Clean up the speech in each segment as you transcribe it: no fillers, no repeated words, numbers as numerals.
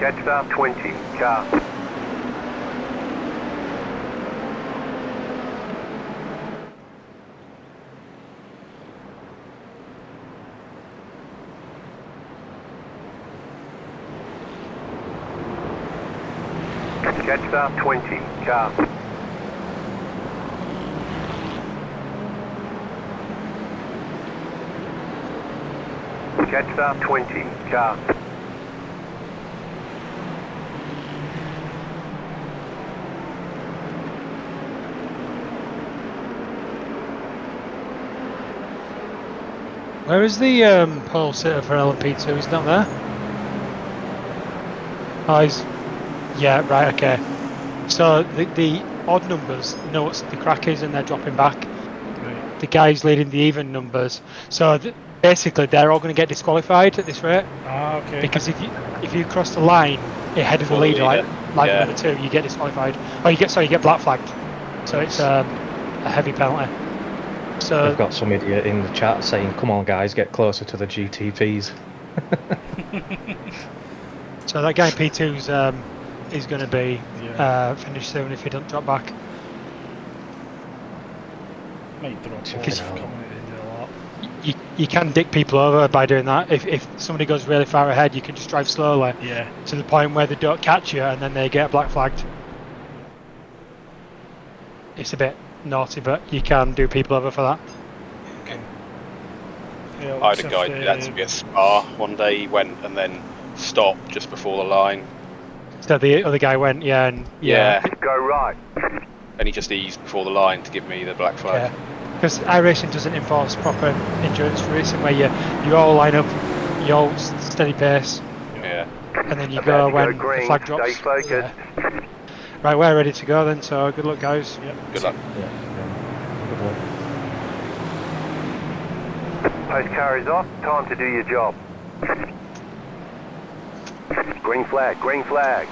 Catch star 20, car. Catch star 20, car. Catch star 20, car. Where is the pole sitter for LMP2? He's not there? Oh, he's... Yeah, right, okay. So the odd numbers know what the crack is and they're dropping back. Right. The guys leading the even numbers. So basically they're all going to get disqualified at this rate. Ah, okay. Because if you cross the line ahead of the leader, like yeah. number 2, you get disqualified. Oh, you get black flagged. So it's a heavy penalty. So They've got some idiot in the chat saying, "Come on, guys, get closer to the GTPs." so that guy in P2's is going to be finished soon if he doesn't drop back. Might drop Because- off coming at the end of the lap. You can dick people over by doing that. If somebody goes really far ahead, you can just drive slowly Yeah. to the point where they don't catch you and then they get black flagged. It's a bit naughty, but you can do people over for that. Okay. Yeah, I had a guy do that to me at Spa one day. He went and then stopped just before the line. So the other guy went, Yeah. Go right. And he just eased before the line to give me the black flag. Because iRacing doesn't enforce proper endurance racing where you all line up, you all steady pace, Yeah. and then you About go to when green, the flag drops. stay focused. Yeah. Right, we're ready to go then, so good luck guys. Yep. Good luck. Good luck. Post car is off, time to do your job. Green flag, green flag.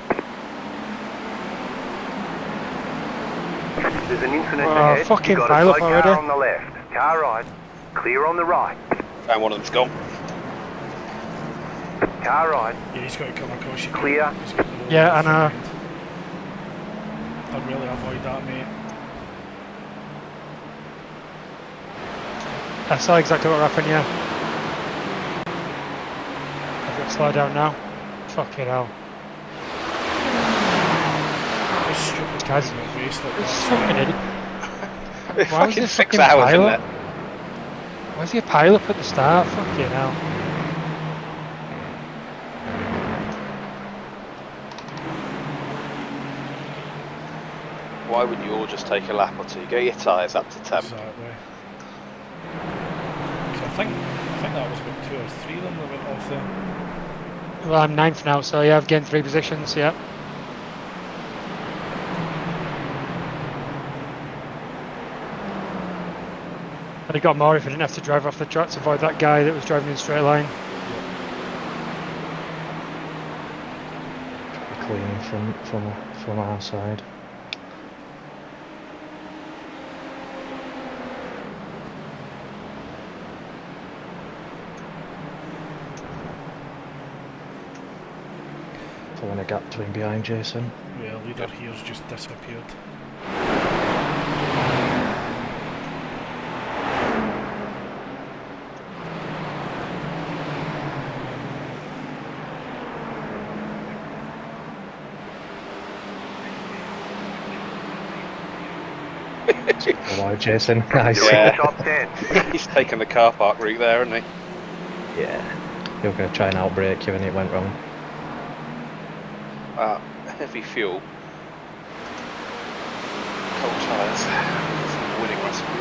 There's an incident Oh, ahead. fucking You've got a pile up slow already. car on the left. Car right. Clear on the right. And one of them's gone. Car right. Yeah, he's got to come across you. Clear. He's got the Yeah, road I know. front end. I'd really avoid that, mate. I saw exactly what happened, yeah. I've got to slow down now. Fucking hell. Just stupid Guys, doing a race like It's that. fucking idiot. Why was Fucking there 6 fucking hours in pile there. up? Why is there a pile up at the start? Fucking hell. Why wouldn't you all just take a lap or two? Get your tyres up to temp. Exactly. So I think that was about 2 or 3 of them that went off there. Well, I'm 9th now, so yeah, I've gained 3 positions, yeah. I'd have got more if I didn't have to drive off the track to avoid that guy that was driving in a straight line. Clean from our side. Filling a gap between behind Jason. Yeah, leader here's just disappeared. Hello, Jason. Nice. You're in the Yeah. top 10. He's taken the car park route there, hasn't he? Yeah. You were going to try and outbrake you and it went wrong. Heavy fuel. Cold tyres. Winning recipe.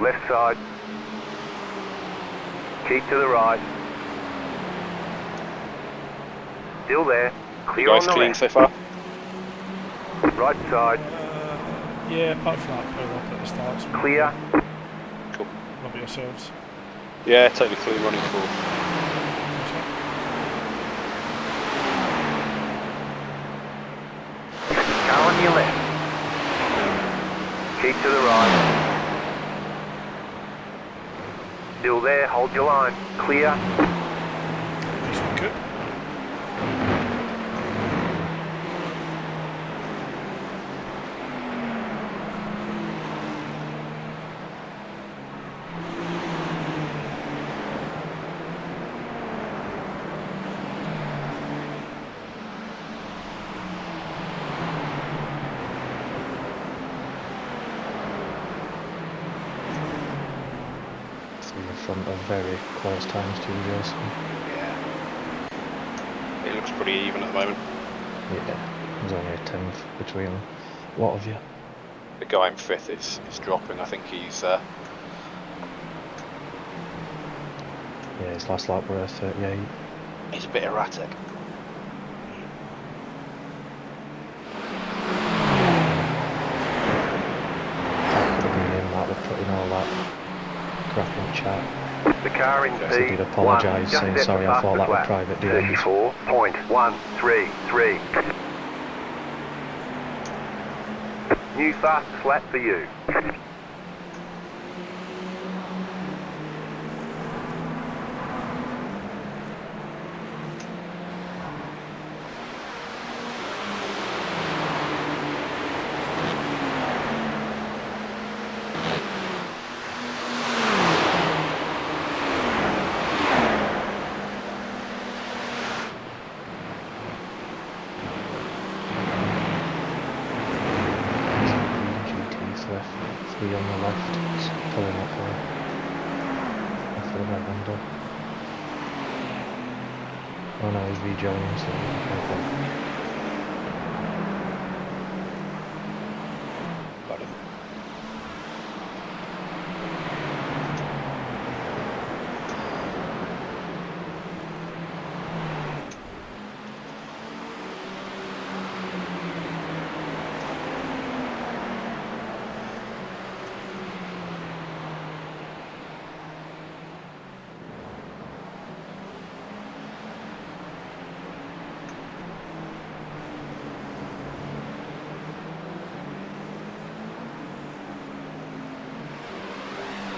left side. Keep to the right. Still there. You Clear on guys the clean left. so far? Right side. Yeah, apart from that power up at the start. it's Clear. Cool. What about yourselves? Yeah, totally clean, running full. Nice one. Car on your left. Keep to the right. Still there. Hold your line. Clear. Nice one, Coop. Through the front of very close times to JLC. Yeah. It looks pretty even at the moment. Yeah, there's only a tenth between them. A lot of you. The guy in 5th is dropping. I think he's Yeah, his last lap were 38. he's a bit erratic. That could have been him, that would put in all that crap in chat. The car in So P1. did apologise, Just saying set sorry, the I thought that fastest was lap. private DMs. 34.133. New fastest lap for you. GT's left, 3 on the left, it's pulling up there. After the right window. Oh no, he's rejoining, so okay. Got him.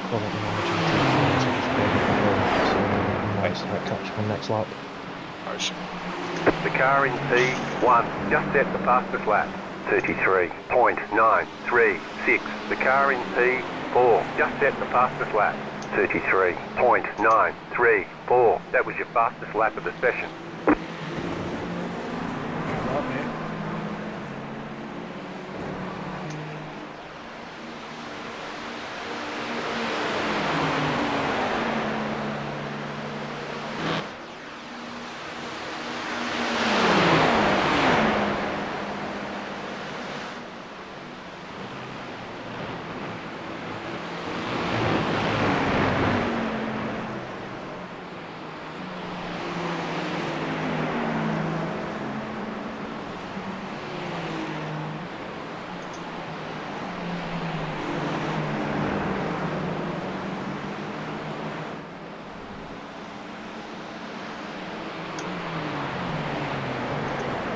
Quality margin to the so just build it up, so we might start catching on next lap. Nice. The car in P1 just set the fastest lap. 33.936. The car in P4 just set the fastest lap. 33.934. That was your fastest lap of the session. Good lap, mate.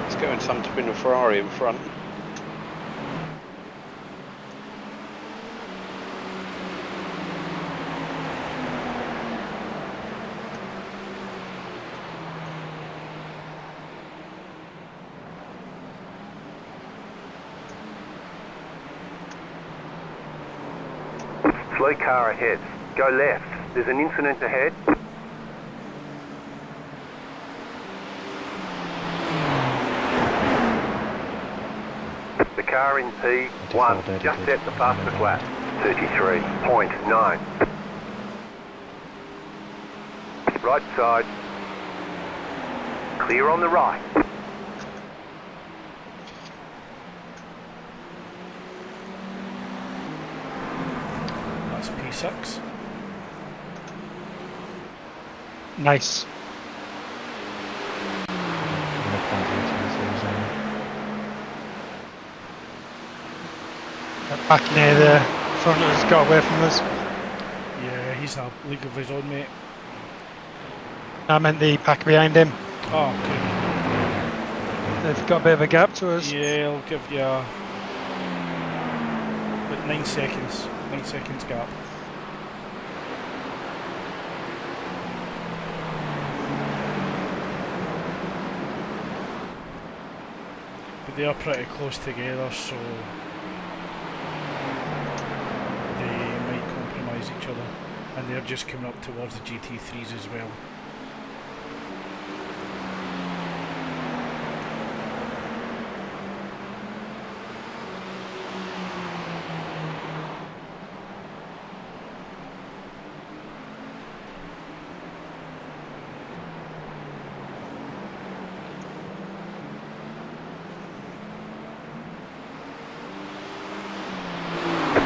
It's going some to win a Ferrari in front. Slow car ahead. Go left. There's an incident ahead. The car in P1 just set the fastest lap. 33.9. Right side. Clear on the right. That's P6 6. Nice. I'm gonna plant GT3s on. Back near the front has got away from us. Yeah, he's a league of his own, mate. I meant the pack behind him. Oh, okay. They've got a bit of a gap to us. Yeah, I'll give you about 9 seconds. 9 seconds gap. But they are pretty close together, so they might compromise each other. And they're just coming up towards the GT3s as well.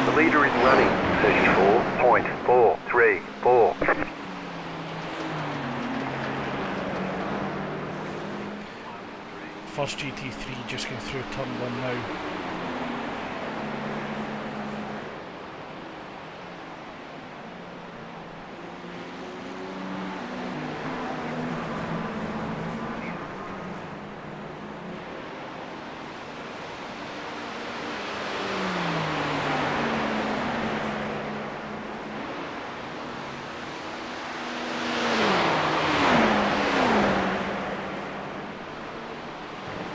The leader is running 34.434. First GT3 just going through turn 1 now.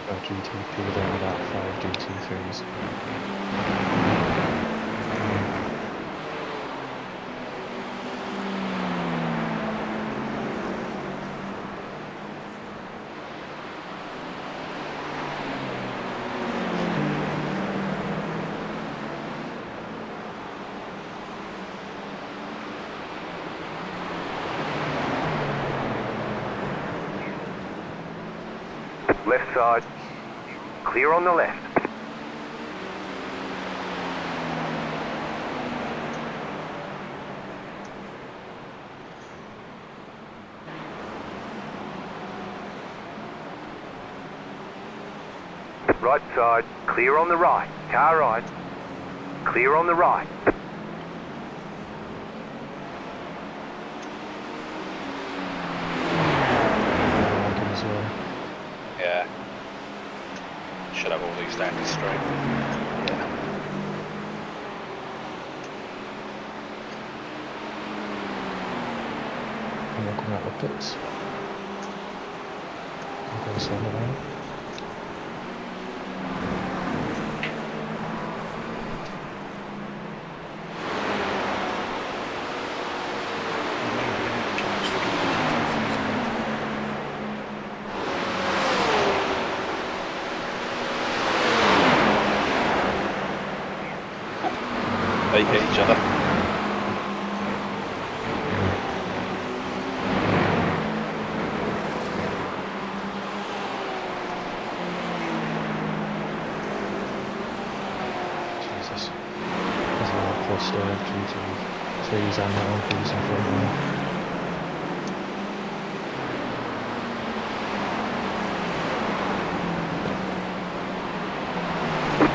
Got GTP then about 5 GT3s. Left side. Clear on the left. Right side. Clear on the right. Car right. Clear on the right. Watkins as well. Yeah. Should have all these standing straight. Yeah. And they're coming out the pits. I'll go slow down. They hit each other. Jesus. There's a lot of cluster of GT3s and that one piece in front now.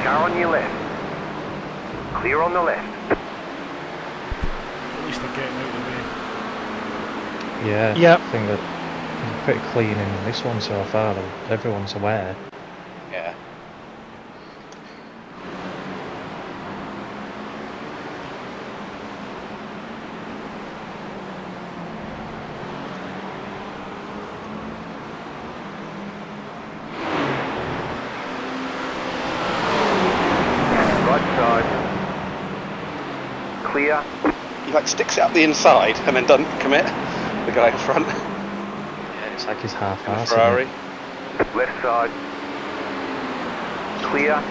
Car on your left. Clear on the left. At least they're getting out of the way. Yeah, Yep. I think that it's pretty clean in this one so far, though. Everyone's aware. Yeah. Right side. Clear. He like sticks out the inside and then doesn't commit. The guy in front. Yeah, it's like he's In half-assed. the Ferrari. Left side. Clear.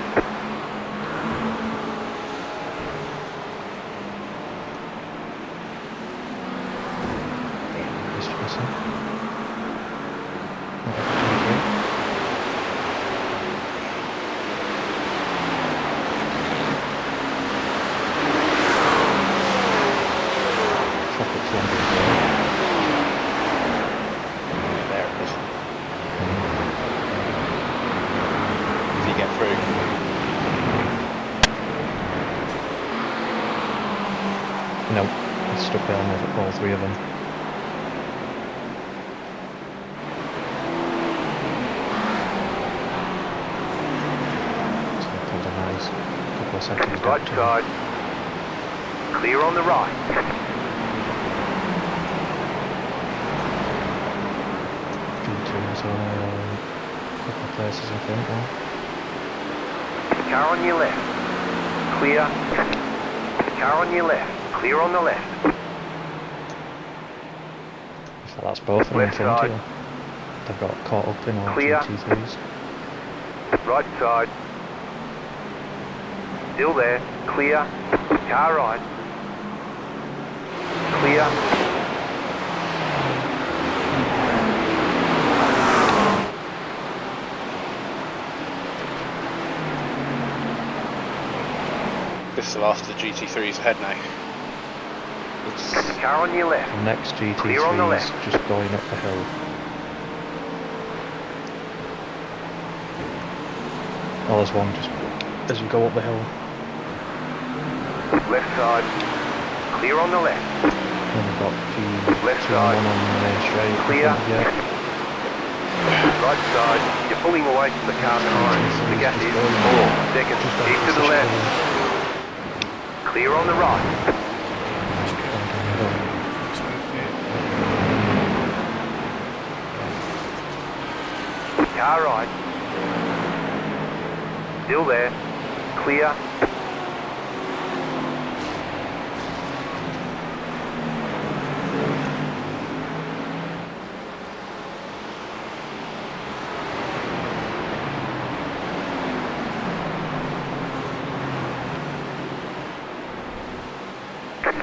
stuck behind all three of them. So I pulled a nice couple of seconds Right back to side. Clear on the right. G2's on a couple of places I think now. Car on your left. Clear. Car on your left. Clear on the left. So that's both of them in Left front side. of you. They've got caught up in all Clear. GT3s. Right side. Still there. Clear. Car right. Clear. This is the last of the GT3s ahead now. It's Car on your left. the next Clear on the GT3 is left. just going up the hill. Oh, there's one just as you go up the hill. Left side. Clear on the left. Then we've got G2 Left and side. one on the main straight. in Clear. front of you. Right side. You're pulling away from the car behind. The gap is 4 seconds. Just Keep to the opposite left. hill. Clear on the right. That's good. Down the hill. Smooth, mate. Car right. Still there. Clear.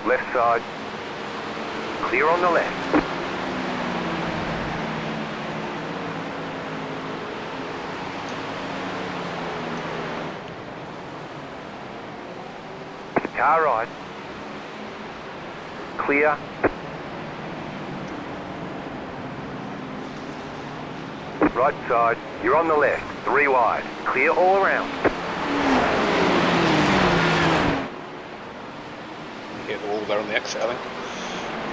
Left side. Clear on the left. Car right. Clear. Right side. You're on the left. 3 wide. Clear all around. You hit the wall there on the exit, I think.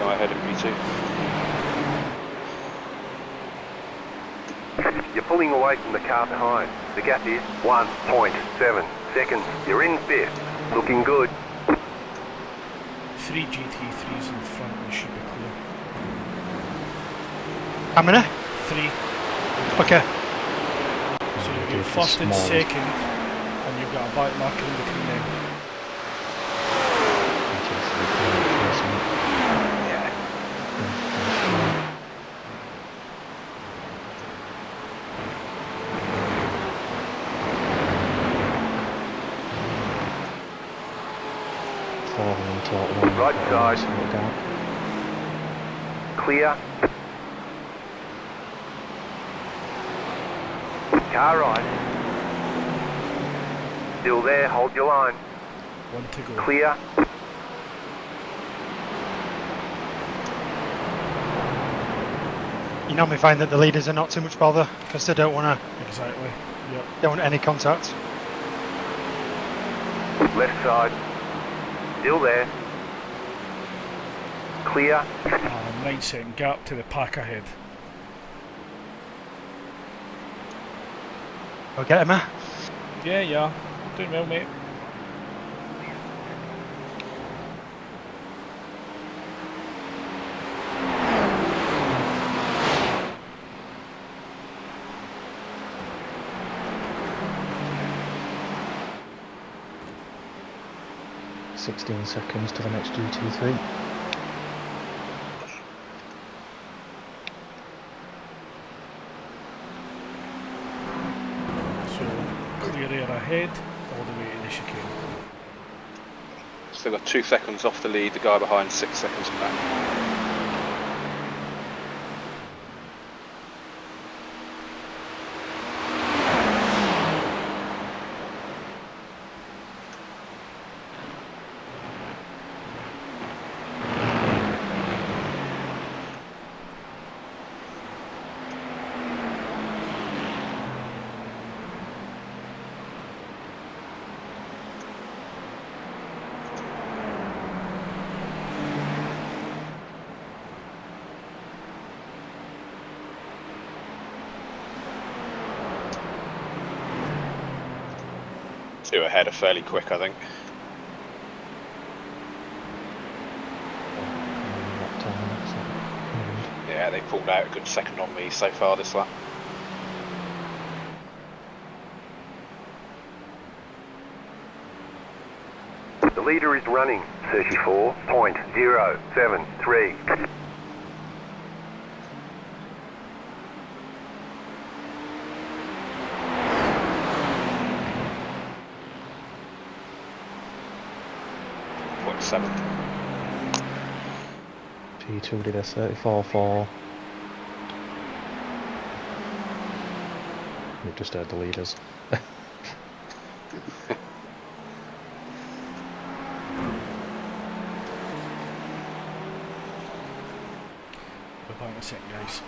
Go ahead in V2. You're pulling away from the car behind. The gap is 1.7 seconds. You're in 5th. Looking good. 3 GT3s in front and should be clear. How many? 3. Okay. So you've Okay, got first and small. second, and you've got a bike marker in between them. Yeah. Right side. Look out. Clear. Car right. Still there. Hold your line. 1 to go. Clear. You normally find that the leaders are not too much bother because they don't want Exactly. Yep. any contact. Left side. Still there. Clear. 9-second gap to the pack ahead. Go get him, eh? Yeah. Doing well, mate. $16 seconds to the next GT3. So, clear air ahead, all the way to the chicane. Still got 2 seconds off the lead, the guy behind 6 seconds back. Two ahead are fairly quick, I think. Yeah, they pulled out a good second on me so far this lap. The leader is running 34.073. P2 did a 34.4. We've just heard the leaders. We're back in a second, guys.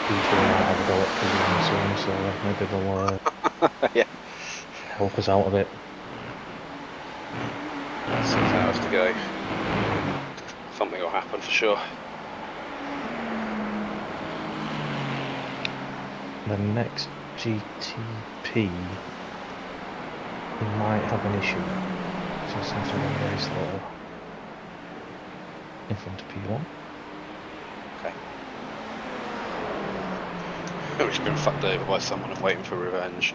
P2 might have a go at P1 soon, so maybe they'll Yeah. help us out a bit. 6 hours to go. Something will happen for sure. The next GTP might have an issue. Just seems to run very slow in front of P1. We've just been fucked over by someone and waiting for revenge.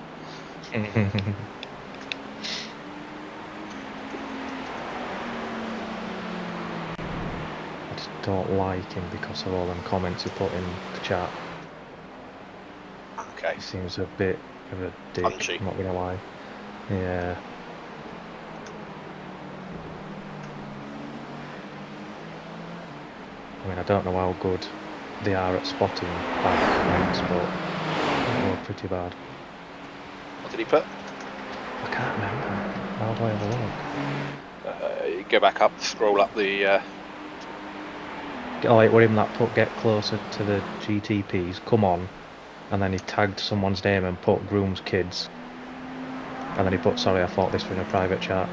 I just don't like him because of all them comments he put in the chat. Okay. He seems a bit of a dick, Punchy. I'm not gonna lie. Yeah. I mean, I don't know how good they are at spotting bad comments, but they were pretty bad. What did he put? I can't remember. How do I have a look? You go back up, scroll up the... Oh, like where him that put get closer to the GTPs, come on. And then he tagged someone's name and put Groom's Kids. And then he put, sorry, I thought this was in a private chat.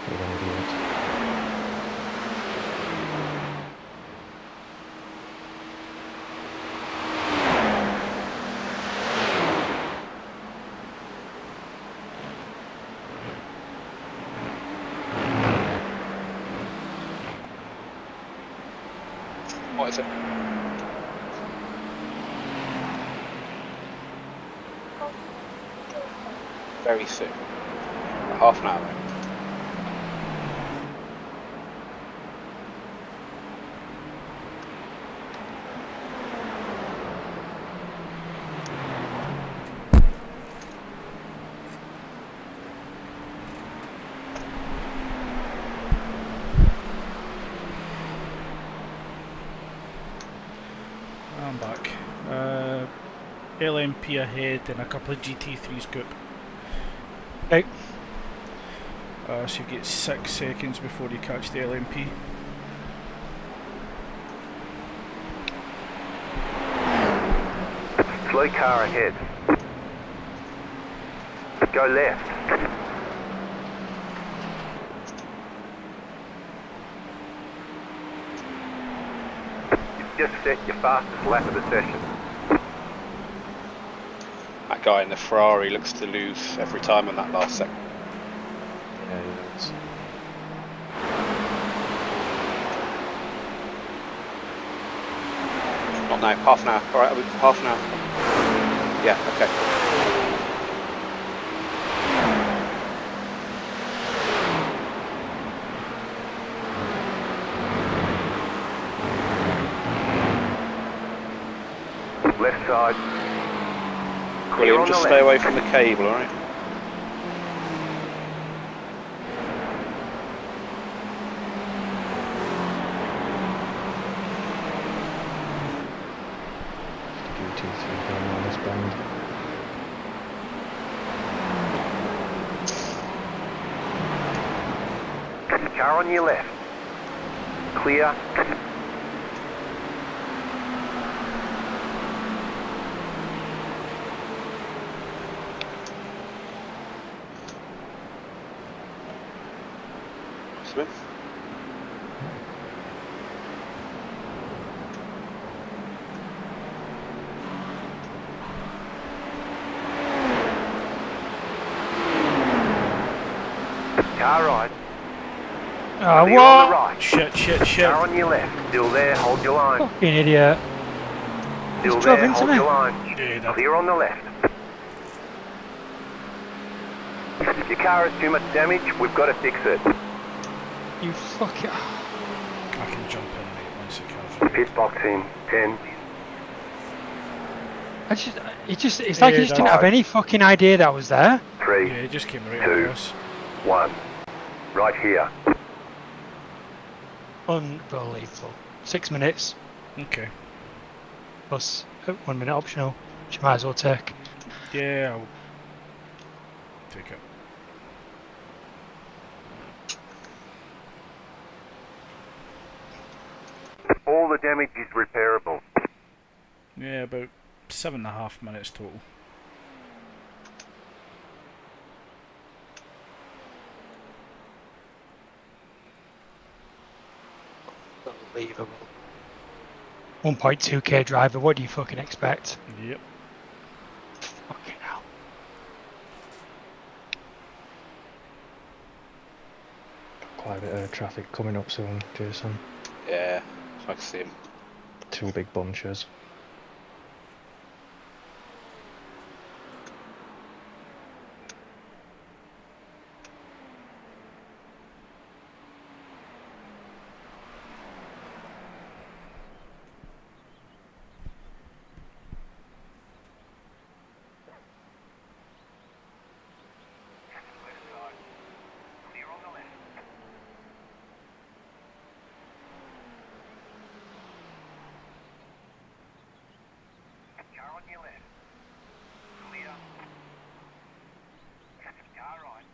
What an idiot. What is it? Very soon. Half an hour. I'm back. LMP ahead and a couple of GT3s scoop. Okay. So you get 6 seconds before you catch the LMP. Slow car ahead. Go left. You've just set your fastest lap of the session. That guy in the Ferrari looks to lose every time on that last second. Yeah, he is. Not now, half an hour. Alright, half an hour. Yeah, okay. Left side. Clear William, on just the stay left. away from the cable, alright? GT3 going on this bend. Car on your left. Clear. Smith. Car right. Oh, Clear on the what? right. Shit. Car on your left. Still there, hold your line. Fucking idiot. Still Just drove there, into hold me. your line. Yeah, that, Clear on the left. If your car has too much damage, we've got to fix it. You fucking. I can jump in, mate, once the car's ready. Pit box in. 10. It's like Yeah, he just didn't have that's- any fucking idea that was there. 3. Yeah, it just came right 2. across. 1. Right here. Unbelievable. 6 minutes Okay. plus 1 minute optional, which you might as well take. Yeah, I'll take it. All the damage is repairable. Yeah, about 7.5 minutes total. Unbelievable. 1.2k driver, what do you fucking expect? Yep. Fucking hell. Quite a bit of traffic coming up soon, Jason. Yeah, I can see him. 2 big bunches. Clear on the left. Car on your left. Clear. Car right.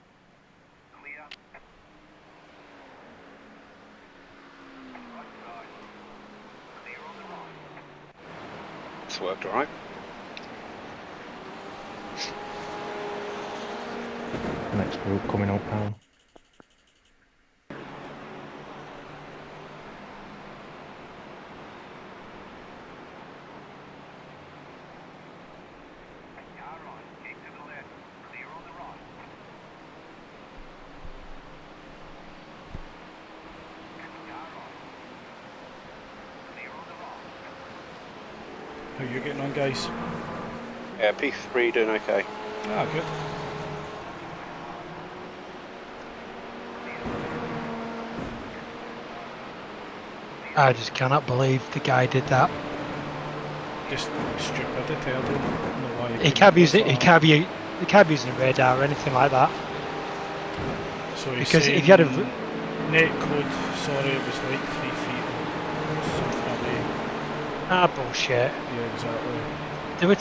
Clear. Right side. Clear on the right. It's worked alright. Next group coming up now. Car right. Keep to the left. Clear on the right. Car right. Clear on the right. How you getting on, guys? Yeah, P3 doing okay. Ah, good. I just cannot believe the guy did that. Just stupidity. I don't know why. He couldn't can't be go using, for he that. can't be using a radar or anything like that. So he's Because saying if you had a net code, sorry, it was like 3 feet or something away. bullshit. Yeah, exactly. They were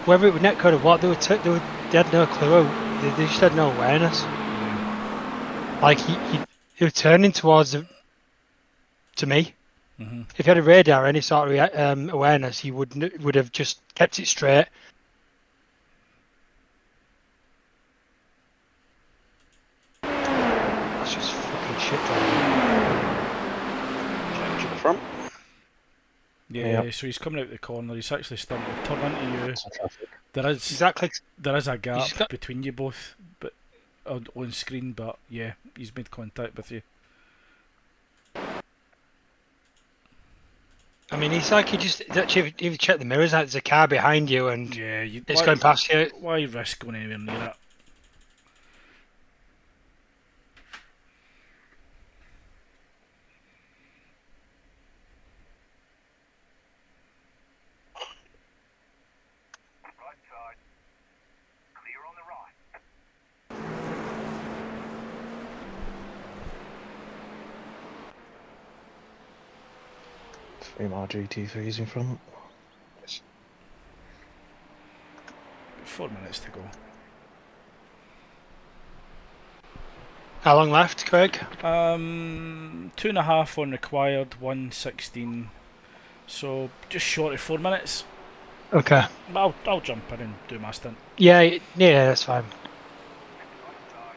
whether it was netcode or what, they had no clue. They just had no awareness. Yeah. Like they were turning towards to me. Mm-hmm. If you had a radar or any sort of awareness, he would have just kept it straight. That's just fucking shit driving. Change to the front. Yeah, Yep. so he's coming out the corner. He's actually starting to turn into you. Lots of traffic. Exactly. There is a gap just got- between you both, but on screen. But yeah, he's made contact with you. I mean, it's like actually, if you check the mirrors, like there's a car behind you and Yeah, you. it's going past you. Why risk going anywhere near it? Right side. Clear on the right. 3 more GT3s in front. 4 minutes to go. How long left, Craig? 2.5 on required, 1:16. So just short of 4 minutes. Okay. I'll jump in and do my stint. Yeah, that's fine. Right side.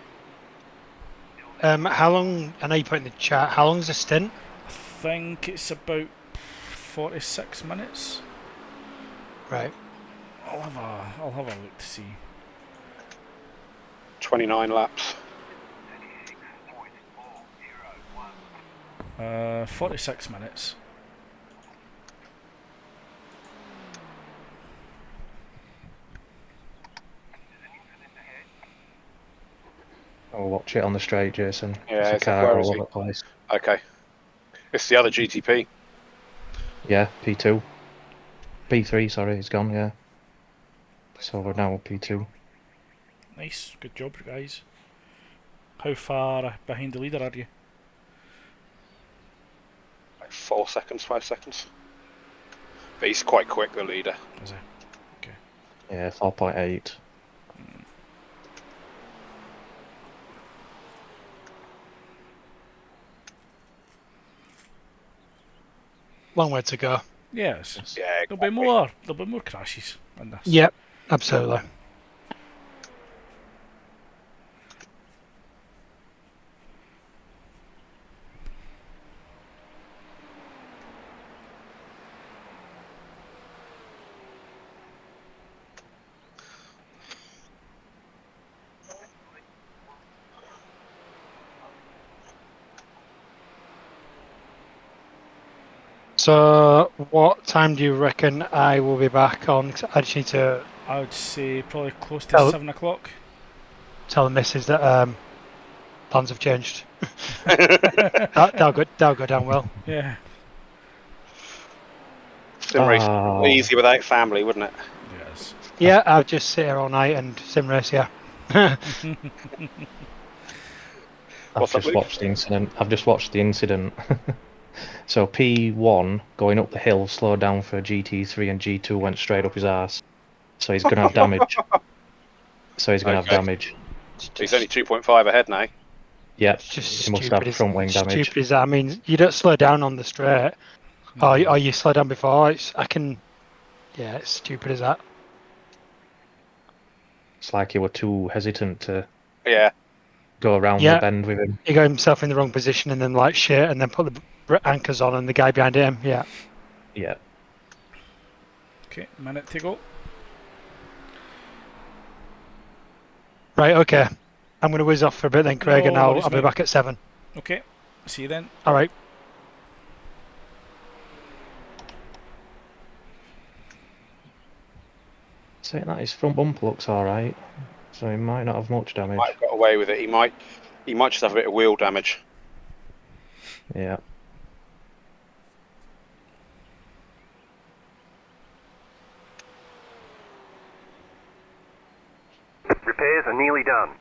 Still How long? I know you put in the chat. How long's the stint? I think it's about 46 minutes. Right. I'll have a look to see. 29 laps. 46 minutes. I'll watch it on the straight, Jason. Yeah, There's a it's like, car where all is over he? the place. Okay. It's the other GTP. Yeah, P2. P3, sorry, he's gone, yeah. So we're now P2. Nice, good job, guys. How far behind the leader are you? Like 4 seconds, 5 seconds. But he's quite quick, the leader. Is it? Okay. Yeah, 4.8. Long way to go. Yes. Yes. Yeah, There'll be more crashes in this. Yep. Absolutely. So, what time do you reckon I will be back on? 'Cause I just need to I would say probably close to Oh. 7 o'clock. tell the missus that plans have changed. That'll go down well. Yeah. Sim race Oh. easy without family, wouldn't it? Yes. Yeah, I'll just sit here all night and sim race. Yeah. I've What's up, just Luke? watched the incident. I've just watched the incident. So P1 going up the hill slowed down for GT3 and G2 went straight up his arse. So he's gonna have damage. Okay. He's only 2.5 ahead now. Yeah, It's just he must stupid. have front wing damage. Stupid as that. I mean, you don't slow down on the straight. Or you slow down before. Yeah, it's stupid as that. It's like he were too hesitant to Yeah. go around Yeah. the bend with him. He got himself in the wrong position and then like shit, and then put the anchors on, and the guy behind him. Yeah. Yeah. Okay, minute to go. Right. Okay. I'm going to whiz off for a bit then, Craig, No and I'll worries, be mate. back at 7. Okay, see you then. All right. Saying that his front bumper looks alright. So he might not have much damage. Might have got away with it. He might just have a bit of wheel damage. Yeah. Repairs are nearly done.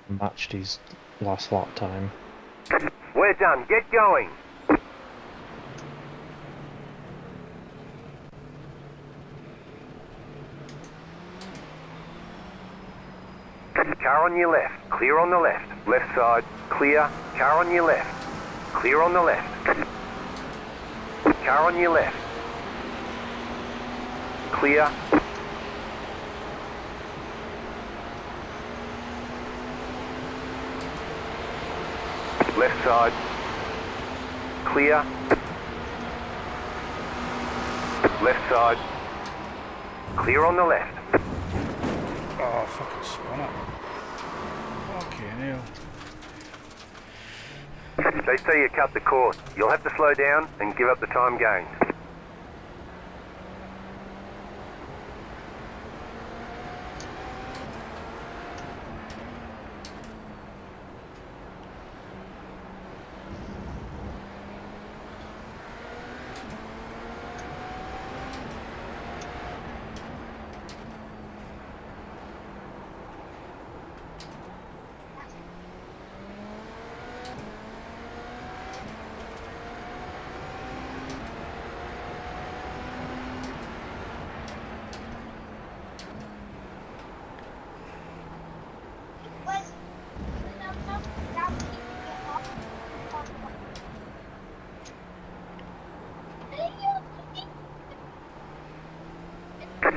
Matched his last lap time. We're done. Get going. Car on your left. Clear on the left. Left side. Clear. Car on your left. Clear on the left. Car on your left. Clear. Left side. Clear. Left side. Clear on the left. Oh, fucking spun it. Fucking hell. They say you cut the course. You'll have to slow down and give up the time gained.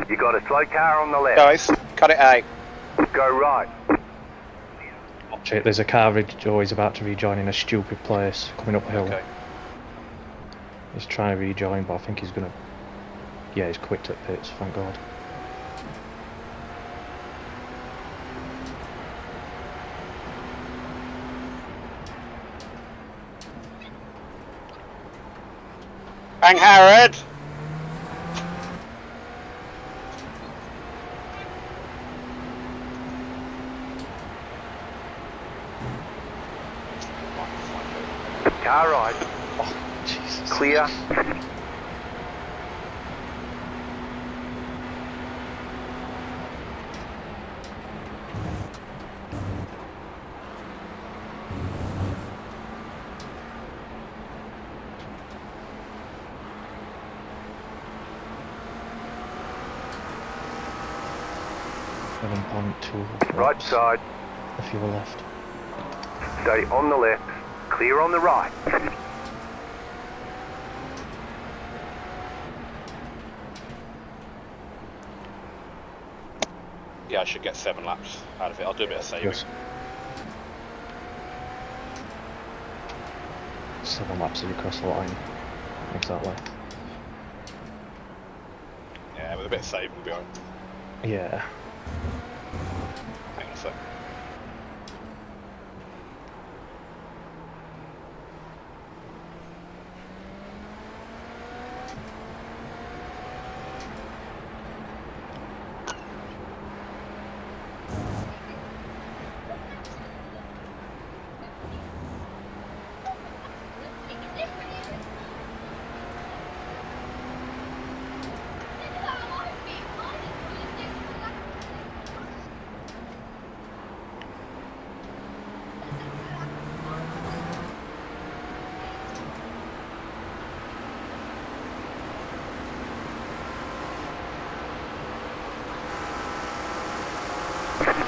You got a slow car on the left. Guys, cut it out. Go right. Watch it, there's a car he's about to rejoin in a stupid place, coming up the hill. Okay. He's trying to rejoin, but I think he's gonna... Yeah, he's quit at pits, thank God. Bang Harrod! Car right. Oh, Jesus. Clear. Right side. If you were left. Stay on the left. Clear on the right. Yeah, I should get 7 laps out of it. I'll do a bit of saving. Yes. 7 laps as you cross the line. Exactly. Yeah, with a bit of saving, we'll be alright. Yeah. Hang on a sec.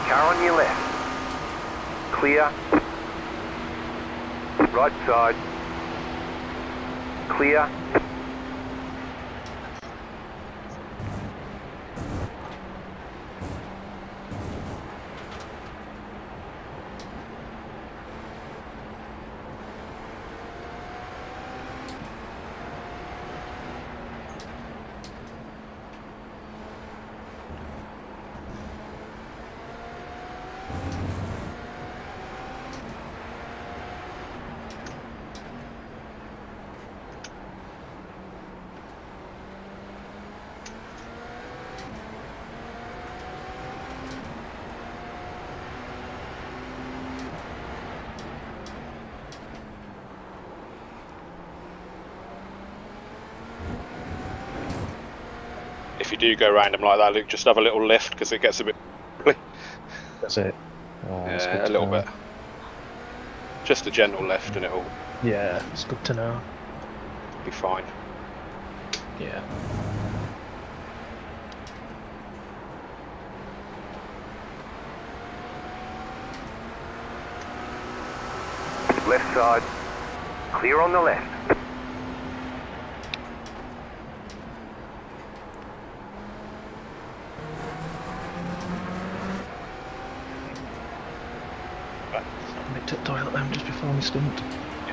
Car on your left. Clear. Right side. Clear. If you do go random like that, Luke, just have a little lift because it gets a bit. That's it. Oh, that's good Yeah, a to little know. bit. Just a gentle lift and it'll Yeah, it's good to know. be fine. Yeah. Left side. Clear on the left. I nipped at the toilet then just before my stunt.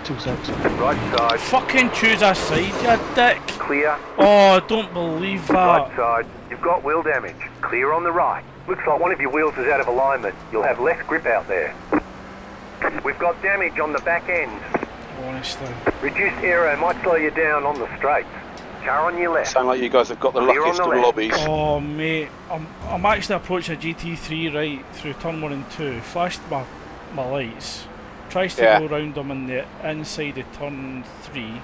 2 seconds. Right side. Fucking choose a side, you dick. Clear. Oh, I don't believe that. Right side. You've got wheel damage. Clear on the right. Looks like one of your wheels is out of alignment. You'll have less grip out there. We've got damage on the back end. Honestly. Reduced aero might slow you down on the straights. Car on your left. Sound like you guys have got the Clear on luckiest the of left. lobbies. Oh mate, I'm actually approaching a GT3 right through turn 1 and 2. Flashed my lights. Tries to Yeah. go around them in the inside of turn 3.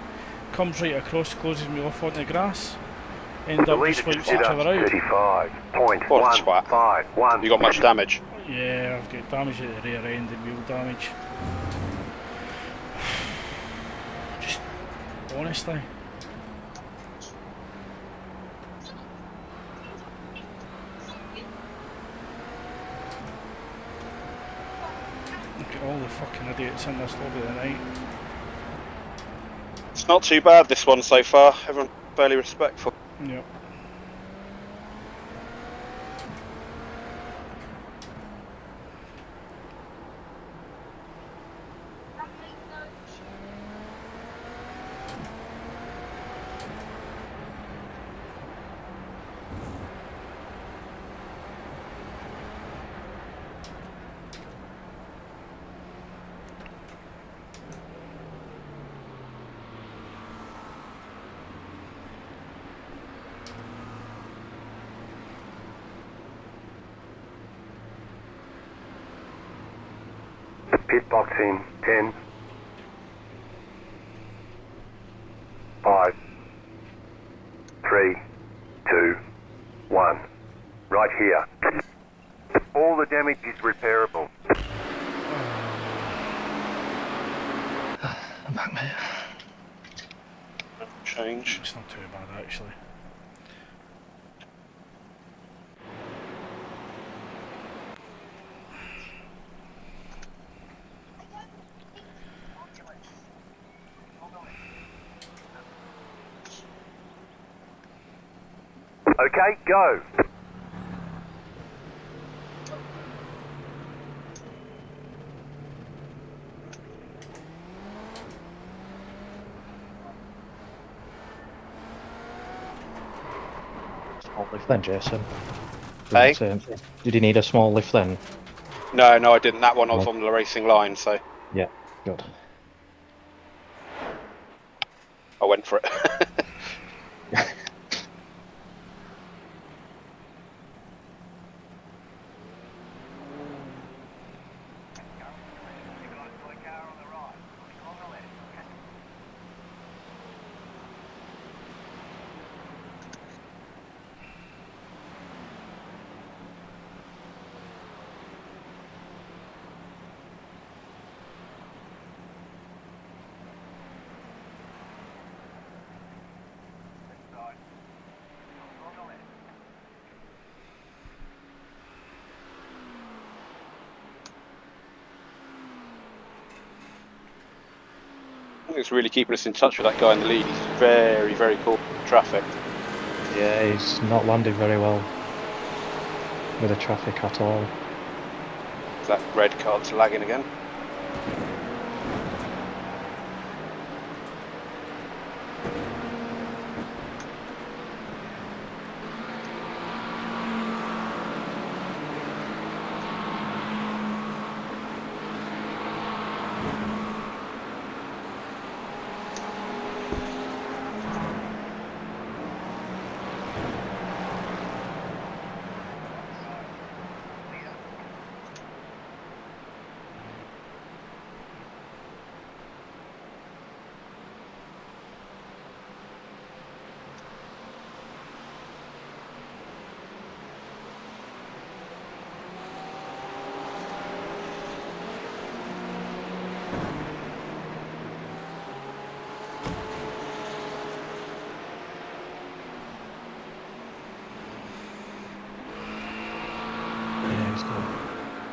Comes right across, closes me off on the grass. End The up leader just wipes just each did other out. 35.151. You got much damage. Yeah, I've got damage at the rear end and wheel damage. Just honestly. Look at all the fucking idiots in this lobby tonight. It's not too bad this one so far. Everyone's fairly respectful. Yep. Pit box in 10, 5, 3, 2, 1. Right here. All the damage is repairable. I'm back, mate. Change. It's not too bad actually. Okay, go. Small lift then, Jason. Hey? Did you need a small lift then? No, I didn't. That one I was on the racing line, so Yeah, good. I went for it. I think it's really keeping us in touch with that guy in the lead. He's very, very cool with traffic. Yeah, he's not landed very well with the traffic at all. That red card's lagging again.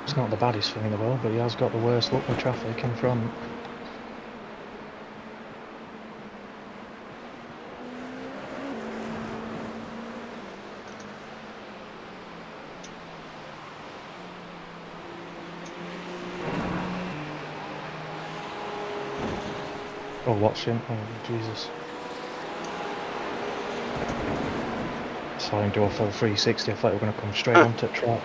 It's not the baddest thing in the world, but he has got the worst luck with traffic in front. Oh, watch him. Oh, Jesus. Saw him do a full 360. I thought we were going to come straight onto the track.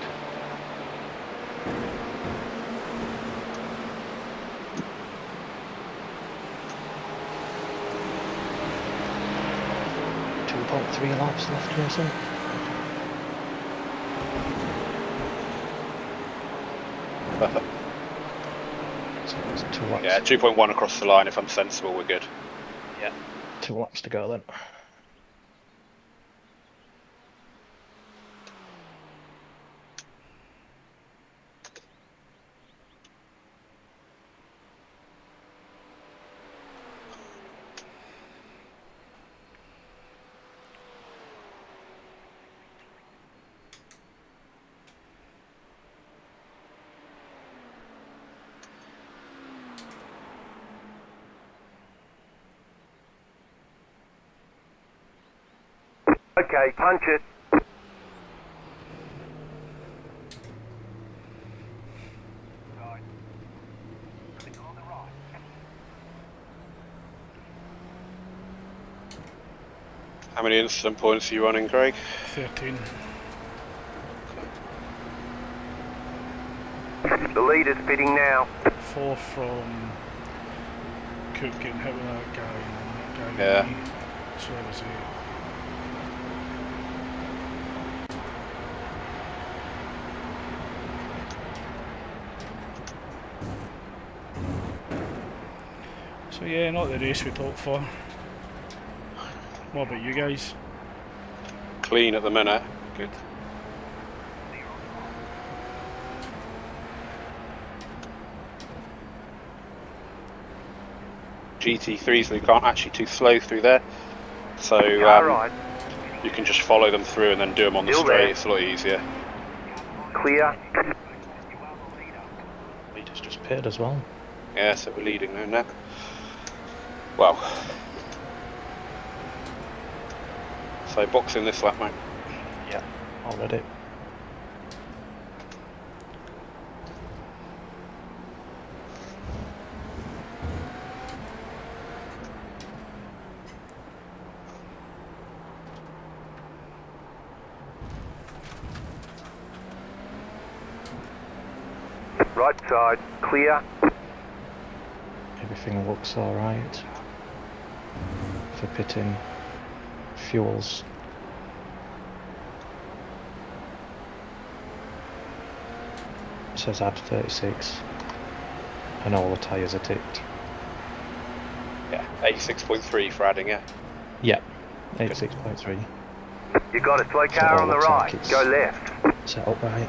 Three laps left, Jason. Perfect. So it's 2 laps. Yeah, 2.1 across the line. If I'm sensible, we're good. Yeah, 2 laps to go then. Okay, punch it. How many incident points are you running, Craig? 13. The leader's pitting now. 4 from Cook getting hit with that guy and then that guy. Yeah. So that was 8. So yeah, not the race we'd hoped for. What about you guys? Clean at the minute. Good. GT3s, we can't actually too slow through there. So Car right. you can just follow them through and then do them on the Still straight. there. It's a lot easier. Clear. Leader's just pitted as well. Yeah, so we're leading now, now. Well. So boxing this lap, mate. Yeah, already. Right side. Clear. Everything looks alright for pitting. Fuels. It says add 36 and all the tyres are ticked. Yeah, 86.3 for adding it. Yep, 86.3. You got a slow So car it on the looks right. like it's Go left. set up right.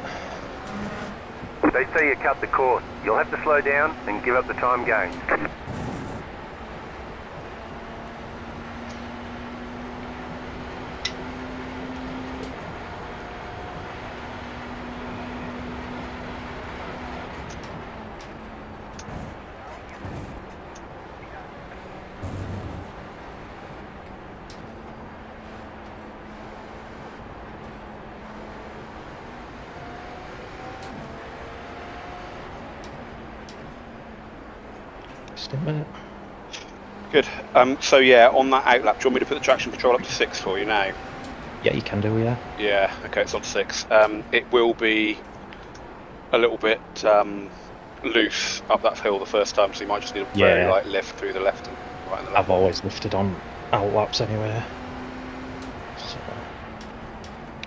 They say you cut the course. You'll have to slow down and give up the time gains. Just a minute. Good. So yeah, on that outlap, do you want me to put the traction control up to 6 for you now? Yeah, you can do, yeah. Yeah, okay, it's on 6. It will be a little bit loose up that hill the first time, so you might just need a very Yeah. light lift through the left and right and the left. I've always lifted on outlaps anyway. So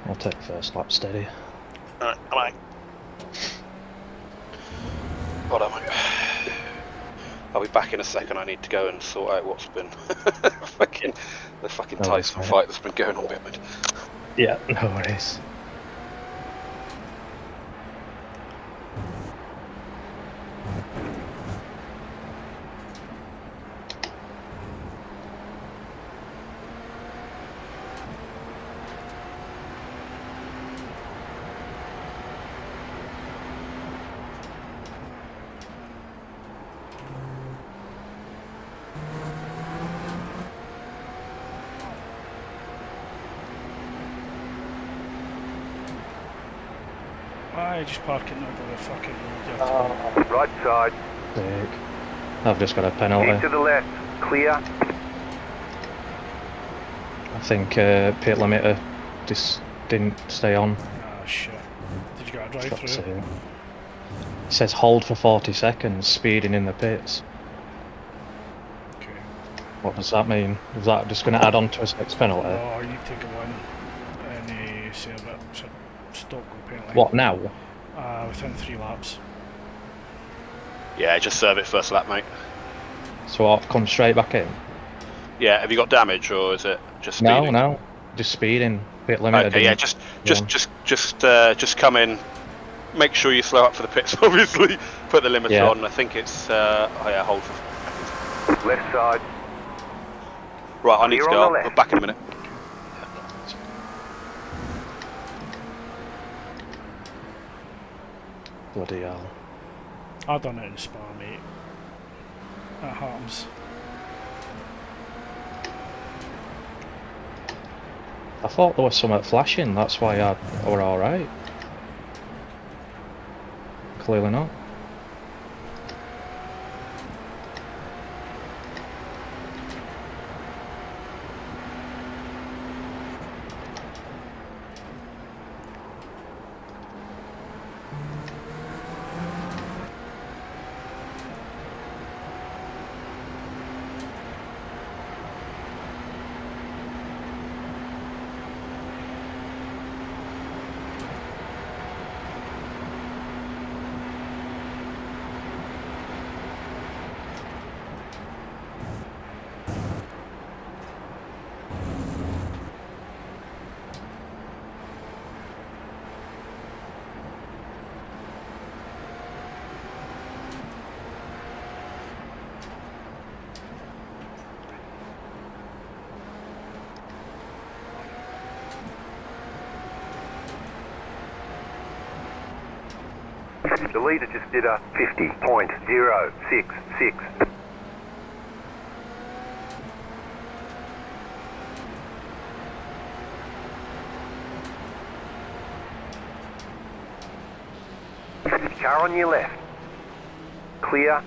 I'll take first lap steady. Alright, alright. Hold on, mate. I'll be back in a second. I need to go and sort out what's been the fucking No Tyson worries, fight that's been going on a bit, mate. Yeah, no worries. Aye, just park it in the middle of the fucking road. Yeah. Right side. Sick. I've just got a Keep penalty. to the left. Clear. I think pit limiter just didn't stay on. Ah, shit. Did you get a drive Fuck's through? sake. It says hold for 40 seconds, speeding in the pits. Okay. What does that mean? Is that just going to add on to his next penalty? Oh, you need to go in and serve it. So stop go penalty. What now? Within 3 laps. Yeah, just serve it first lap, mate. So I'll come straight back in? Yeah, have you got damage or is it just No, speeding? no. Just speeding. Pit limiter Okay, yeah, just come in. Make sure you slow up for the pits. Obviously, put the limiter Yeah. on. I think it's oh yeah, hold for. Left side. Right, I need to Clear go. on the I'll left. be back in a minute. Bloody hell. I done it in Spa, mate. That happens. I thought there was something flashing, that's why I were alright. Clearly not. The leader just did a 50.066. Car on your left. Clear.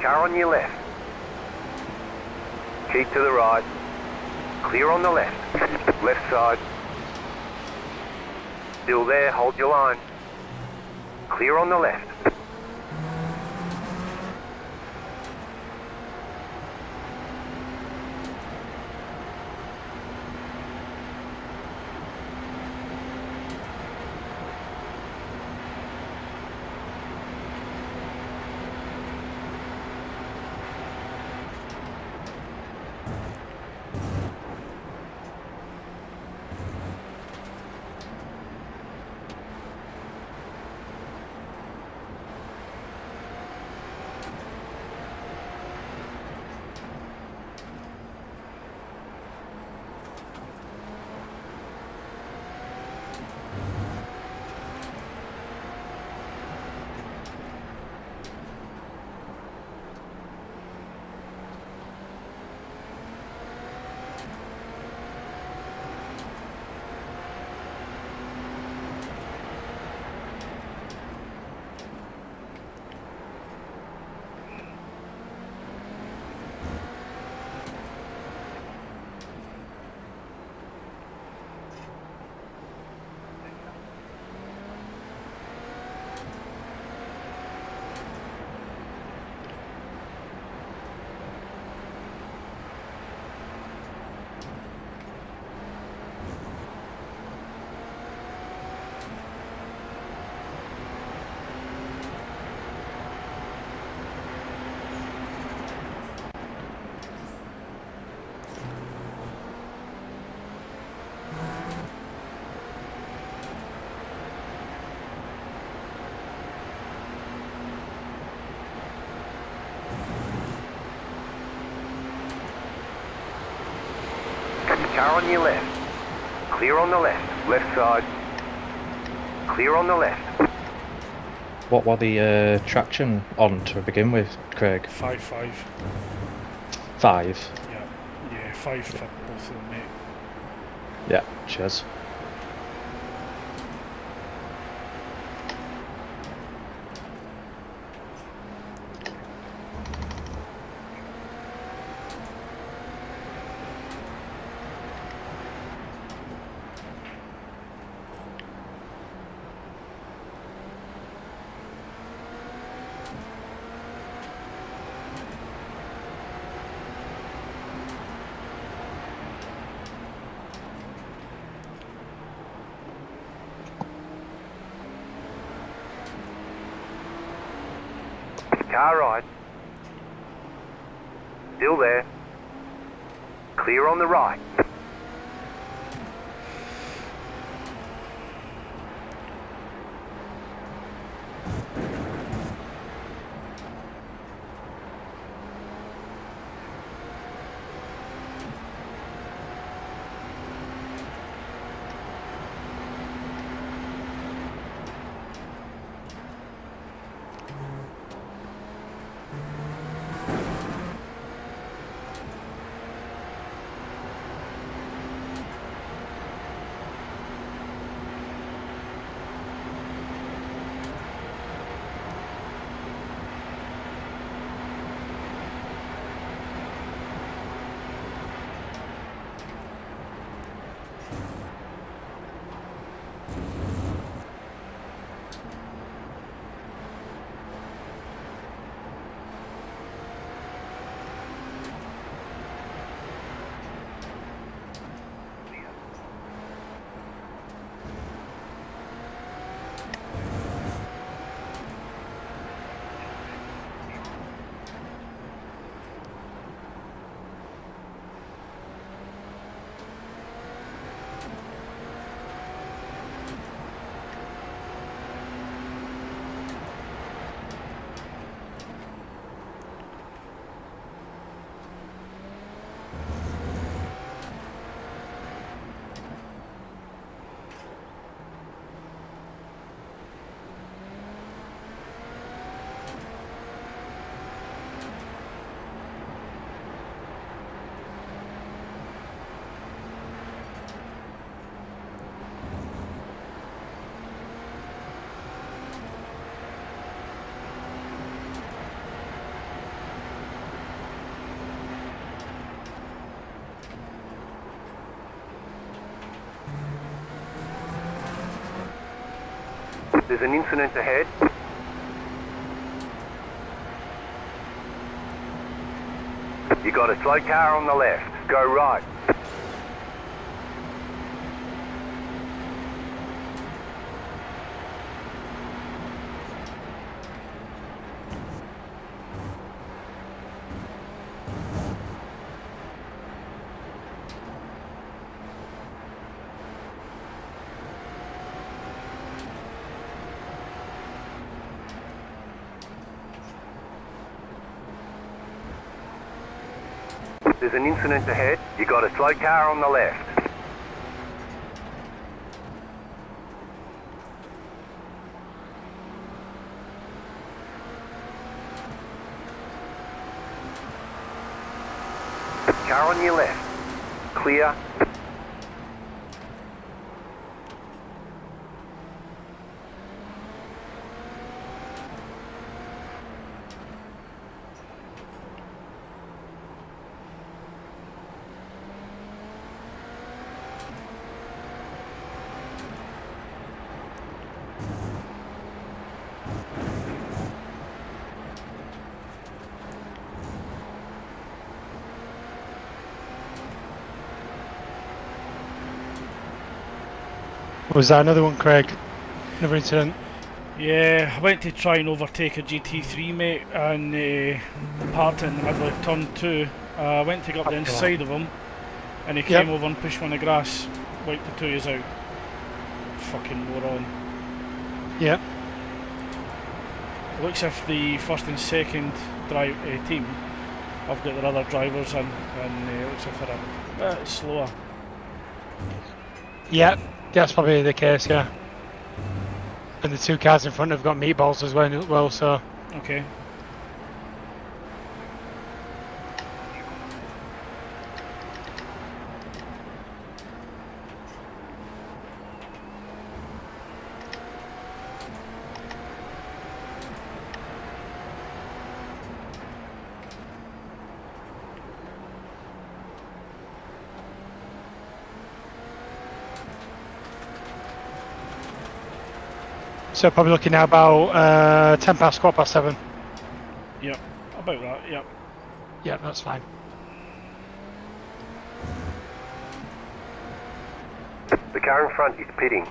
Car on your left. Keep to the right. Clear on the left. Left side. Still there, hold your line. Clear on the left. Car on your left. Clear on the left. Left side. Clear on the left. What were the traction on to begin with, Craig? 5.5. 5. Yeah, 5 for both of them, mate. Yeah, cheers. Car right. Still there. Clear on the right. There's an incident ahead. You got a slow car on the left. Go right. There's an incident ahead. You got a slow car on the left. Car on your left. Clear. Was that another one, Craig? Another incident? Yeah, I went to try and overtake a GT3 mate and parked it in the middle of turn 2. I went to go up the inside of him and he came over and pushed me in the grass, wiped the 2 years out. Fucking moron. Yeah. Looks if the first and second team have got their other drivers in, and it looks if they're a bit slower. Yeah, that's probably the case, yeah. And the 2 cars in front have got meatballs as well, so... Okay. So probably looking now about 10 past, 7:15. Yep, about that, yep. Yeah, that's fine. The car in front is pitting.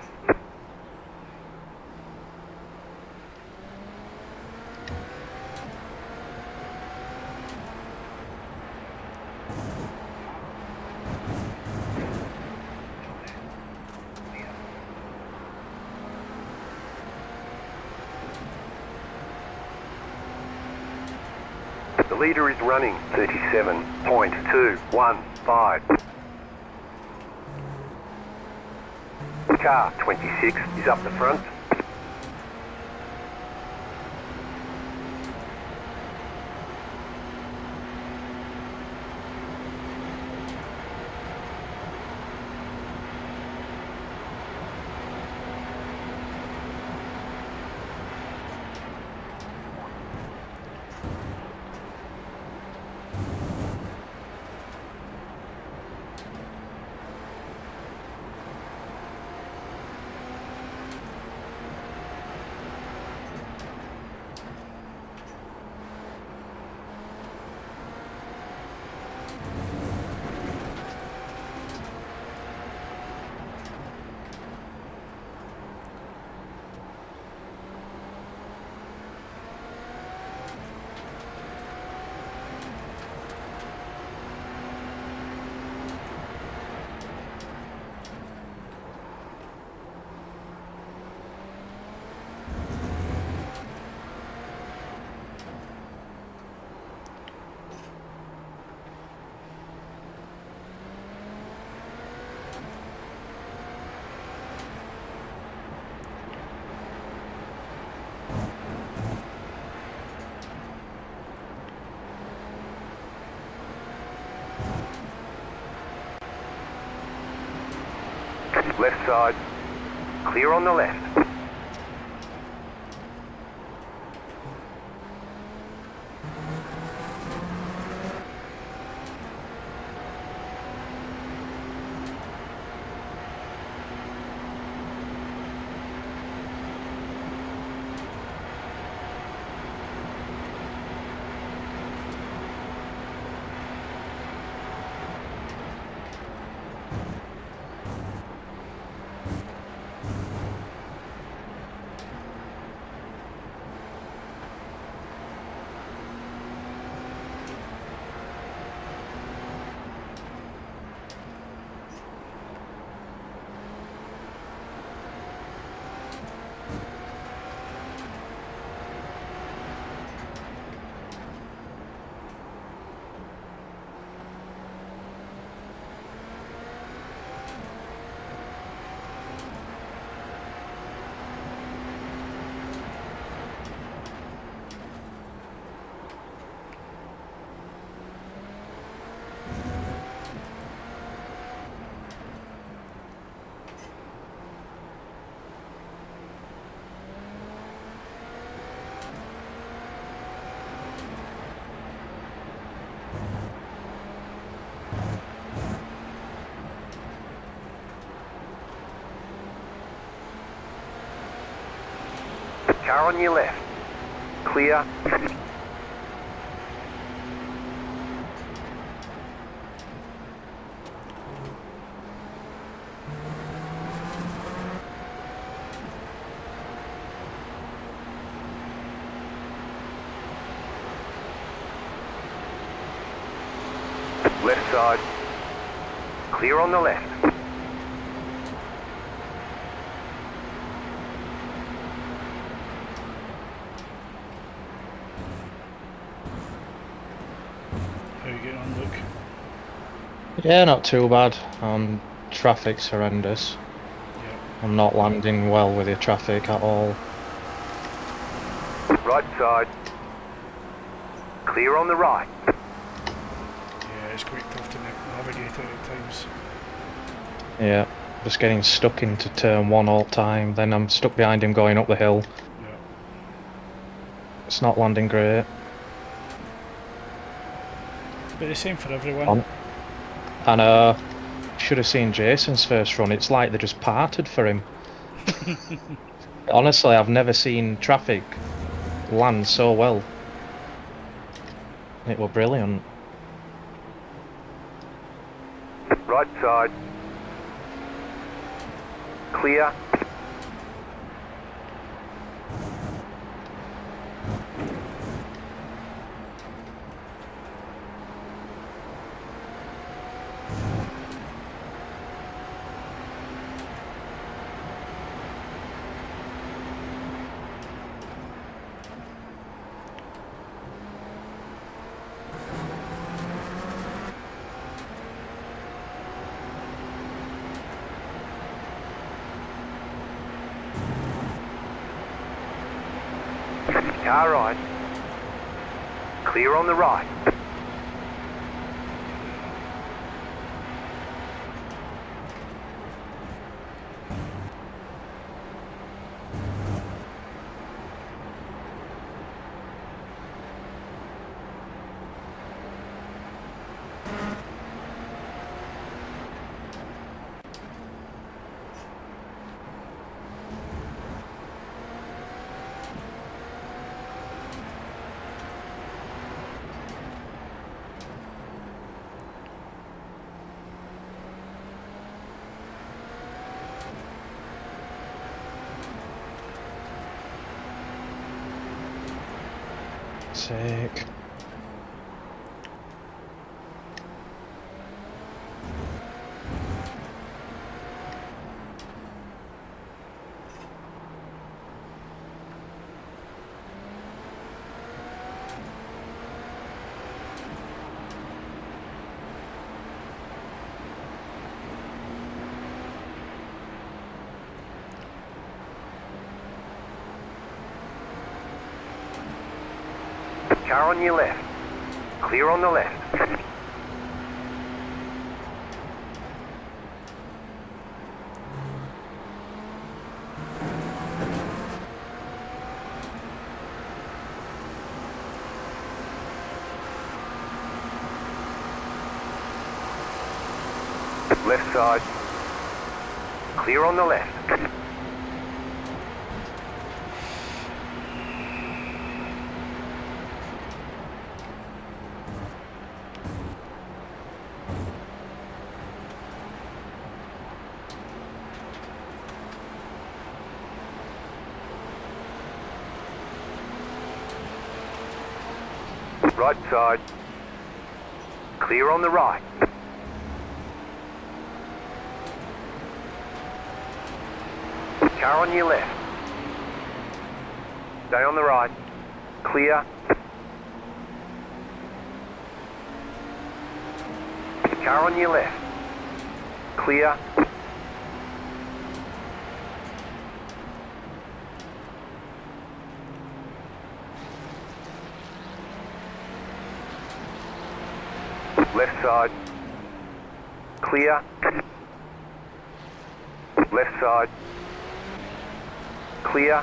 The leader is running 37.215. Car 26 is up the front. Left side, clear on the left. Car on your left. Clear. Left side. Clear on the left. How you getting on, Luke? Yeah, not too bad. Traffic's horrendous. Yeah. I'm not landing well with the traffic at all. Right side. Clear on the right. Yeah, it's quite tough to navigate it at times. Yeah, just getting stuck into turn 1 all the time. Then I'm stuck behind him going up the hill. Yeah. It's not landing great. But the same for everyone. And should have seen Jason's first run. It's like they just parted for him. Honestly, I've never seen traffic land so well. It was brilliant. Right side. Clear. Car right. Clear on the right. Sick. Car on your left. Clear on the left. Left side. Clear on the left. Right side. Clear on the right. Car on your left. Stay on the right. Clear. Car on your left. Clear. Left side. Clear. Left side. Clear.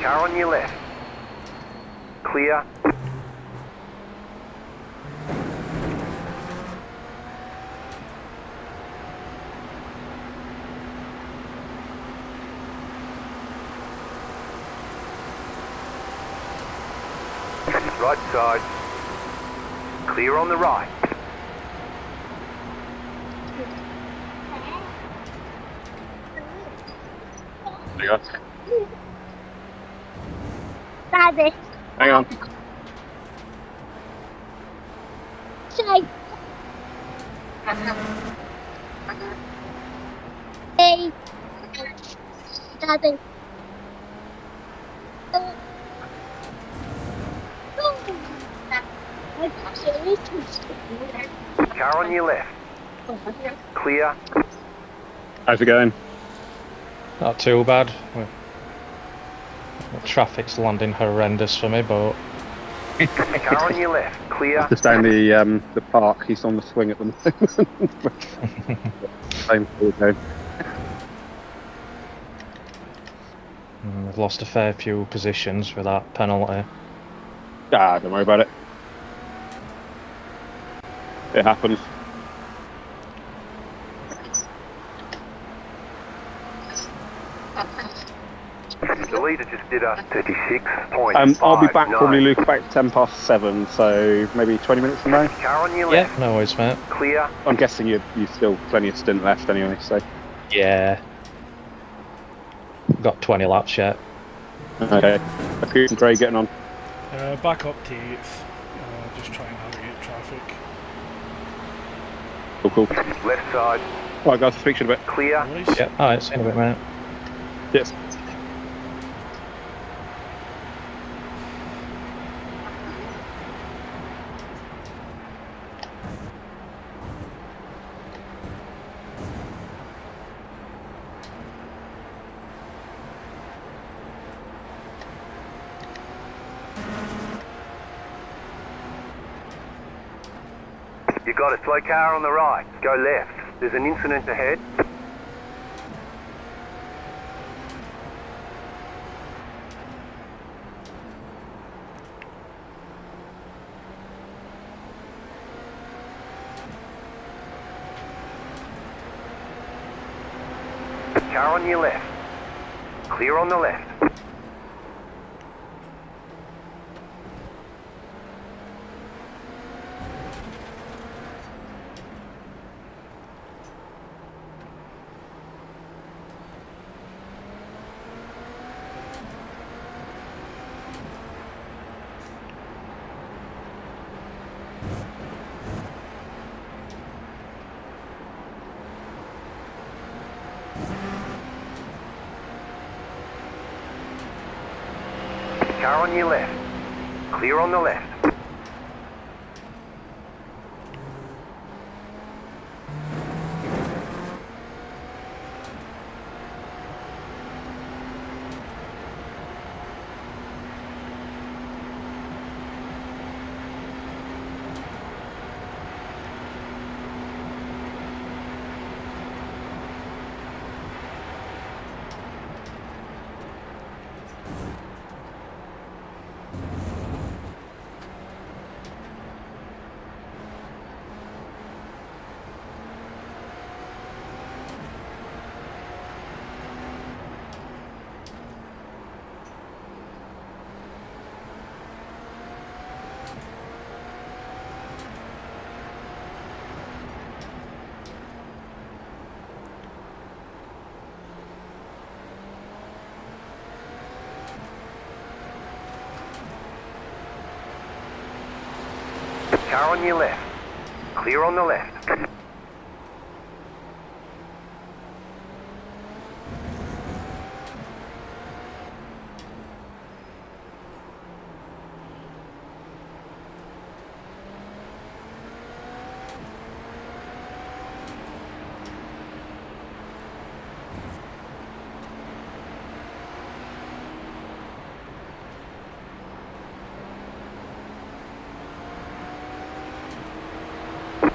Car on your left. Clear. Right side. Clear on the right. There you go. Daddy, Hang on. say. Hey. Daddy. Car on your left. Clear. How's it going? Not too bad. The traffic's landing horrendous for me, but Car on your left. Clear. Just down the park. He's on the swing at the moment. Same thing, though. I've lost a fair few positions for that penalty. Ah, don't worry about it. It happens. The leader just did a 36.5. I'll be back probably, Luke, about 7:07, so maybe 20 minutes from now. Car on your Yeah, left. no worries, mate. Clear. I'm guessing you still plenty of stint left anyway, so. Yeah. Got 20 laps yet. Okay. Who's Gray getting on? Back up to 8th. Just try and navigate traffic. Cool. Left side. Right, guys, speak to you in a bit. Clear. No worries. Yep, alright, see you in a bit, mate. Yes. You got a slow car on the right. Go left. There's an incident ahead. Car on your left. Clear on the left. Car on your left. Clear on the left. Car on your left. Clear on the left.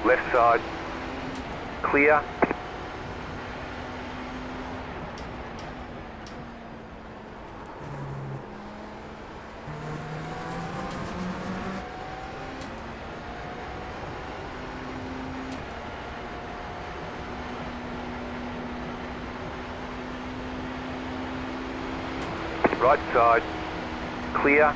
Left side. Clear. Right side. Clear.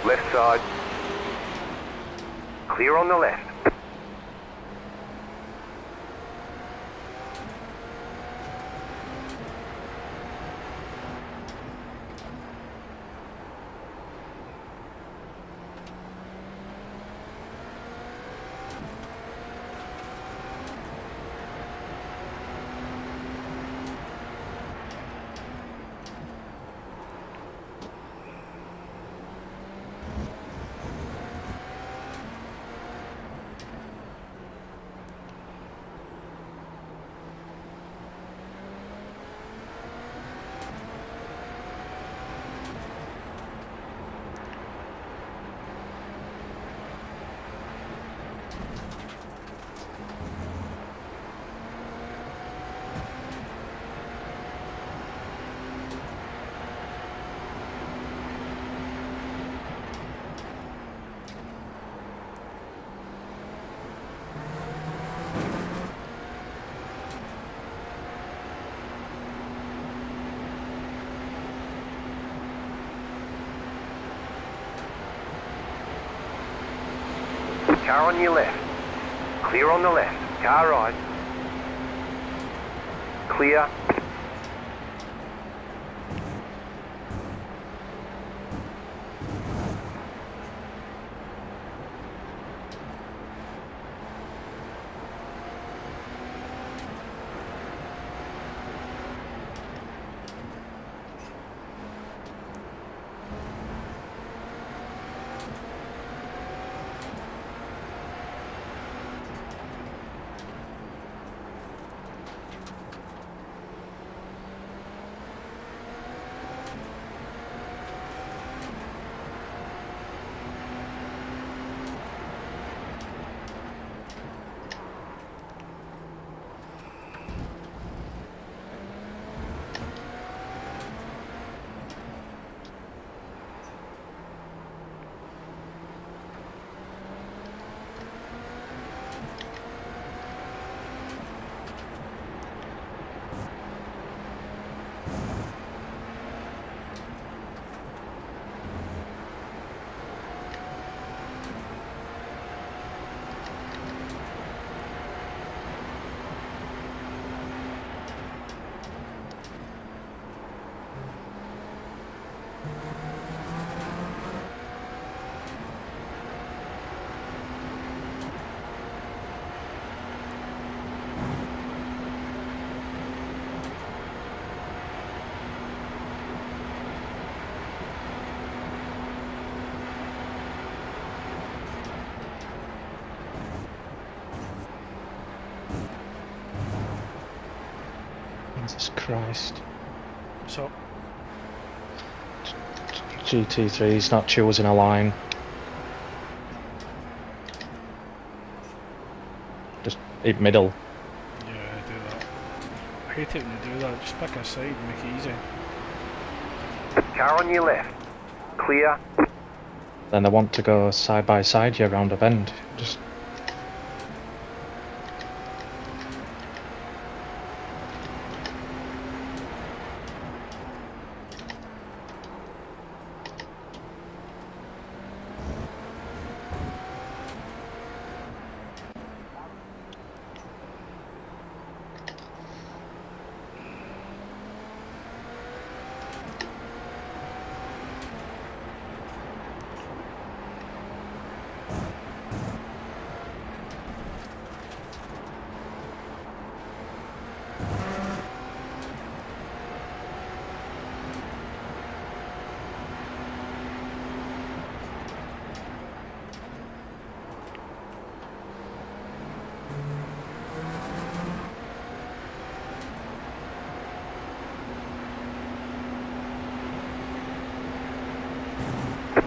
Left side. Clear on the left. Car on your left. Clear on the left. Car right. Clear. Jesus Christ. So, GT3's not choosing a line. Just in middle. yeah, do that. I hate it when you do that. Just pick a side and make it easy. Car on your left. Clear. Then they want to go side by side you around a bend. Just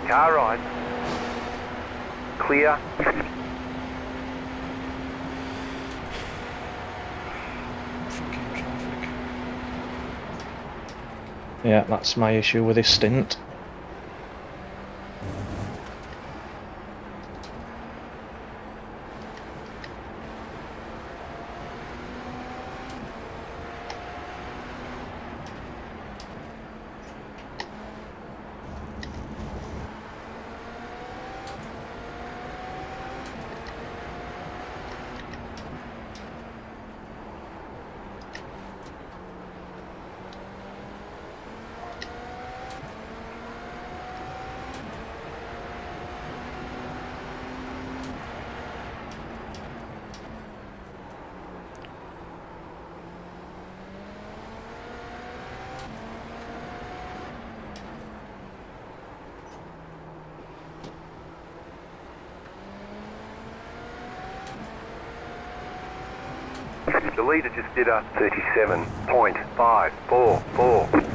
Car right. Clear. Fucking traffic. Yeah, that's my issue with this stint. The leader just did a 37.544.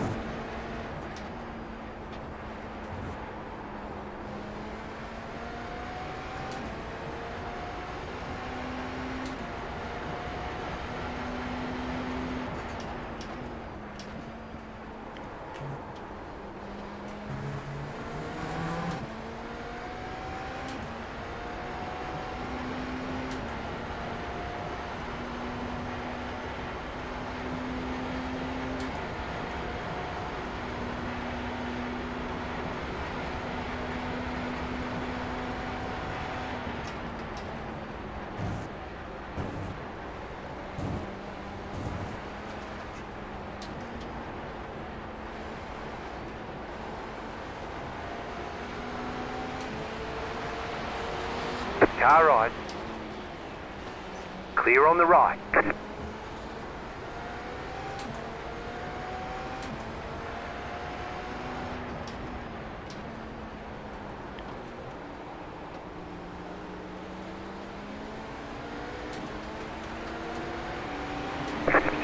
Car right. Clear on the right.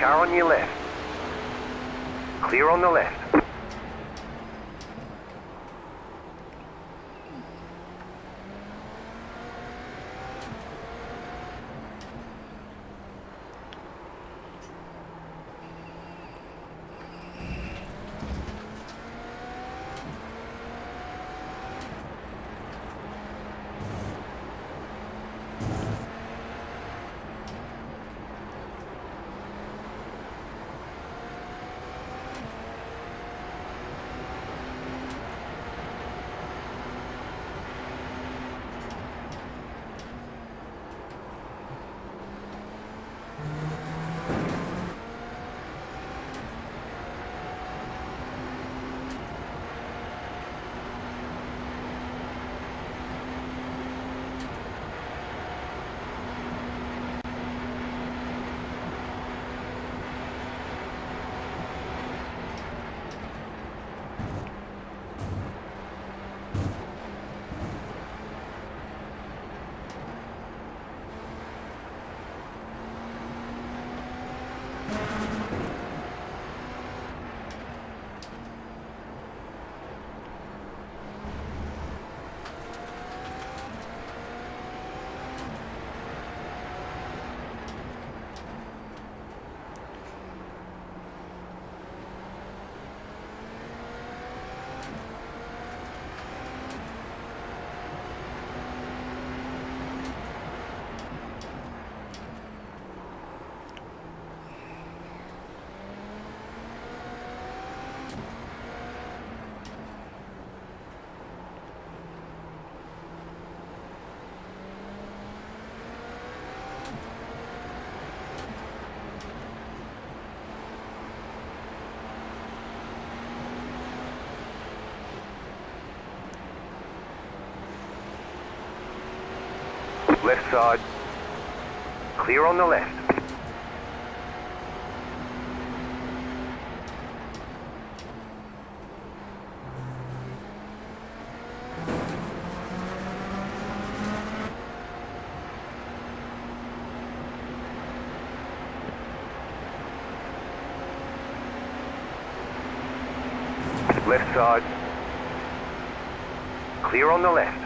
Car on your left. Clear on the left. Left side. Clear on the left. Left side. Clear on the left.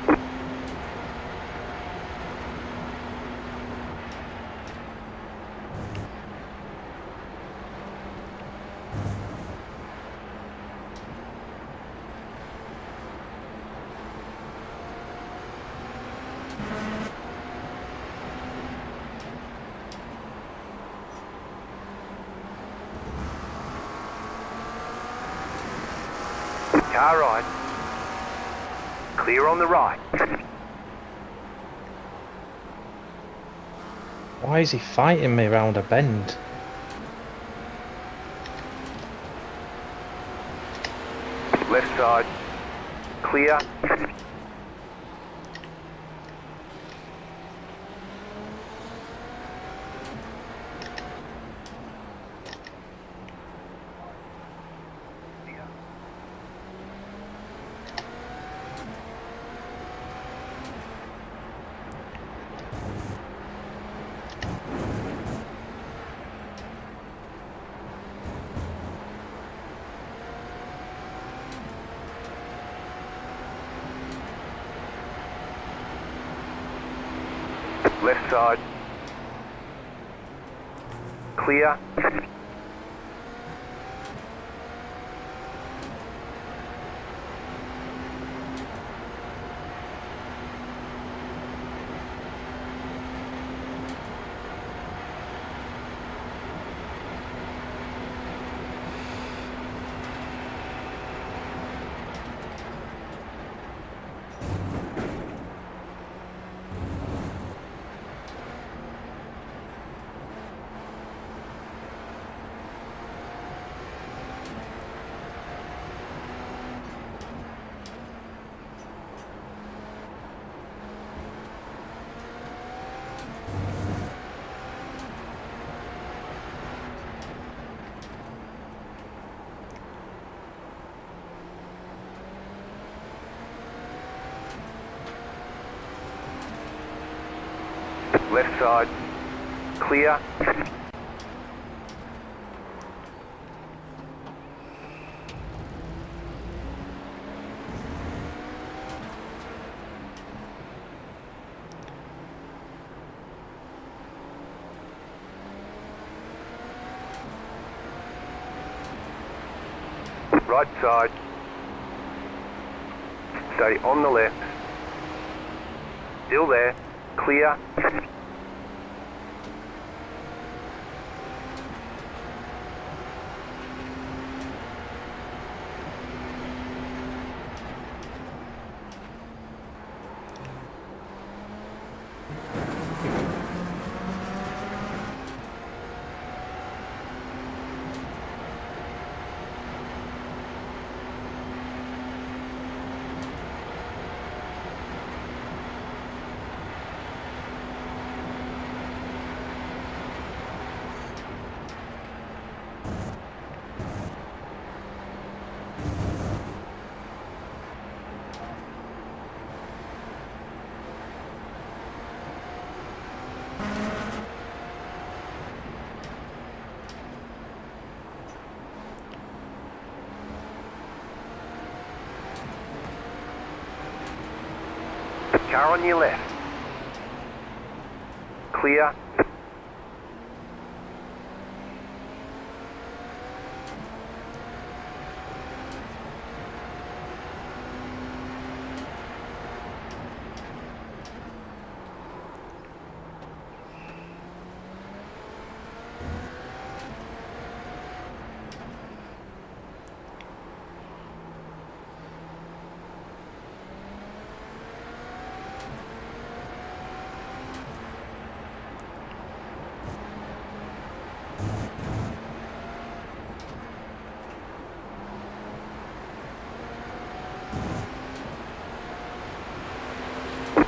Car right. Clear on the right. Why is he fighting me round a bend? Left side. Clear. Left side. Clear. Left side. Clear. Right side. Stay on the left. Still there. Clear. Car on your left. Clear.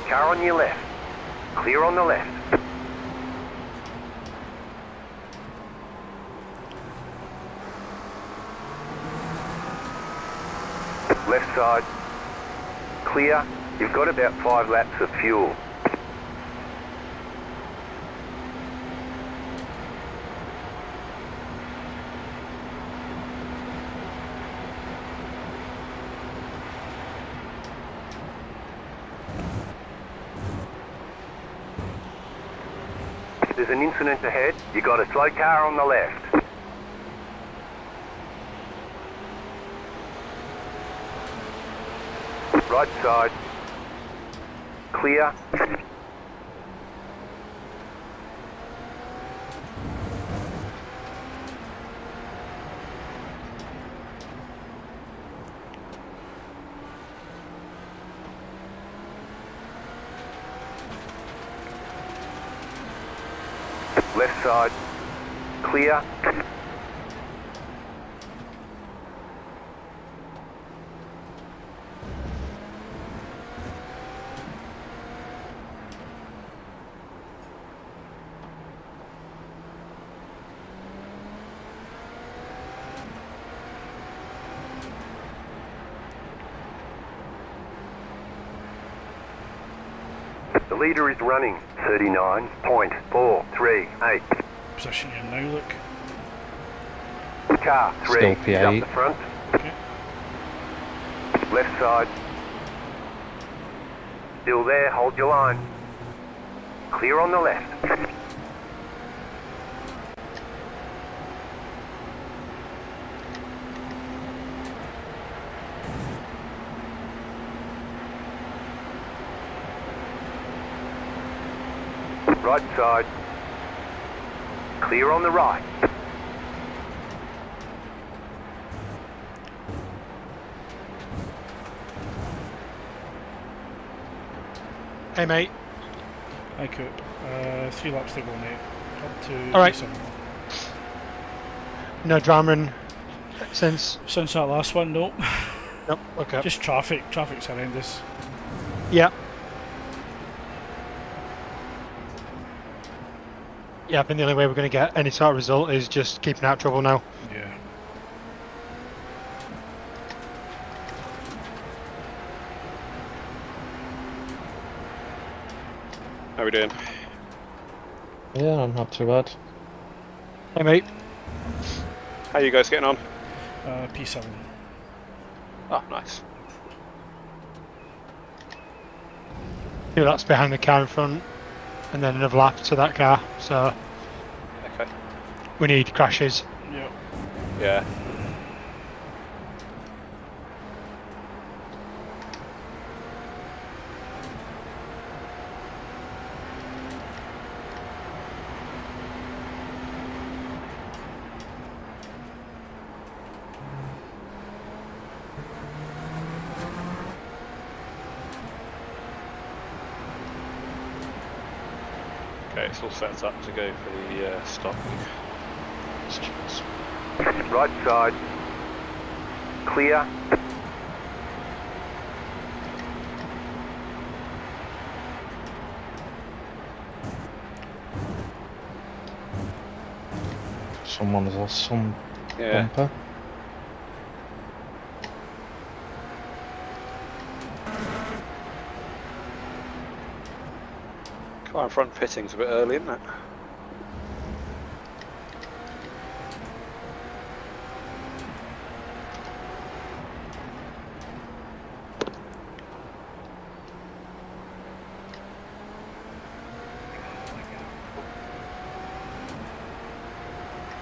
Car on your left. Clear on the left. Left side. Clear. You've got about 5 laps of fuel. There's an incident ahead. You got a slow car on the left. Right side. Clear. Left side. Clear. The leader is running 39.438. Position here now, look. Car 3 Still is up P8. the front. Okay. Left side. Still there, hold your line. Clear on the left. Right side. Clear on the right. Hey mate. Hi, Coop. 3 laps to go, mate. Up to Alright. P7. No drama in since. Since that last one, no. Nope. Okay. Just traffic. Traffic's horrendous. Yeah. Yeah, I think the only way we're going to get any sort of result is just keeping out of trouble now. Yeah. How we doing? Yeah, I'm not too bad. Hey mate. How you guys getting on? P7. Oh, nice. Yeah, that's behind the car in front, and then another lap to that car. So Okay. we need crashes. Yep. Yeah. Okay, it's all set up to go for the stop. Right side. Clear. Someone's lost some Yeah. bumper. Car in front pitting's a bit early, isn't it?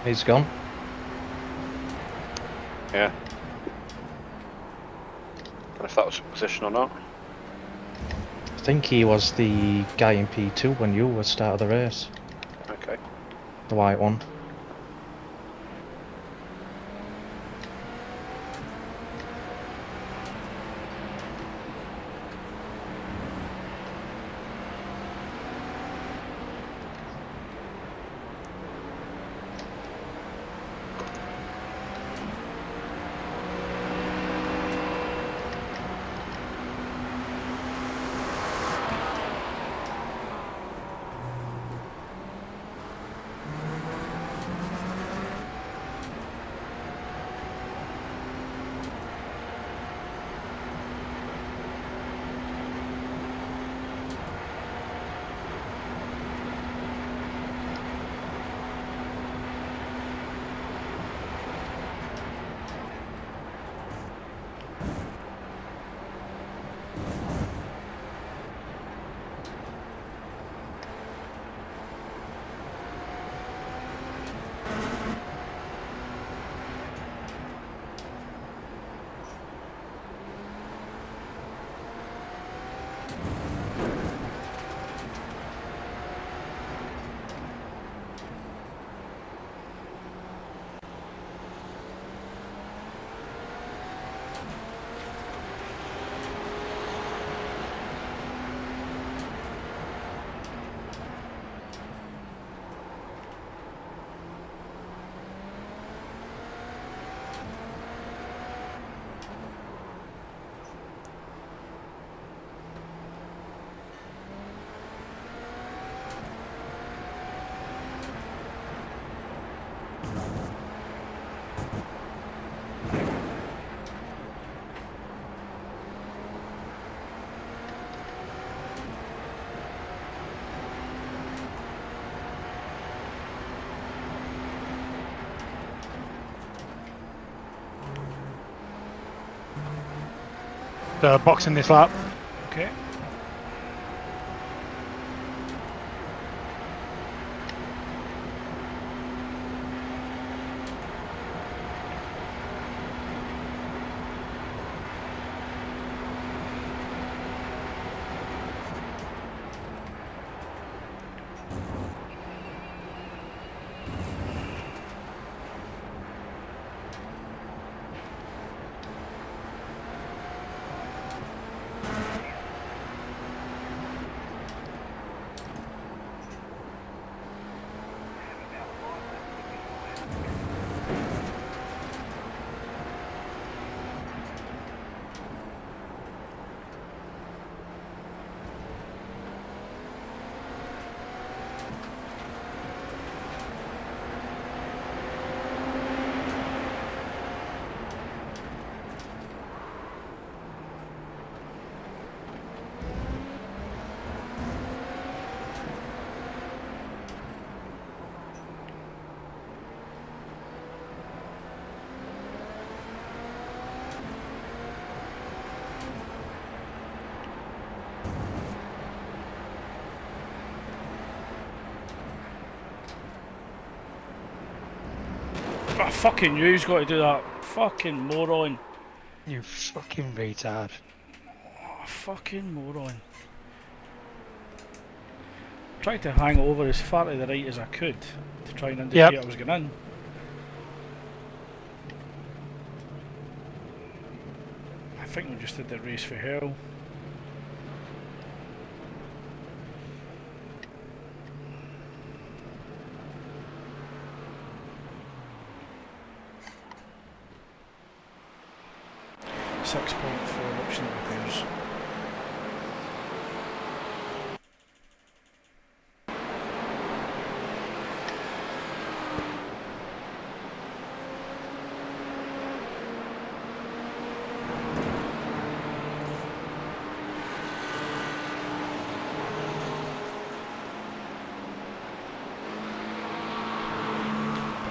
He's gone. Yeah. Don't know if that was in position or not. I think he was the guy in P2 when you were start of the race. Okay. The white one. So boxing this lap. Okay. Oh, fucking you's got to do that. Fucking moron. You fucking retard. Oh, fucking moron. Tried to hang over as far to the right as I could to try and indicate I was going in. I think we just did the race for hell. Optional repairs.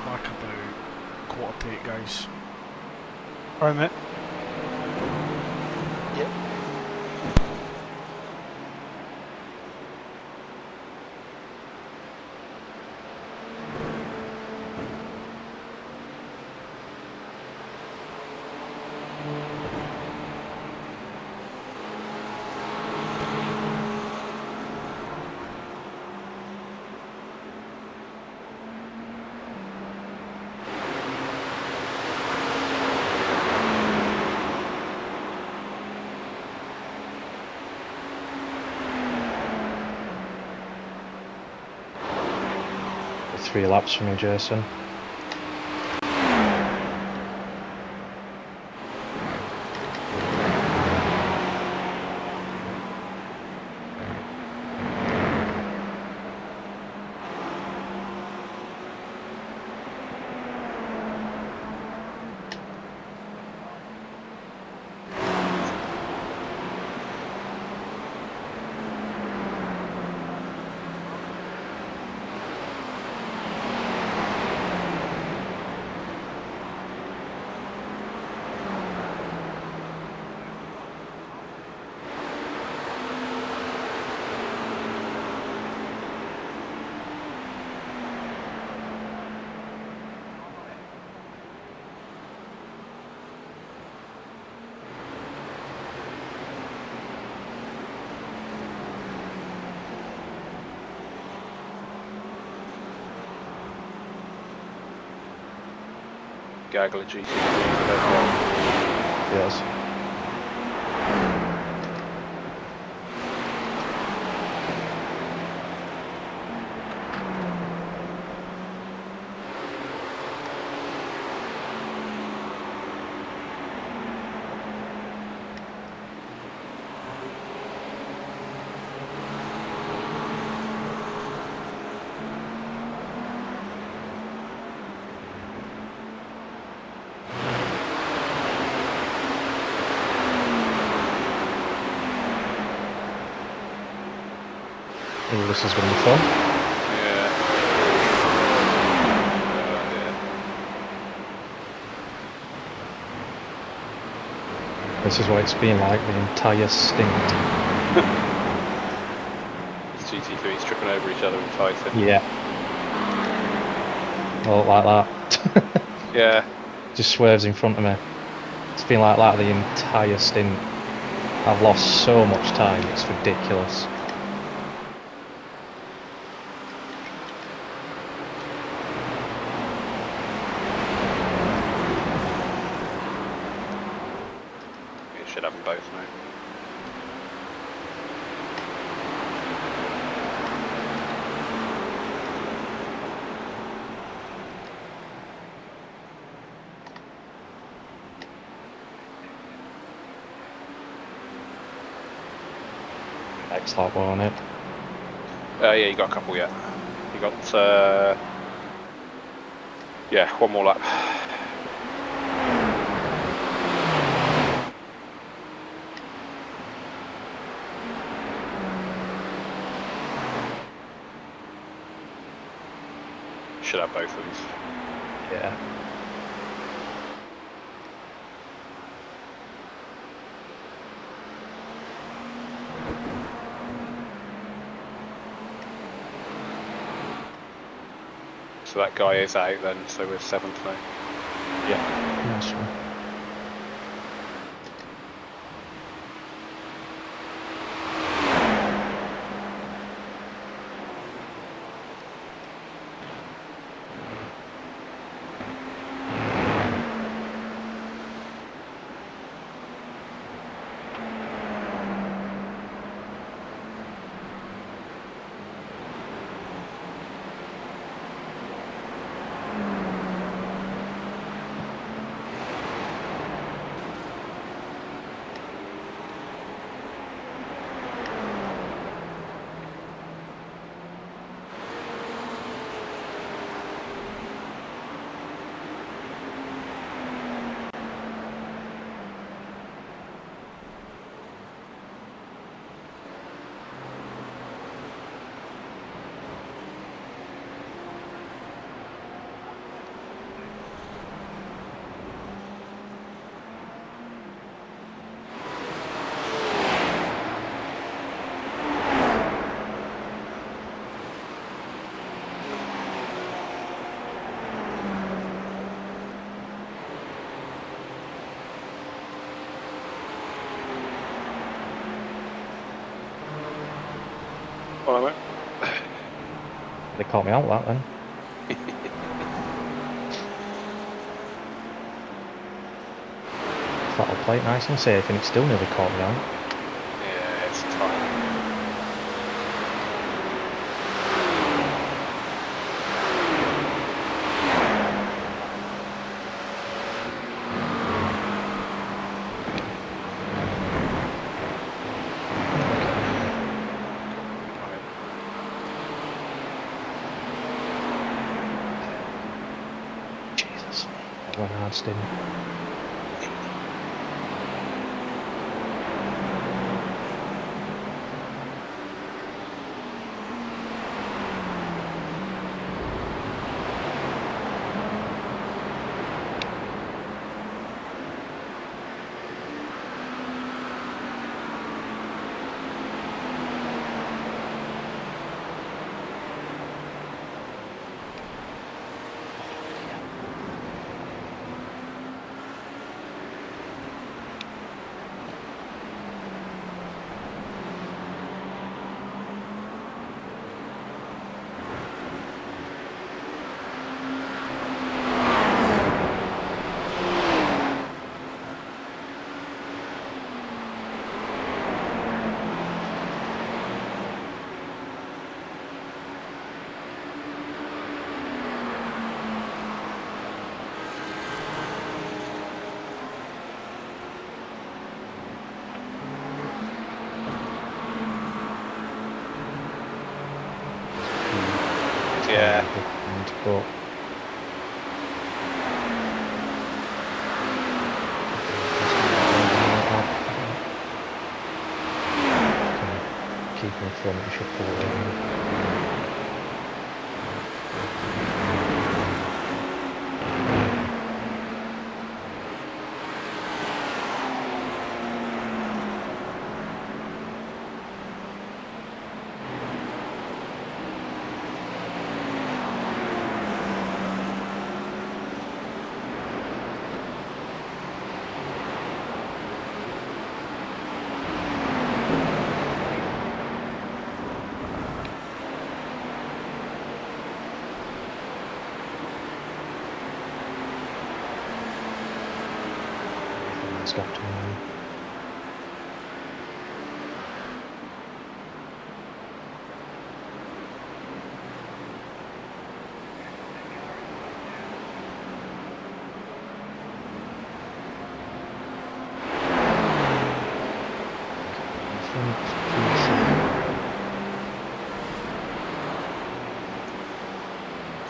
Back about 7:45, guys. Alright, mate. Three laps from you, Jason. Gaggler GT. Yes. Ooh, this is going to be fun. Yeah. This is what it's been like the entire stint. These GT3s tripping over each other and fighting. Yeah. Oh, like that. Yeah. Just swerves in front of me. It's been like that the entire stint. I've lost so much time, it's ridiculous. You should have them both now. Next lap, won't it? Yeah, you got a couple yet. You got, yeah, one more lap. Should have both of these. Yeah. So that guy is out then, so we're 7th now. Yeah. Nice one. Well, I won't. They caught me out that then. That'll play it nice and safe, and it still nearly caught me out. Yeah, it's tight. Jesus. That went hard, didn't it? Yeah. But keep in front, you should pull in. It's got to be.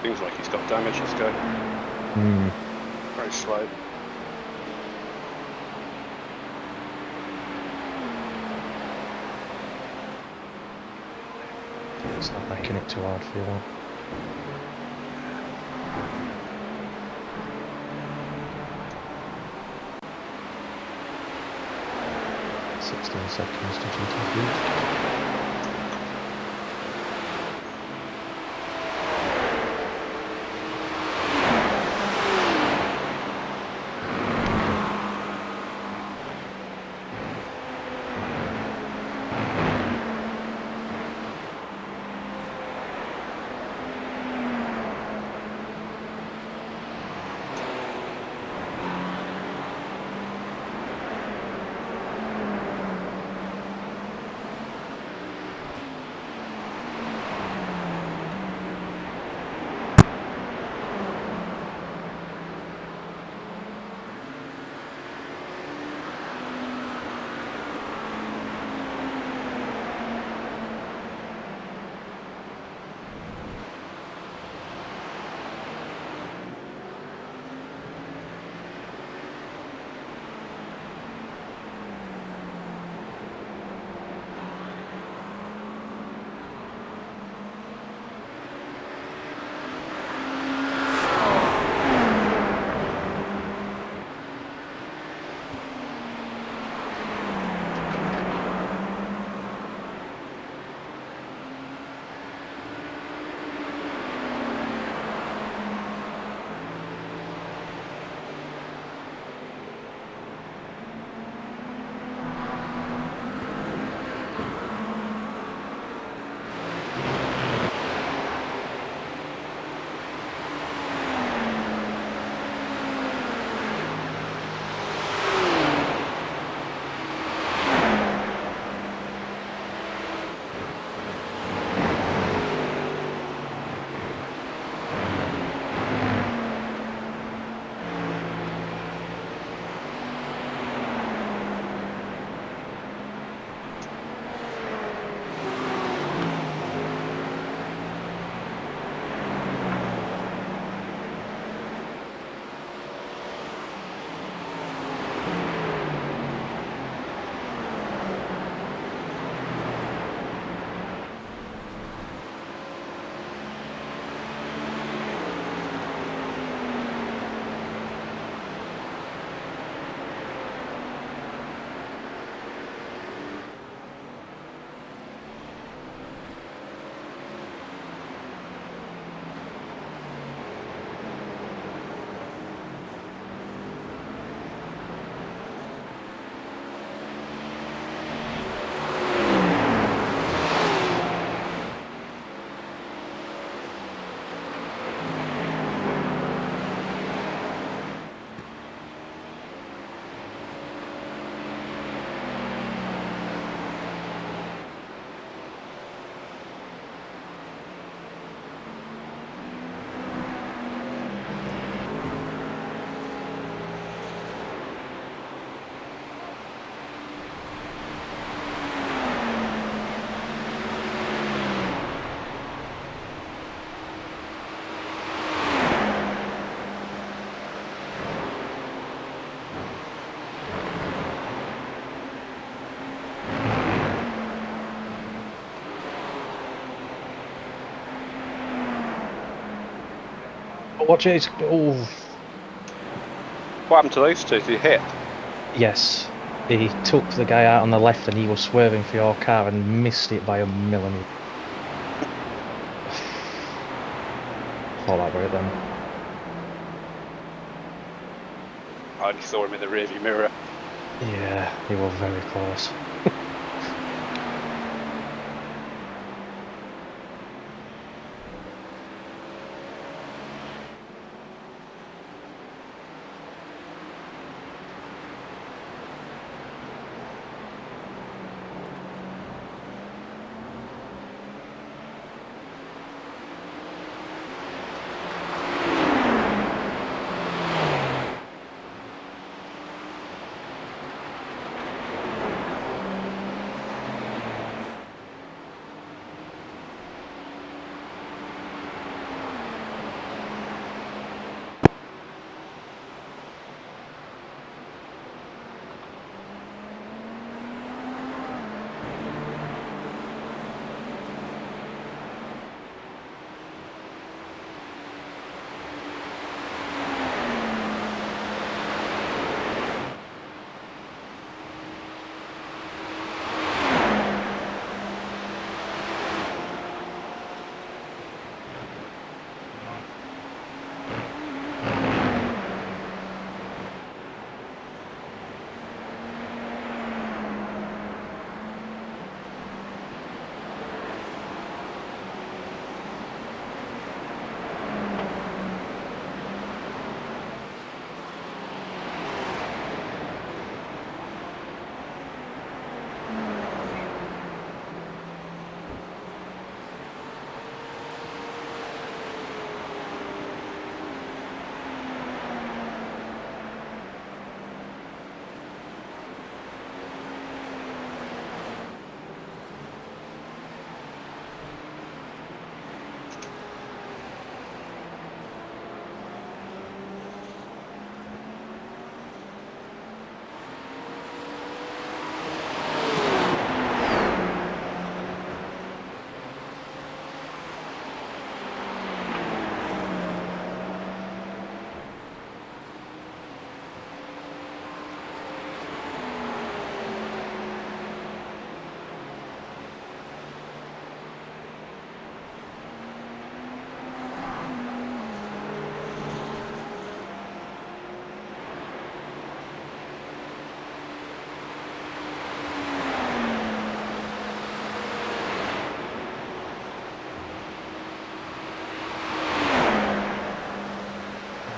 Seems like he's got damage. Let's go. Very slow. It's not making it too hard for you. 16 seconds to GTP. Watch it. Oh, What happened to those two? Did he hit? yes. He took the guy out on the left and he was swerving for your car and missed it by a millimetre. All over it then. I only saw him in the rearview mirror. Yeah, he was very close.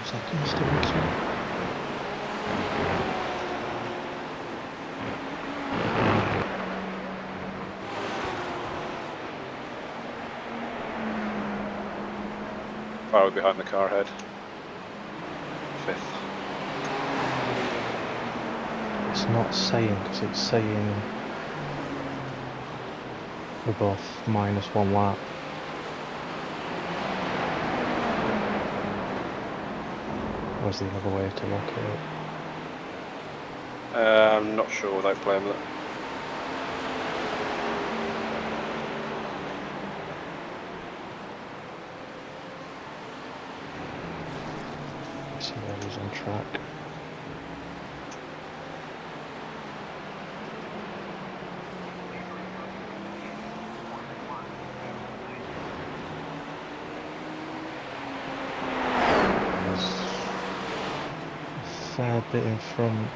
Is that Mr. Wilson? Far behind the car ahead. 5th. It's not saying, because it's saying we're both -1 lap. Where's the other way to look at it? I'm not sure without playing with it. See where he's on track. There's a fair bit in front.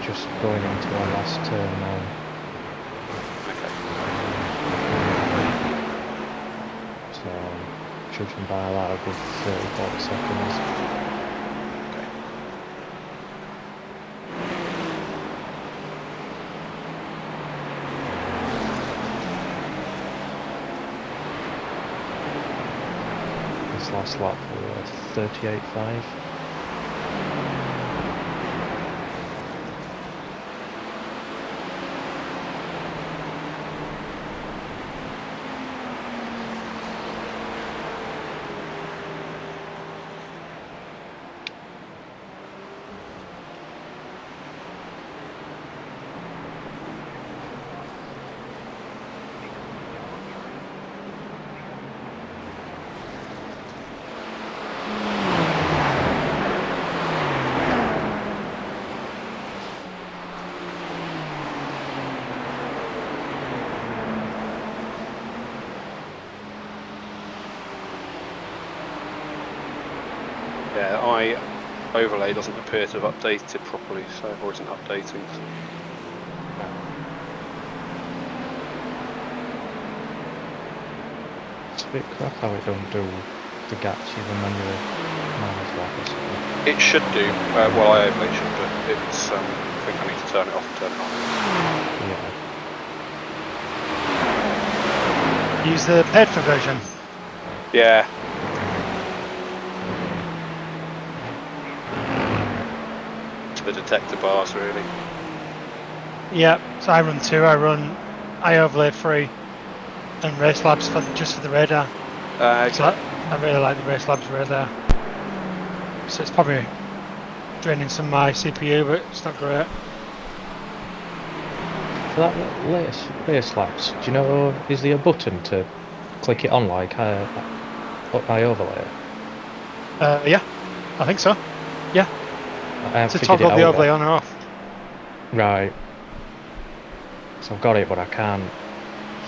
Just going into our last turn now. Okay. So, judging by that, it'll be 30-40 seconds. Okay. This last lap was 38.5. Yeah, I overlay doesn't appear to have updated properly, so or isn't updating. It's a bit crap how it don't do the gaps even when you're minus lap or something. It should do. Well, I overlay should, but it's. I think I need to turn it off and turn it on. Yeah. Use the paid for version. Yeah. To the detector bars, really. Yeah, so I run 2. I overlay 3 and race labs just for the radar. So I really like the race labs radar. So it's probably draining some of my CPU, but it's not great. For that latest race laps, do you know, is there a button to click it on like I overlay it? Yeah, I think so. Yeah, I haven't to figured it toggle the out overlay yet. on or off. Right. So I've got it, but I can't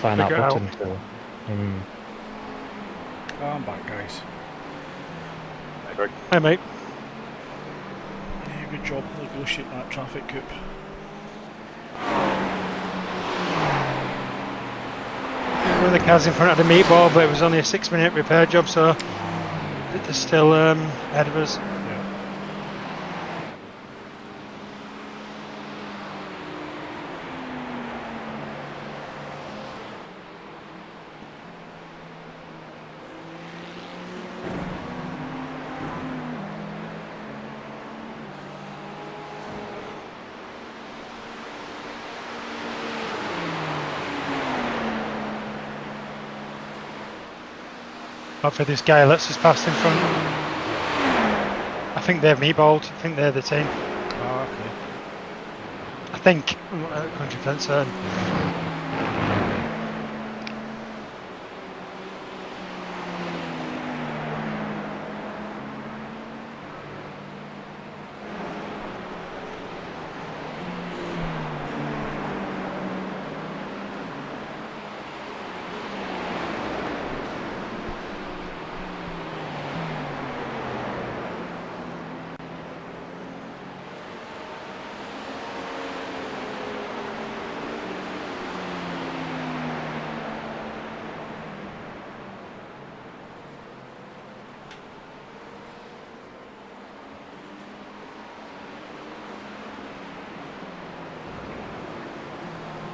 find Figure it that out. button to. I'm back, guys. Hey, Greg. Hey mate. Yeah, good job negotiating that traffic coop. One of the cars in front had a meatball, but it was only a 6-minute repair job, so they're still ahead of us. Yeah. Hopefully this guy lets us pass in front. I think they're meatballed. I think they're the team. Ah, okay. I think. I'm not 100% certain.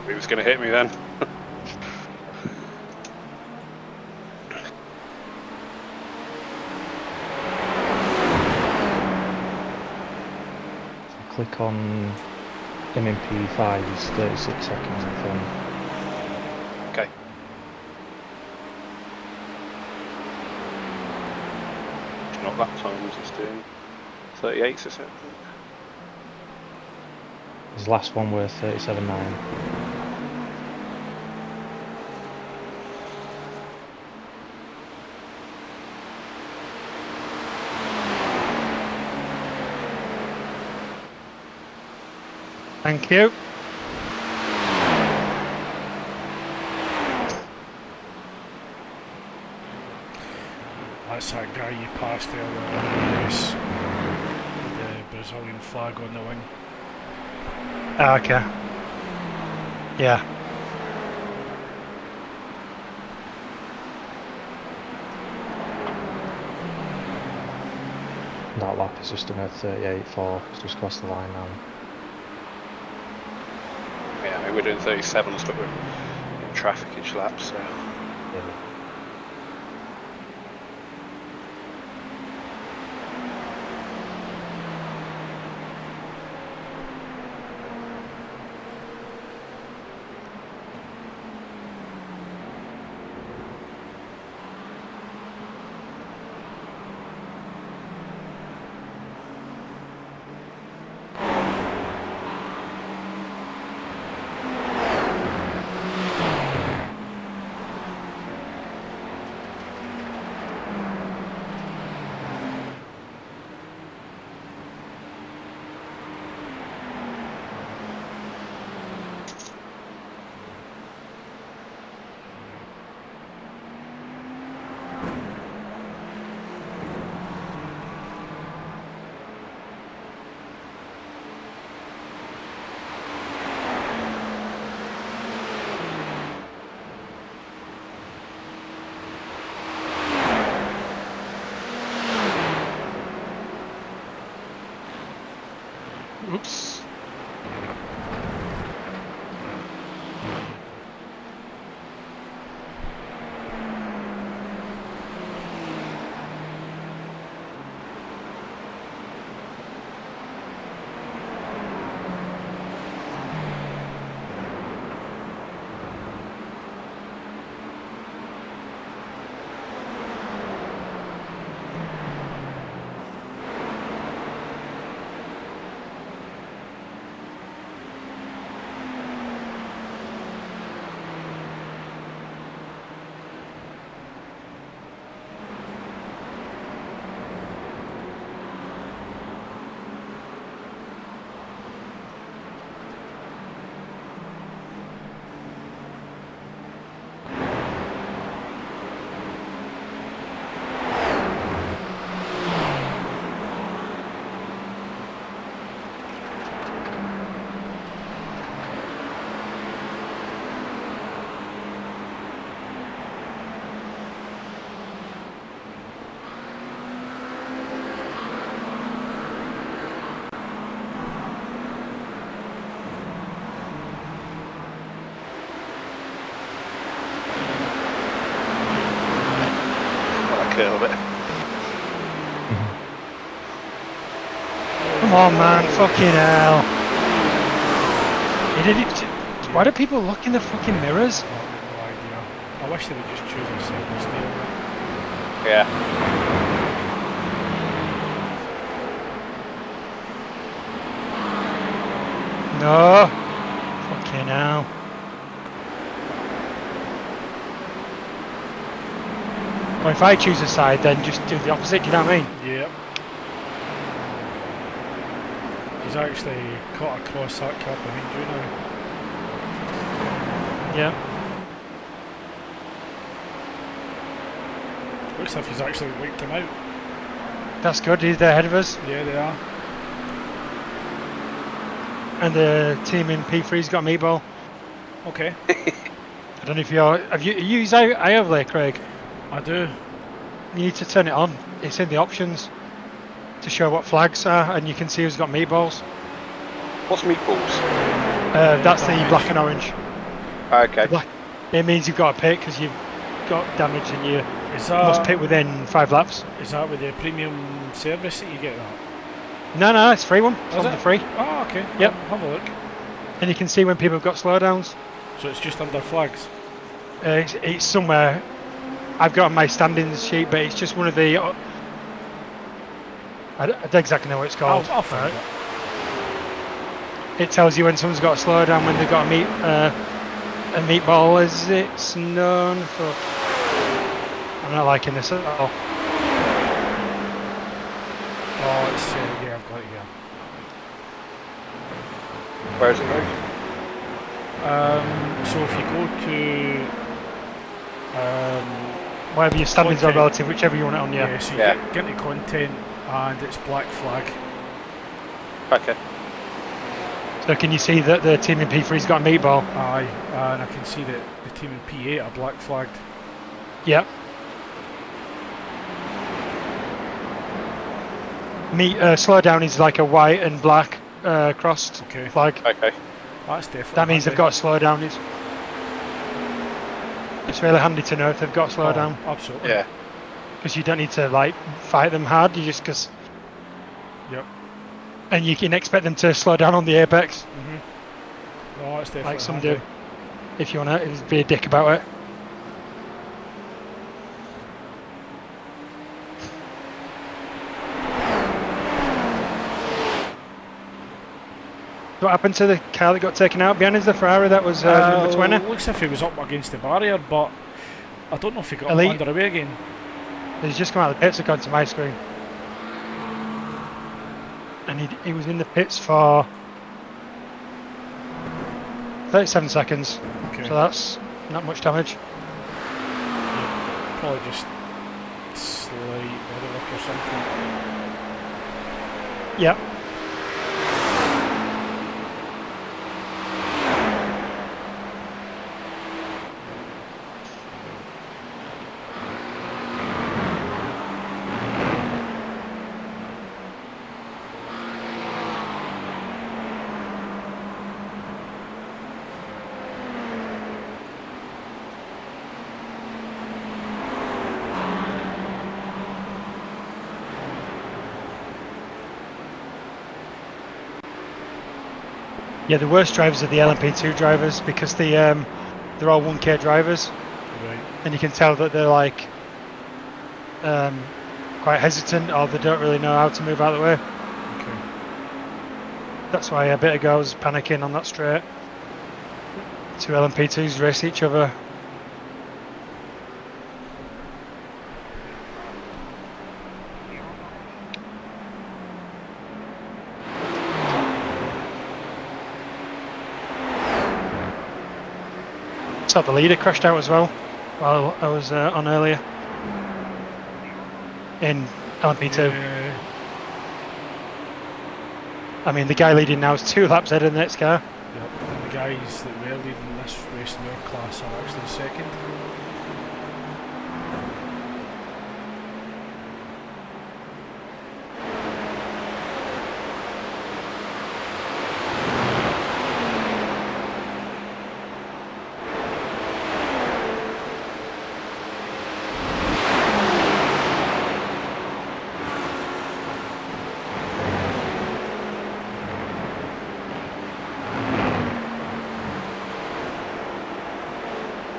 He was going to hit me then. Click on MMP5 is 36 seconds, I think. Okay. It's not that time, was it's doing 38, is it? His last one were 37.9. Thank you. That's that guy you passed there with the Brazilian flag on the wing. Ah, okay. Yeah. That lap is just done at 38.4. It's just crossed the line now. Yeah, I mean, we're doing 37s, but we're in traffic each lap, so. Yeah. Oops. Curl a bit. Come on, man. Fucking hell. You did it. Why do people look in the fucking mirrors? I've got no idea. I wish they would just choose a second stay. Yeah. No. Fucking hell. Well, if I choose a side, then just do the opposite, do you know what I mean? Yep. He's actually cut across that car behind you now. Yeah. Looks like he's actually wiped him out. That's good, they're ahead of us. Yeah, they are. And the team in P3's got a meatball. Okay. I don't know if you're... Have you used eye overlay, Craig? I do. You need to turn it on. It's in the options to show what flags are, and you can see who's got meatballs. What's meatballs? That's the damage. black and orange. Okay. It means you've got to pit because you've got damage and you Is must that pit within 5 laps. with the premium service that you get that? No, it's a free one. It's Is on it? the free. Oh, okay. Yep. Have a look. And you can see when people have got slowdowns. So it's just under flags. It's somewhere. I've got on my standings sheet, but it's just one of the. I don't exactly know what it's called. I'll find it. It tells you when someone's got a slowdown, when they've got a meatball, as it's known for. I'm not liking this at all. Oh, it's yeah, I've got it here. Where is it, Rose? So if you go to Whatever your standings are content. relative, whichever you want it on, yeah. So you Yeah. get into content and it's black flag. Okay. So can you see that the team in P3's got a meatball? Aye, and I can see that the team in P8 are black flagged. Yep. Slowdown is like a white and black crossed Okay. flag. Okay. That's definitely That means handy. they've got a slowdown. It's really handy to know if they've got a slowdown, Oh, absolutely. Yeah. because you don't need to like fight them hard. You just Yep. and you can expect them to slow down on the apex, No, that's definitely like some handy. do. If you want to be a dick about it. What happened to the car that got taken out behind us? The Ferrari that was number 20? Looks as if he was up against the barrier, but I don't know if he got Elite. under away again. He's just come out of the pits according to my screen. And he was in the pits for 37 seconds. Okay. So that's not much damage. Probably just slight body work or something. Yep. Yeah, the worst drivers are the LMP2 drivers because they're all 1K drivers, Right. and you can tell that they're like quite hesitant, or they don't really know how to move out of the way. Okay. That's why a bit ago I was panicking on that straight. Two LMP2s race each other. Saw the leader crashed out as well while I was on earlier in LMP2. Yeah. I mean, the guy leading now is 2 laps ahead of the next car. Yep. And the guys that were leading this race in their class are actually second.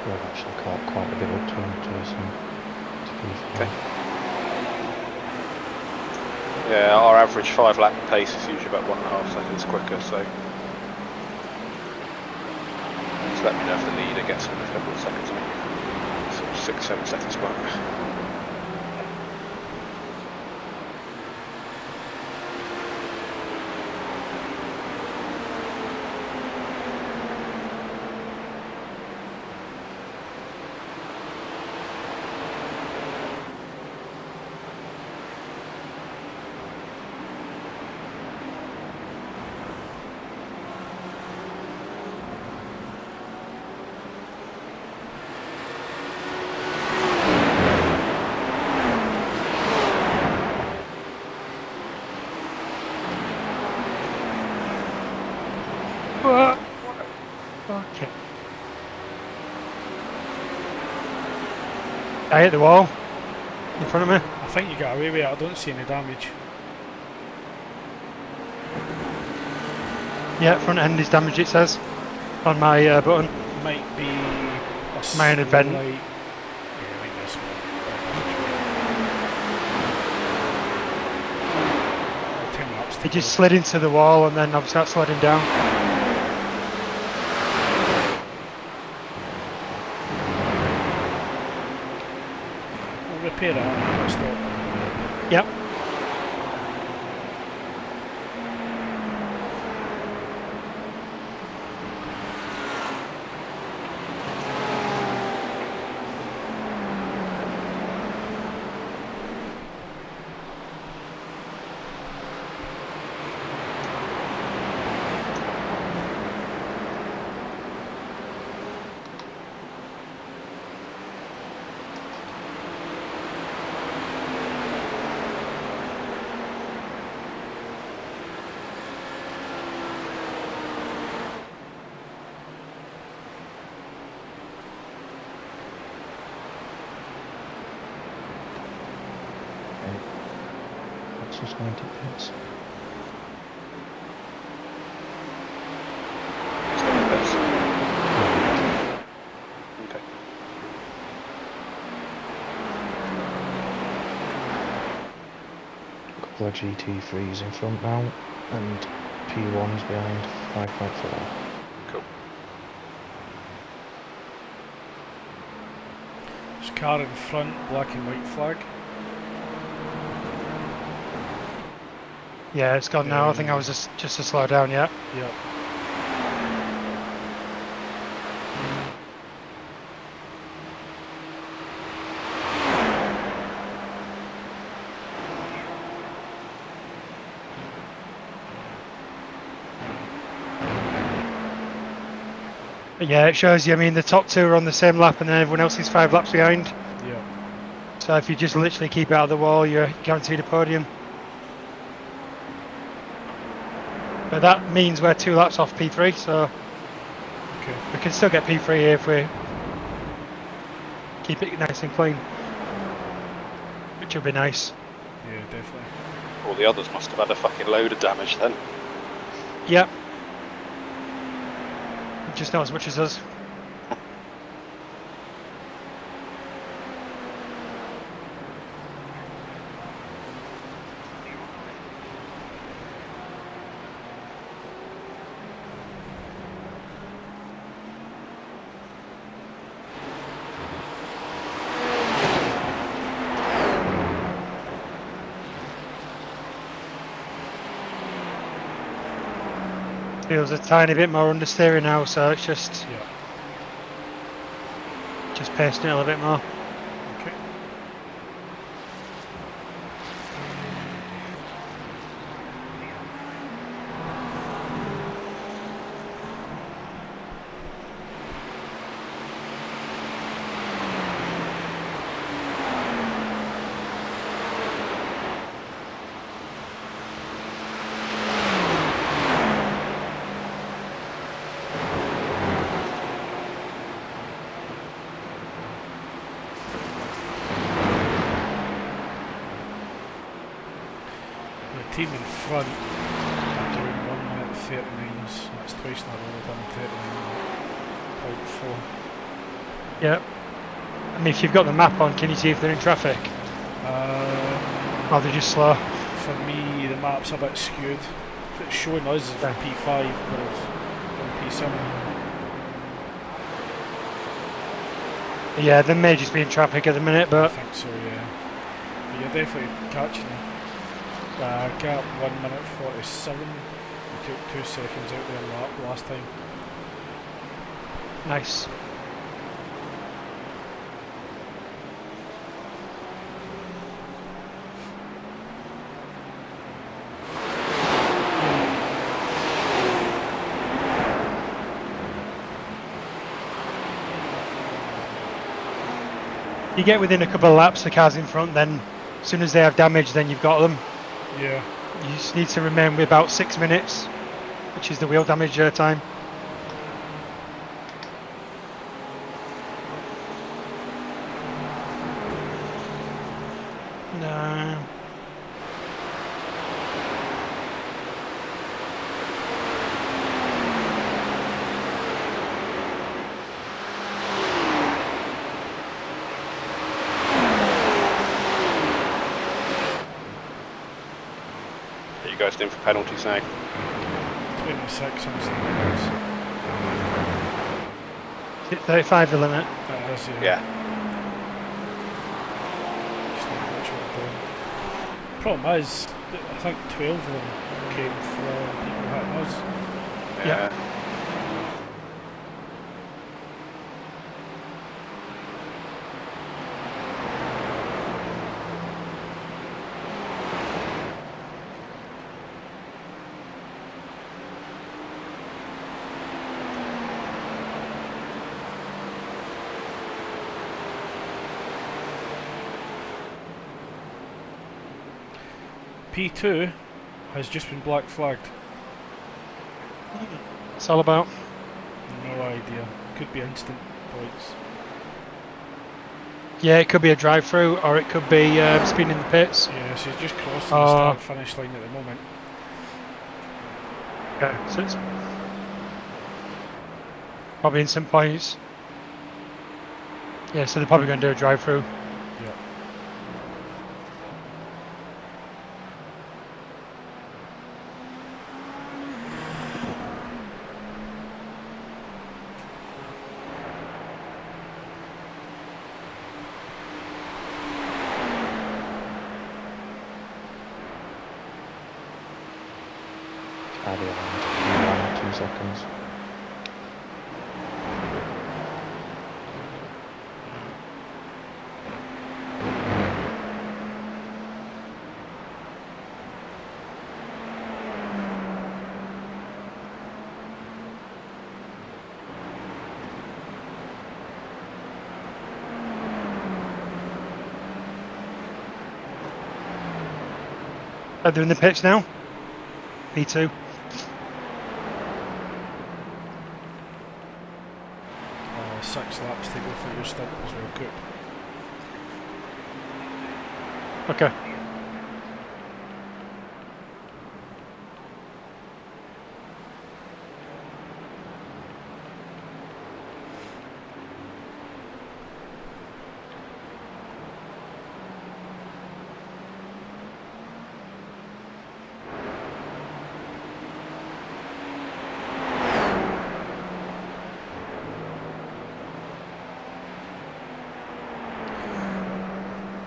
We've actually caught quite a bit up to him, Jason. To be fair. Okay. Yeah, our average 5-lap pace is usually about 1.5 seconds quicker, so just let me know if the leader gets a couple of seconds, sort of 6-7 seconds back. I hit the wall in front of me. I think you got away with it. I don't see any damage. Yeah, front end is damaged, it says on my button. Might be a Minor vent. slight- Yeah, might be a small damage. 10 laps to It just go. slid into the wall and then obviously that's sliding down. We'll repair it and stop. Yep. That's just 90 pence. Okay. A couple of GT3s in front now, and P1s behind 5.4. Cool. There's a car in front, black and white flag. Yeah, it's gone now. I think I was just to slow down, yeah. Yep. But yeah, it shows you, I mean, the top two are on the same lap and then everyone else is 5 laps behind. Yep. So if you just literally keep out of the wall, you're guaranteed a podium. But that means we're 2 laps off P3, so Okay. we can still get P3 here if we keep it nice and clean. Which would be nice. Yeah, definitely. All the others must have had a fucking load of damage then. Yep. Just not as much as us. Feels a tiny bit more understeering now, so it's just Yeah. pasting it a little bit more. Okay. The team in front are doing 1 minute 39s. That's twice in a row done 39.4. Yep. I mean, if you've got the map on, can you see if they're in traffic? Or they're just slow? For me, the map's a bit skewed. It's showing us as Yeah. P5, whereas on P7. Yeah, they may just be in traffic at the minute, I but think so, yeah. But you're definitely catching it. Gap 1 minute 47. We took 2 seconds out there lap last time. nice. You get within a couple of laps, the cars in front, then as soon as they have damage, then you've got them. Yeah. You just need to remain with about 6 minutes, which is the wheel damage time. No. Are you guys in for penalties now? 26 on Sundays. 35 the limit. That is, Yeah. Just not much what we're doing. Problem is, I think 12 of them came from people hitting us. Yeah. P2 has just been black flagged. It's all about. No idea. Could be instant points. Yeah, it could be a drive-through, or it could be speeding in the pits. Yeah, she's just crossing the start finish line at the moment. Okay, so it's probably instant points. Yeah, so they're probably going to do a drive-through. Yeah. Carry on. 2 seconds. Are they in the pitch now? P2. 6 laps to go for your stint as well, Coop. Okay.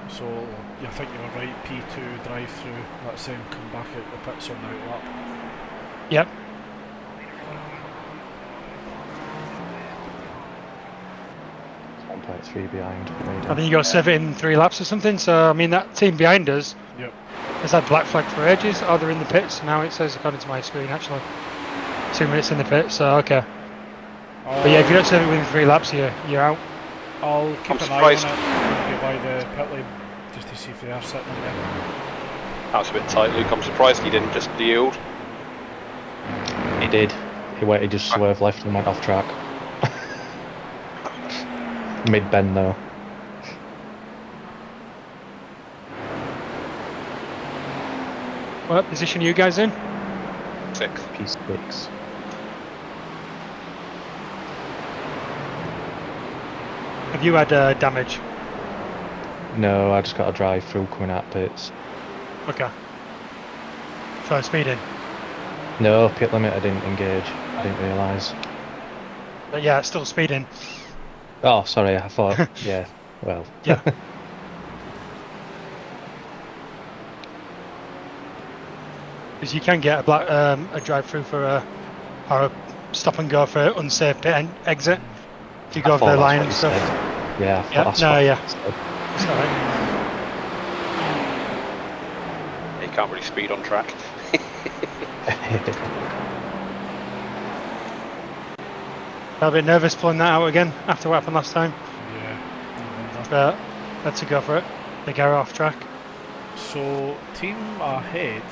So, yeah, I think you were right, P2 drive through, let's then come back out the pits on the right lap. Yep. It's 1.3 behind. I think you got 7 in 3 laps or something, so I mean that team behind us Yep. has had black flag for ages. Oh, they're in the pits. Now it says, according to my screen, actually. 2 minutes in the pits, so okay. But yeah, if you don't serve it within 3 laps, you're out. I'll keep I'm an eye on it surprised. when I get by the pit lane, just to see if they are sitting in there. That was a bit tight, Luke. I'm surprised he didn't just yield. He did. He just swerved left and went off track. Mid bend though. What position are you guys in? 6th. P6. Have you had damage? No, I just got a drive through coming out pits. Okay. So speeding. No, pit limit I didn't engage. I didn't realise. But yeah, it's still speeding. Oh, sorry, I thought, yeah, well. Yeah. Because you can get a black a drive-through for or a stop and go for unsafe pit exit. If you go over the line and stuff. Yeah, I thought Yeah, that's no, what yeah. you said. It's alright. He can't really speed on track. Got a bit nervous pulling that out again after what happened last time. Yeah. But had to go for it. They go off track. So, team ahead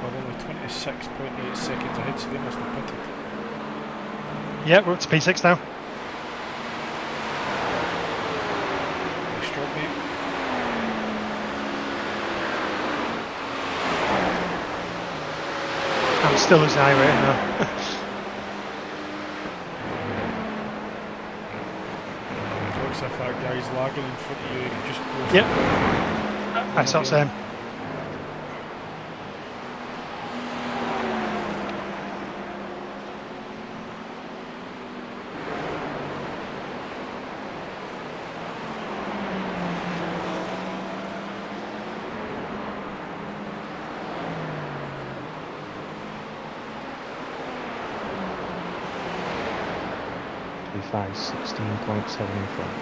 are only 26.8 seconds ahead, so they must have pitted. Yeah, we're up to P6 now. Nice job, mate. I'm still losing high rate now. Looks like that guy's lagging in front of you. You just close Yep. the I saw the same. P5 16.7 in front.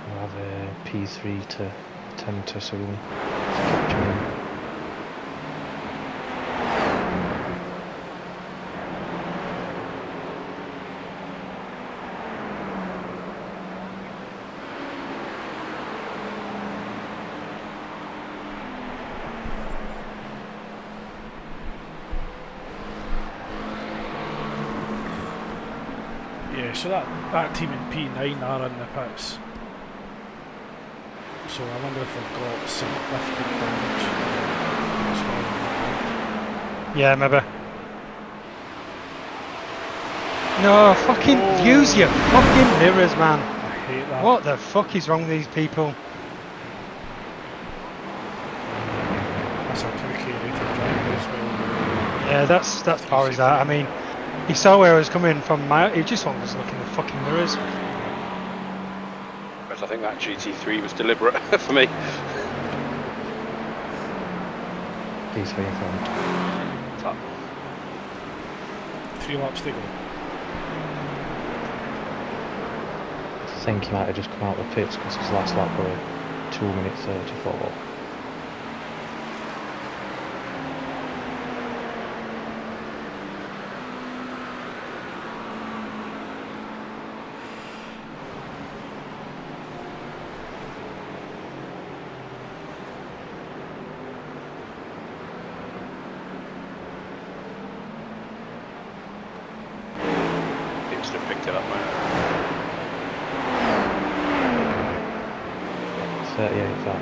We'll have a P3 to 10 to soon. Capture him. Yeah, so that team in P9 are in the pits. So I wonder if they've got significant damage as well. Yeah, maybe. No, fucking use your fucking mirrors, man. I hate that. What the fuck is wrong with these people? That's a 2K rated driver as well. Yeah, that's far as that. I mean, he saw where I was coming from. He just was looking at the fucking mirrors. Whereas I think that GT3 was deliberate for me. P3 in front. But 3 laps to go. I think he might have just come out of the pits because his last lap were 2 minutes 34. Seems to have picked it up, mate. 38.5.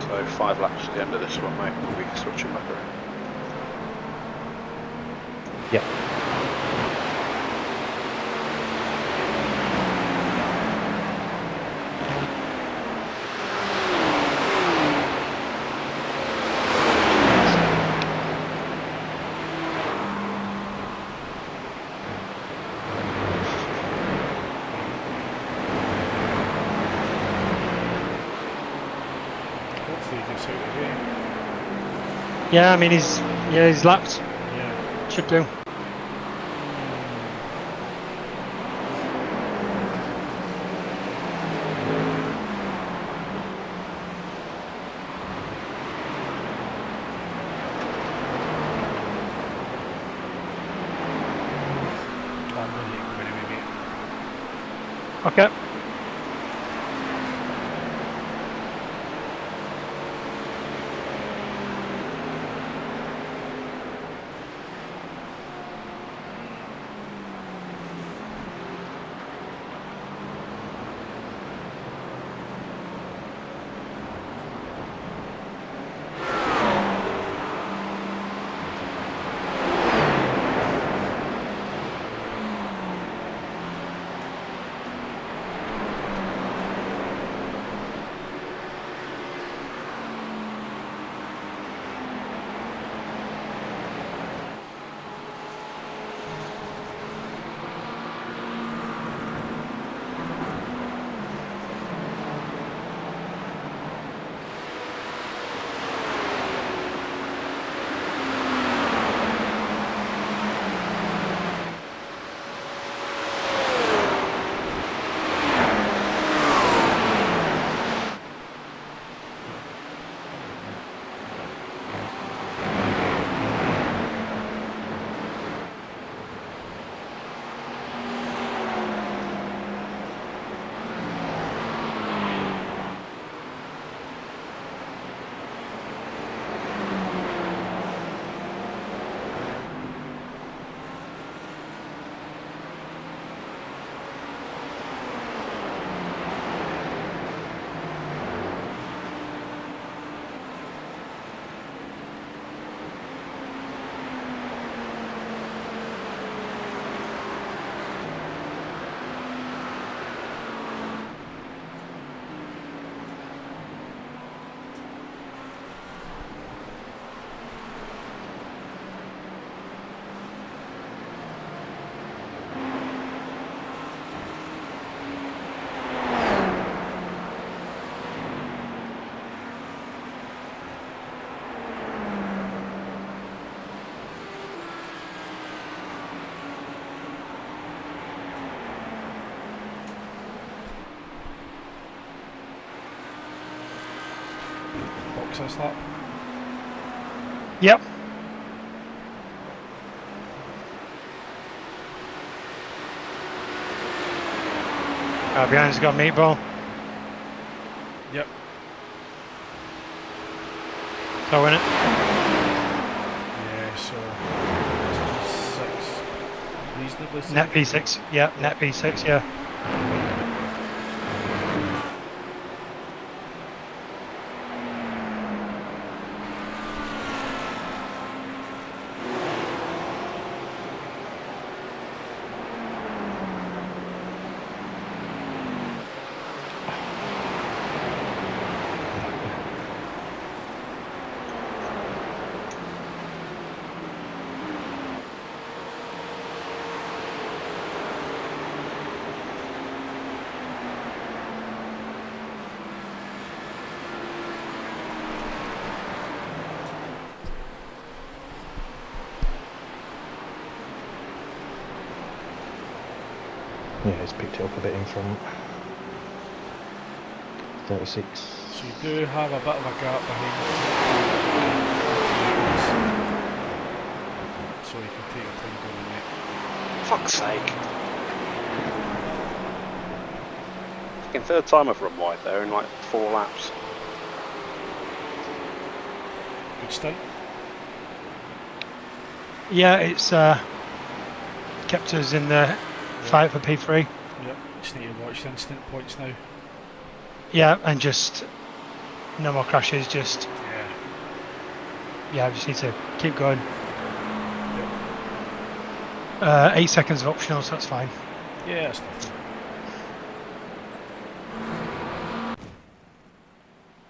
So 5 laps at the end of this one, mate. We'll be switching back around. Yep. Hopefully he gets out of here. Yeah, I mean he's lapped. Yeah. Should do. I'm really maybe. Okay. P6 this lap. Yep. Behind's got meatball. Yep. So in it. Yeah, so P6 reasonably safe. Net P6. Yeah, net P6. Yeah. Yeah, he's picked it up a bit in front. 36. So you do have a bit of a gap behind you. So you can take your time doing it. Fuck's sake. Fucking third time I've run wide there in like 4 laps. Good stunt. Yeah, it's kept us in the fight for P3. Yep, just need to watch the instant points now. Yeah, and just no more crashes. Just Yeah. we just need to keep going. 8 seconds of optional, so that's fine. Yeah, that's nothing.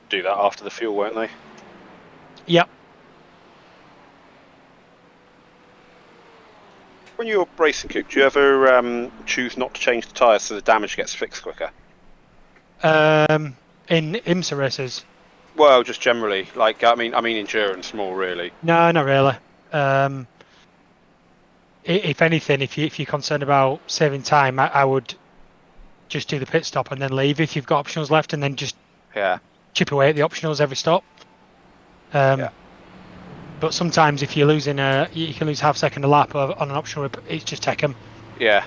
Do that after the fuel, won't they? Yep. When you're racing, Cook, do you ever choose not to change the tyres so the damage gets fixed quicker? In IMSA races. Well, just generally, like I mean endurance more really. No, not really. If anything, if you're concerned about saving time, I would just do the pit stop and then leave if you've got optionals left, and then just chip away at the optionals every stop. But sometimes if you're losing you can lose half second a lap on an optional. It's just take them. Yeah.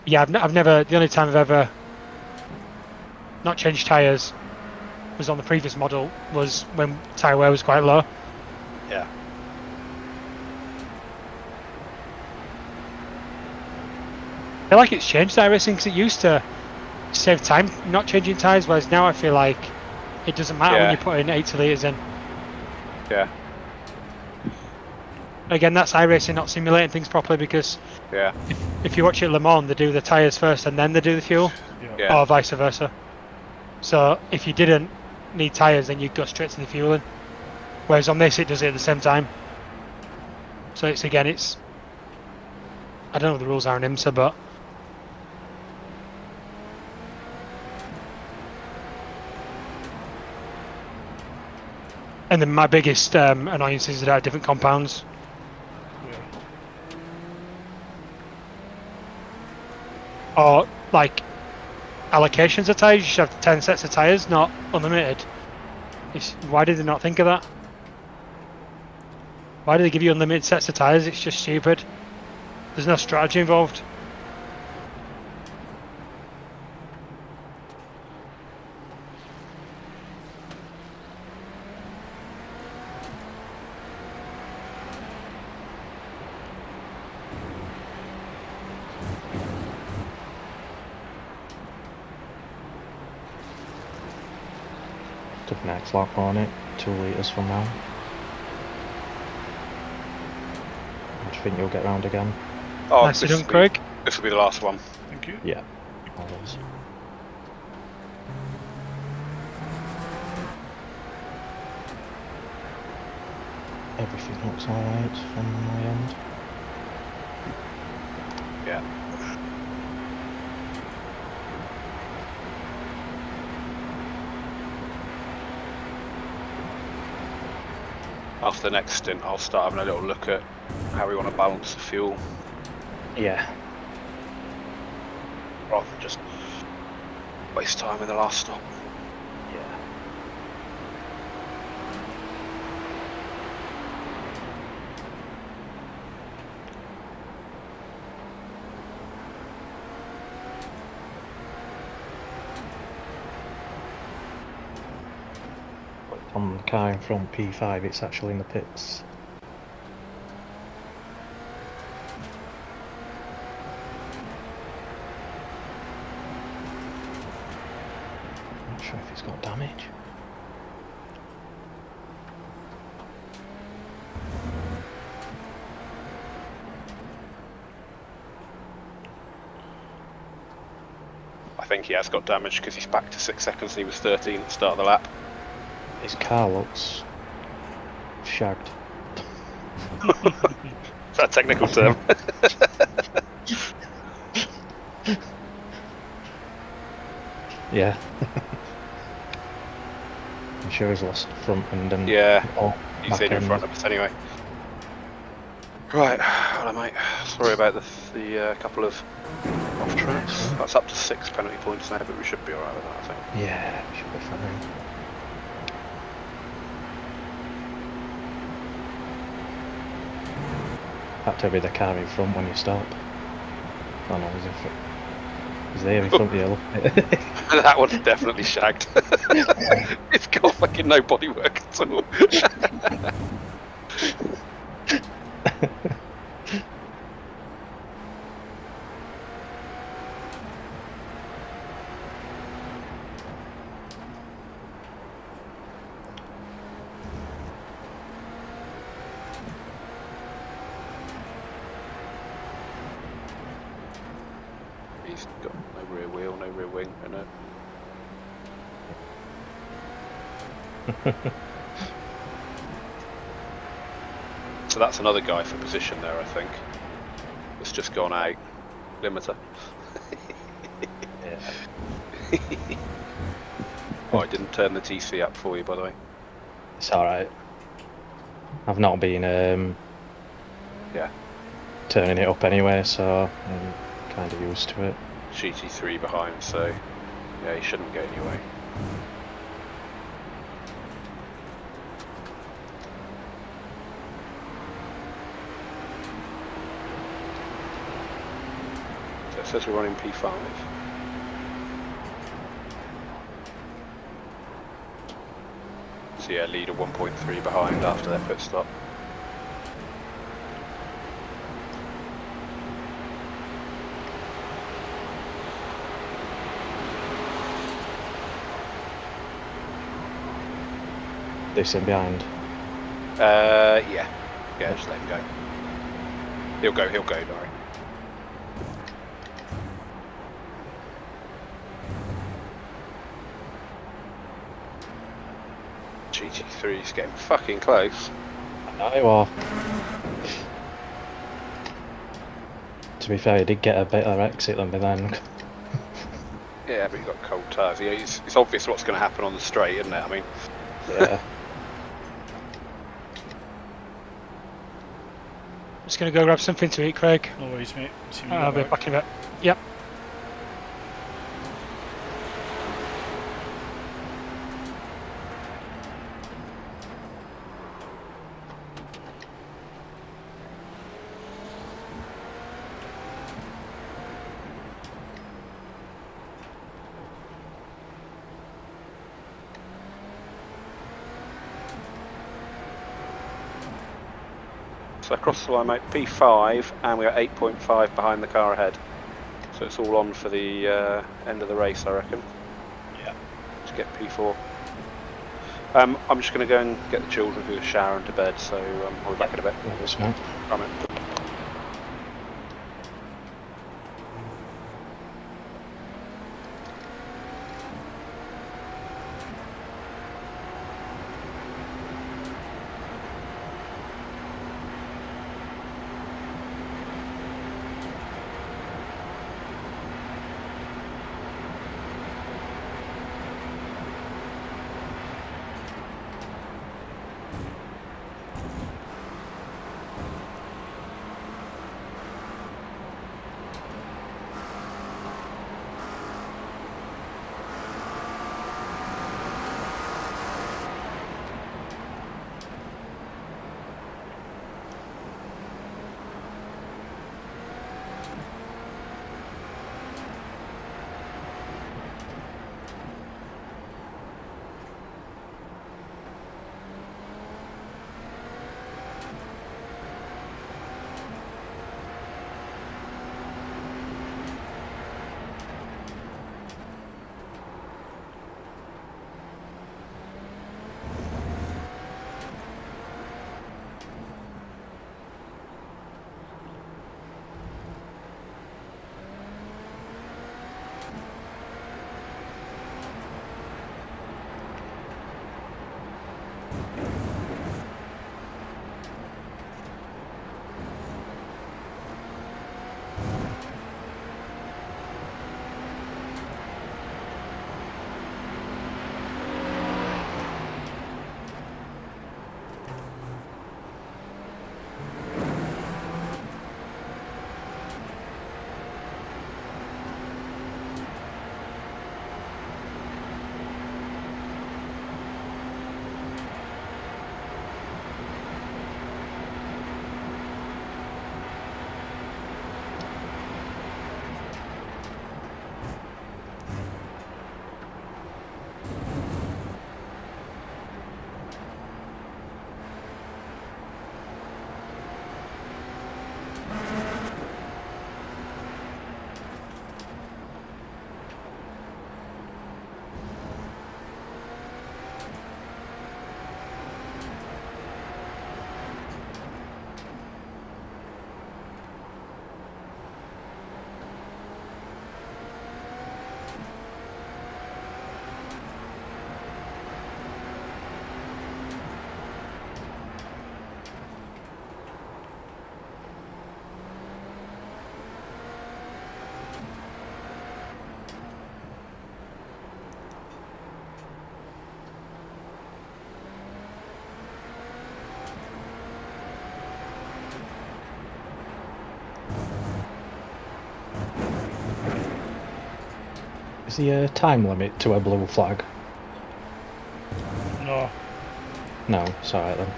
Yeah, I've never. The only time I've ever not changed tyres was on the previous model, was when tyre wear was quite low. Yeah. I feel like it's changed iRacing because it used to save time not changing tyres, whereas now I feel like it doesn't matter when you put in 80 litres in. Yeah. Again, that's iRacing not simulating things properly, because if you watch it at Le Mans, they do the tyres first and then they do the fuel, or vice versa. So if you didn't need tyres, then you'd go straight to the fueling. Whereas on this, it does it at the same time. So it's I don't know what the rules are in IMSA, but and then my biggest annoyance is that I have different compounds. Or like allocations of tyres, you should have 10 sets of tyres, not unlimited. Why did they not think of that? Why do they give you unlimited sets of tyres? It's just stupid. There's no strategy involved. Took an X-lock on it, 2 litres from now. Do you think you'll get round again? Oh, Nicely done, Craig. This will be the last one. Thank you. Yeah. Always. Everything looks alright from my end. Yeah. After the next stint, I'll start having a little look at how we want to balance the fuel. Yeah. Rather than just waste time in the last stop. Yeah. On the car in front, P5, it's actually in the pits. Not sure if it's got damage. I think he has got damage because he's back to 6 seconds and he was 13 at the start of the lap. His car looks shagged. Is that a technical term? Yeah. I'm sure he's lost front end and Yeah, all he's back in end. front of us anyway. Right, hello mate. Sorry about the couple of off tracks. That's up to 6 penalty points now, but we should be alright with that, I think. Yeah, should be fine. Had to be the car in front when you stop. Oh no, he's there in front of you. Look. That one's definitely shagged. It's got fucking no bodywork at all. He's got no rear wheel, no rear wing, and so that's another guy for position there, I think. It's just gone out. Limiter. Yeah. Oh, I didn't turn the TC up for you, by the way. It's alright. I've not been Yeah. turning it up anyway, so I'm kind of used to it. GT3 behind, so yeah, he shouldn't get anyway. So it says we're running P5. So yeah, leader 1.3 behind after their pit stop. This in behind. Yeah, just let him go. He'll go, don't worry. GT3's getting fucking close. I know, or to be fair, he did get a better exit than me then. Yeah, but he's got cold tyres. Yeah, it's obvious what's going to happen on the straight, isn't it? I mean, Yeah. Just gonna go grab something to eat, Craig. No worries, mate. See me I'll be back. back in a bit. Yep. so across the line, mate, P5, and we're 8.5 behind the car ahead. So it's all on for the end of the race, I reckon. Yeah. To get P4. I'm just going to go and get the children who are showering to bed, so I'll be back in a bit. That's mate. Right, mate. Is there a time limit to a blue flag? No. No, it's alright then.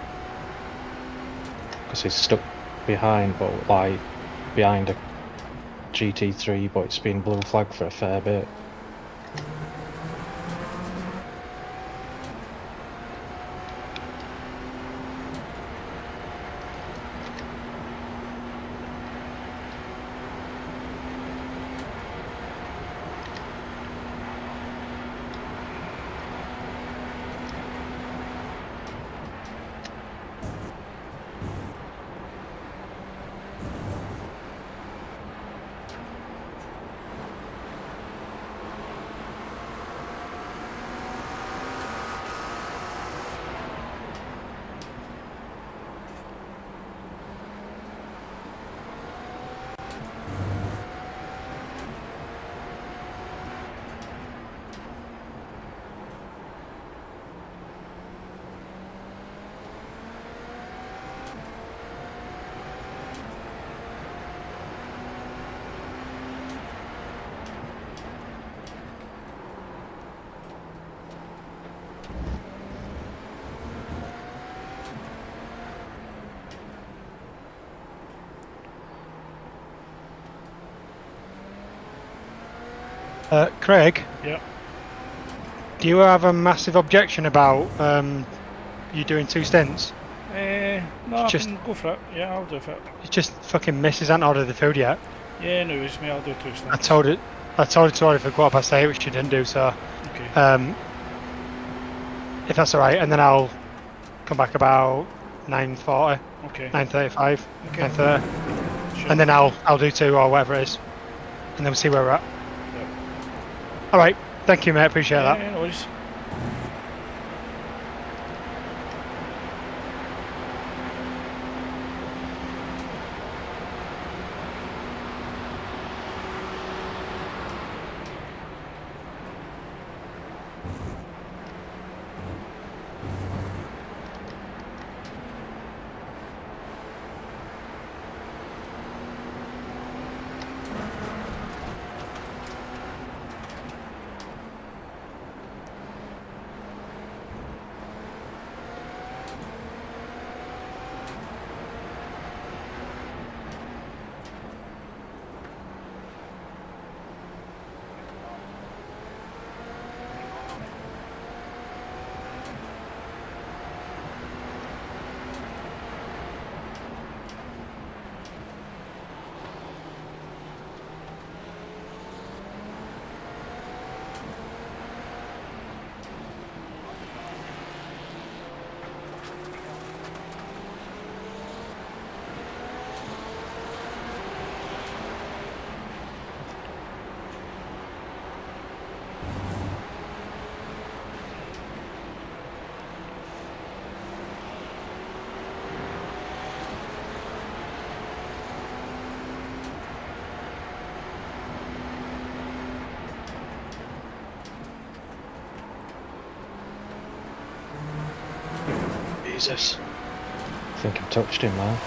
Because he's stuck behind, but like behind a GT3, but it's been blue flag for a fair bit. Craig, Yeah. do you have a massive objection about you doing 2 stints? No, I Just- can go for it. Yeah, I'll do it. It's just fucking misses hasn't ordered the food yet. Yeah, no worries, mate. I'll do 2 I stints. told her to order for 8:15, which she didn't do. So, Okay. if that's all right, and then I'll come back about 9:40, Okay. 9:35, Okay. 9:30, Sure. and then I'll do 2 or whatever it is, and then we'll see where we're at. Yep. All right, thank you, mate. Appreciate that. Yeah, no worries. Jesus. I think I've touched him now.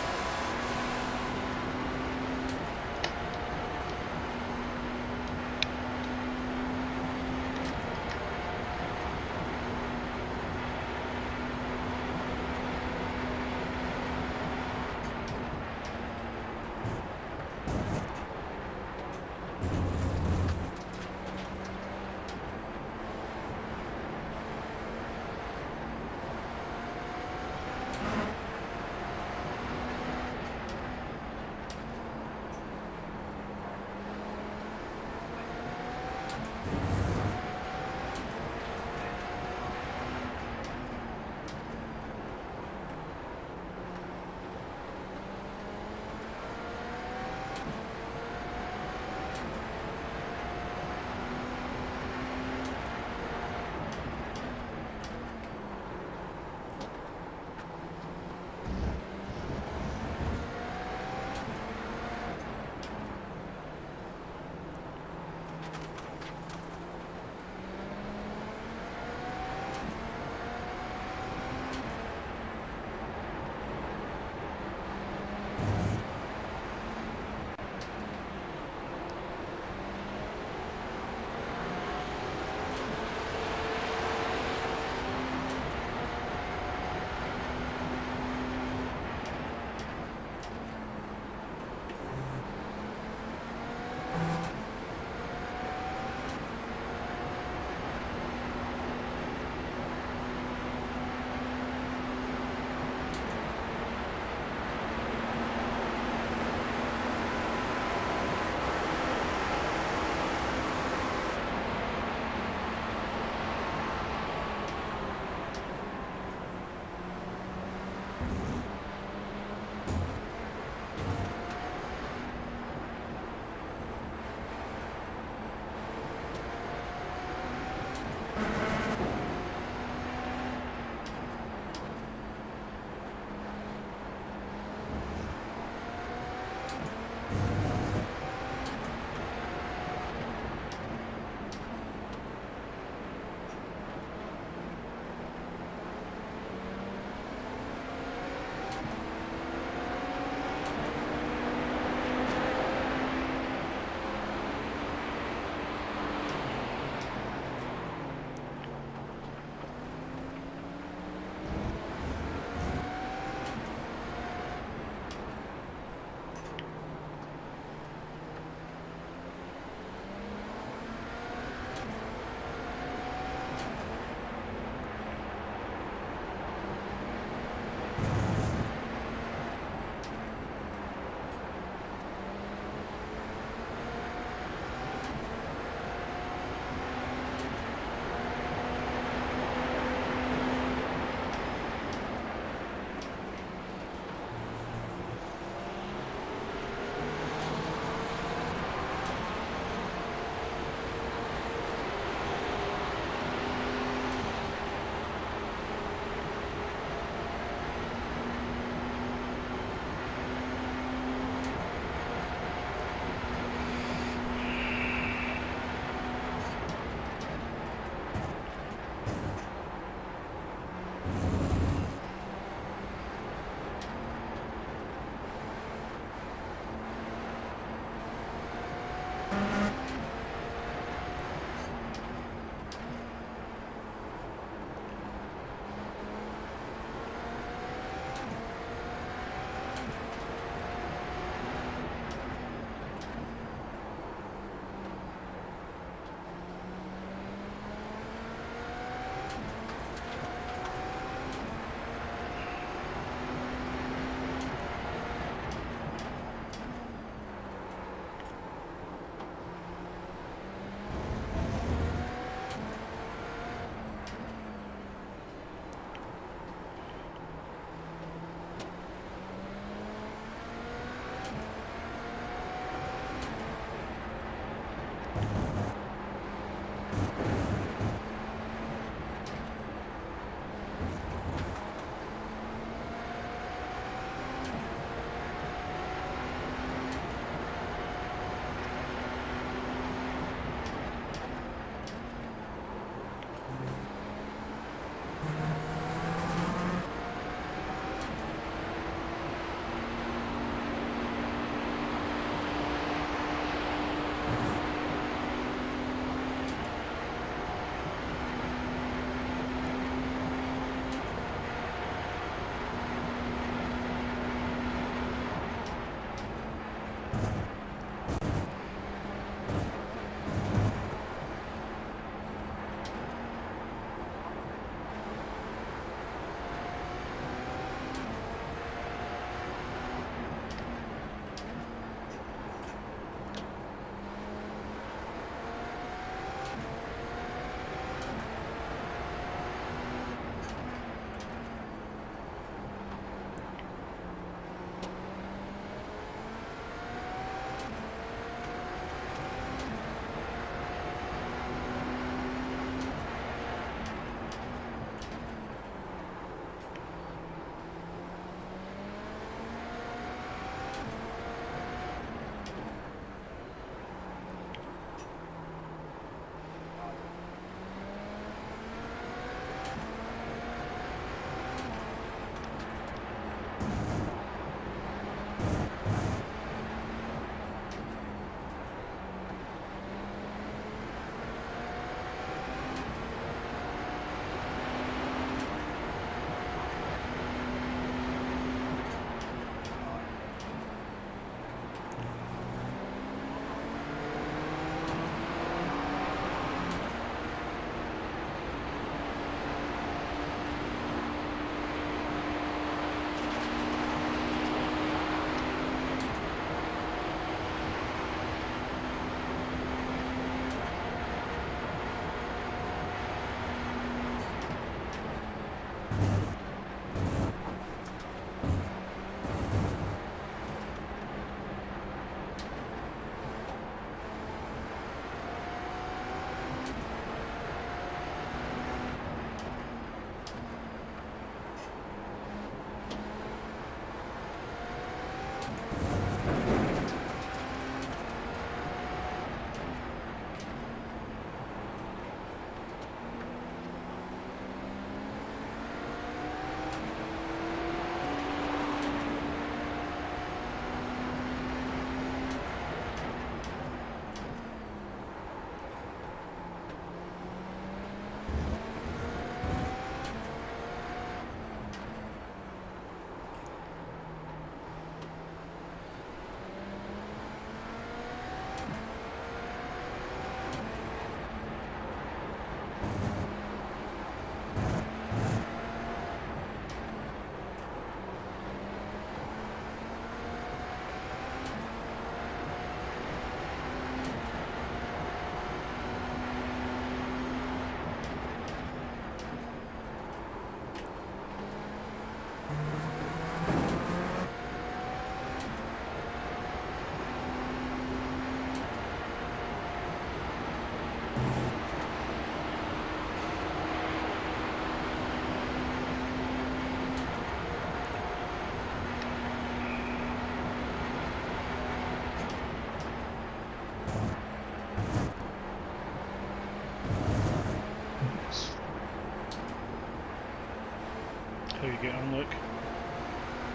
getting on, Luke?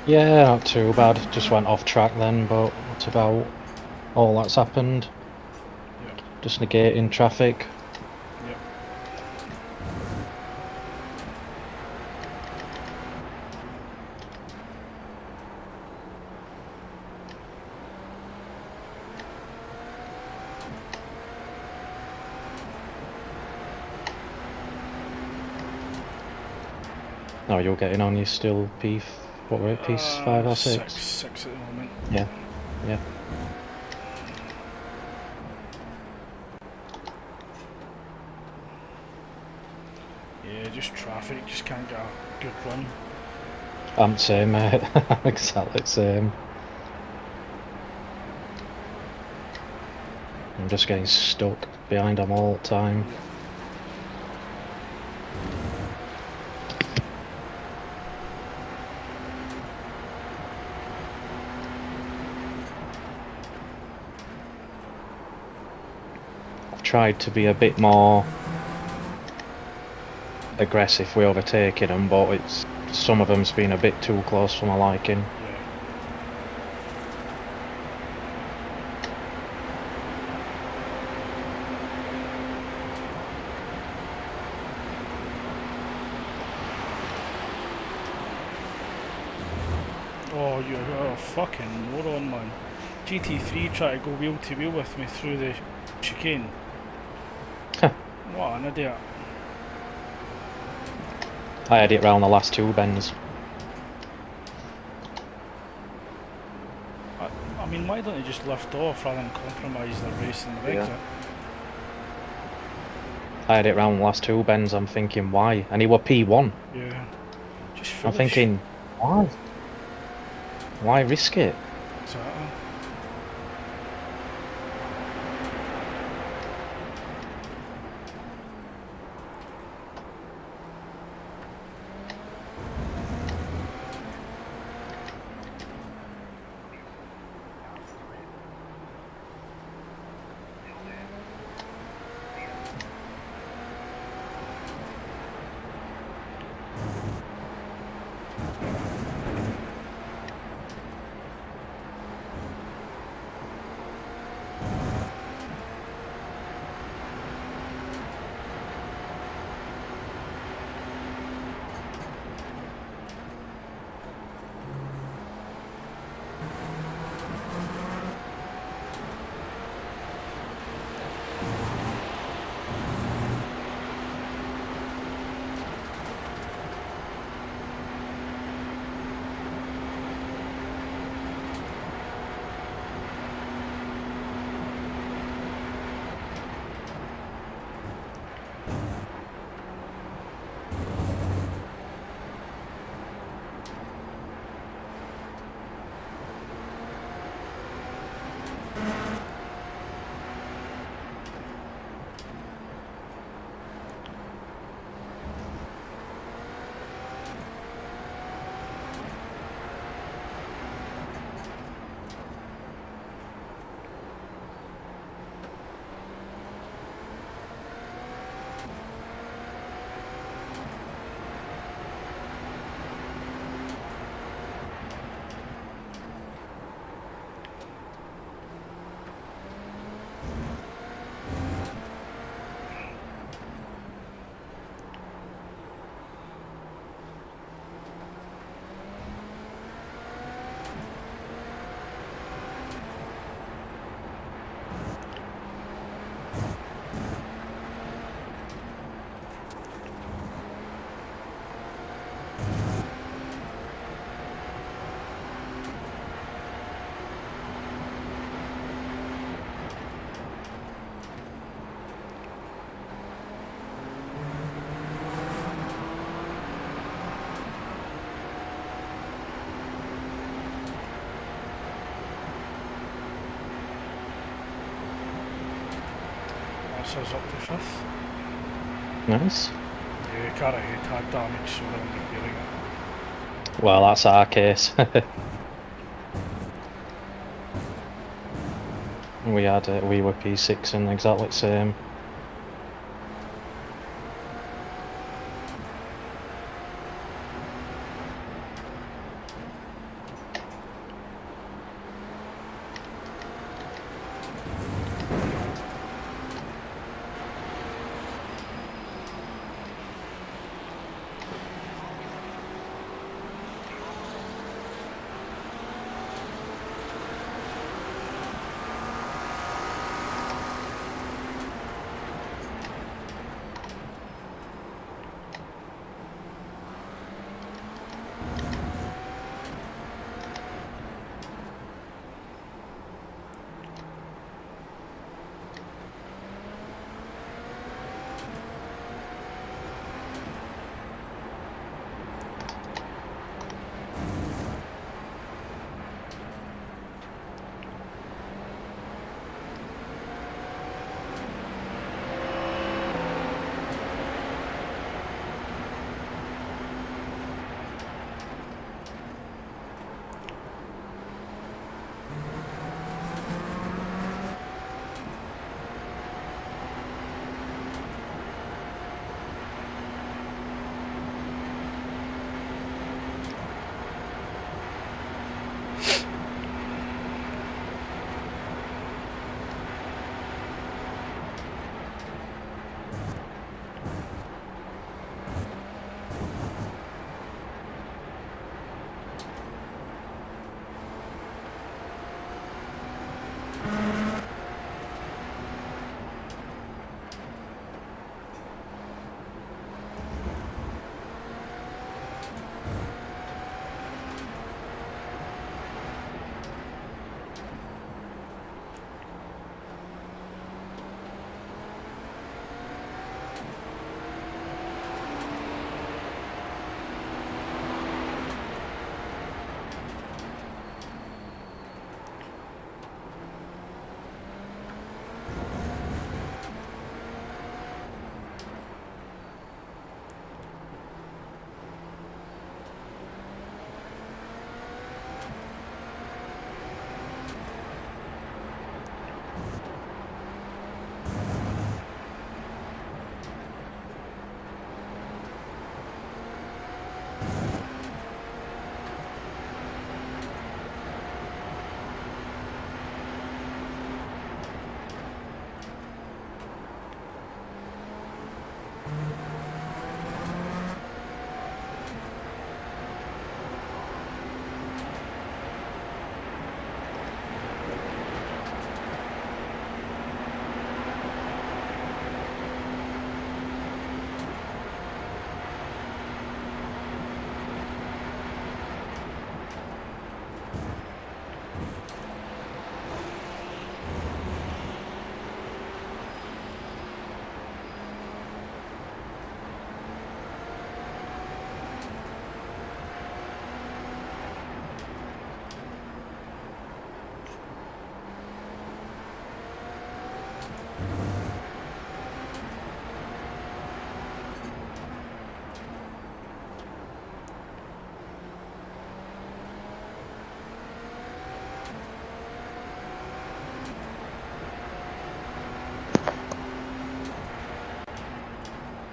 Yeah, not too bad. Just went off track then, but that's about all that's happened. Yep. Just negating traffic. Yep. Oh, you're getting on. You're still P. What were it? P5 or 6? 6 at the moment. Yeah. Yeah. Yeah, just traffic. Just can't get a good run. I'm the same, mate. Exactly the same. I'm just getting stuck behind them all the time. Yep. I've tried to be a bit more aggressive with overtaking them, but some of them's been a bit too close for my liking. Yeah. Oh, you're a fucking moron, man. GT3 tried to go wheel to wheel with me through the chicane. What an idiot. I had it round the last 2 bends. I mean, why don't you just lift off rather than compromise the race and the exit? I had it round the last 2 bends. I'm thinking, why? And he were P1. Yeah. Just I'm foolish. thinking, why? Why risk it? Exactly. Us up to 5th. Nice. Yeah, car ahead had damage, so they're repairing it. Well, that's our case. We were P6 and exactly the same.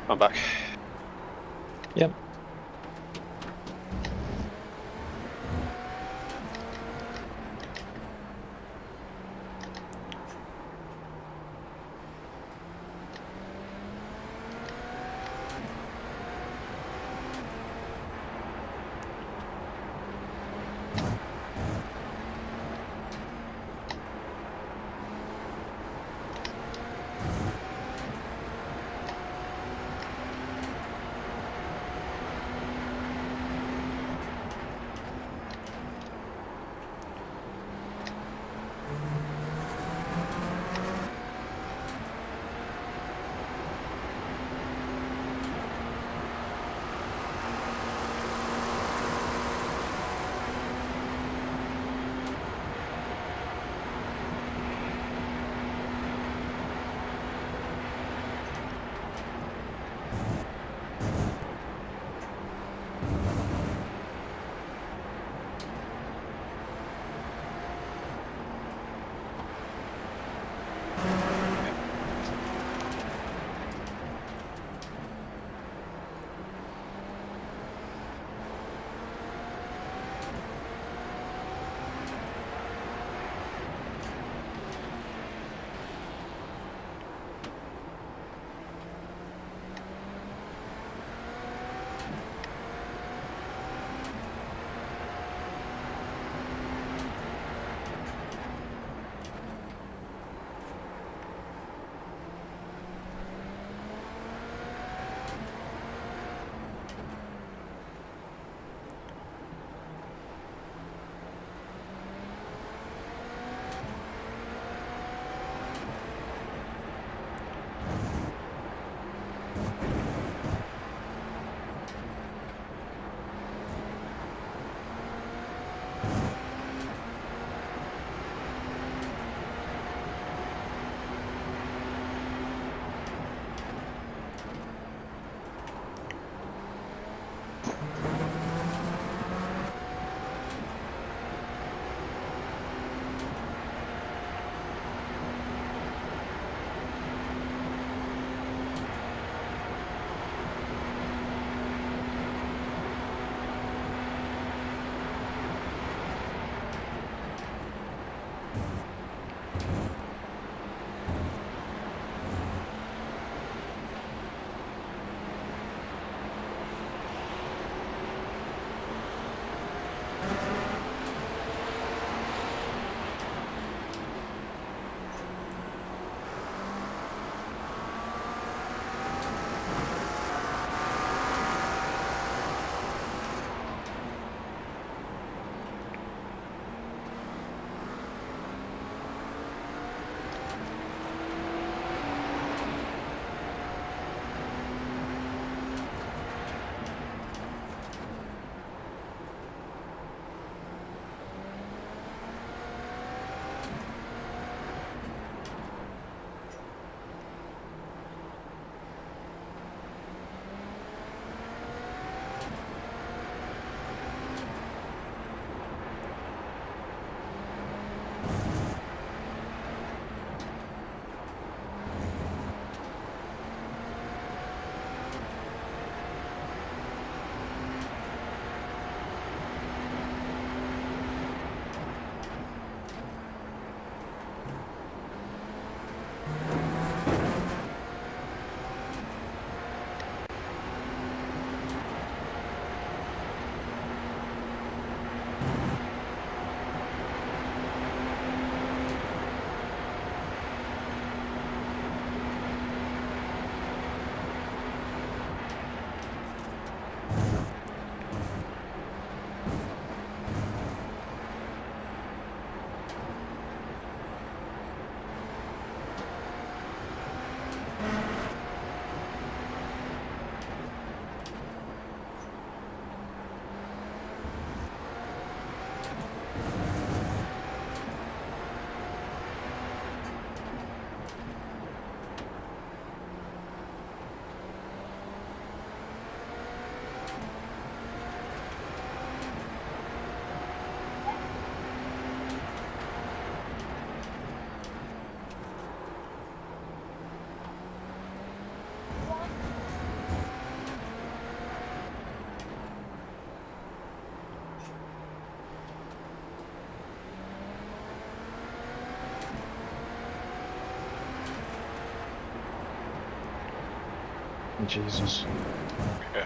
I'm back. Yep. Jesus. Yeah.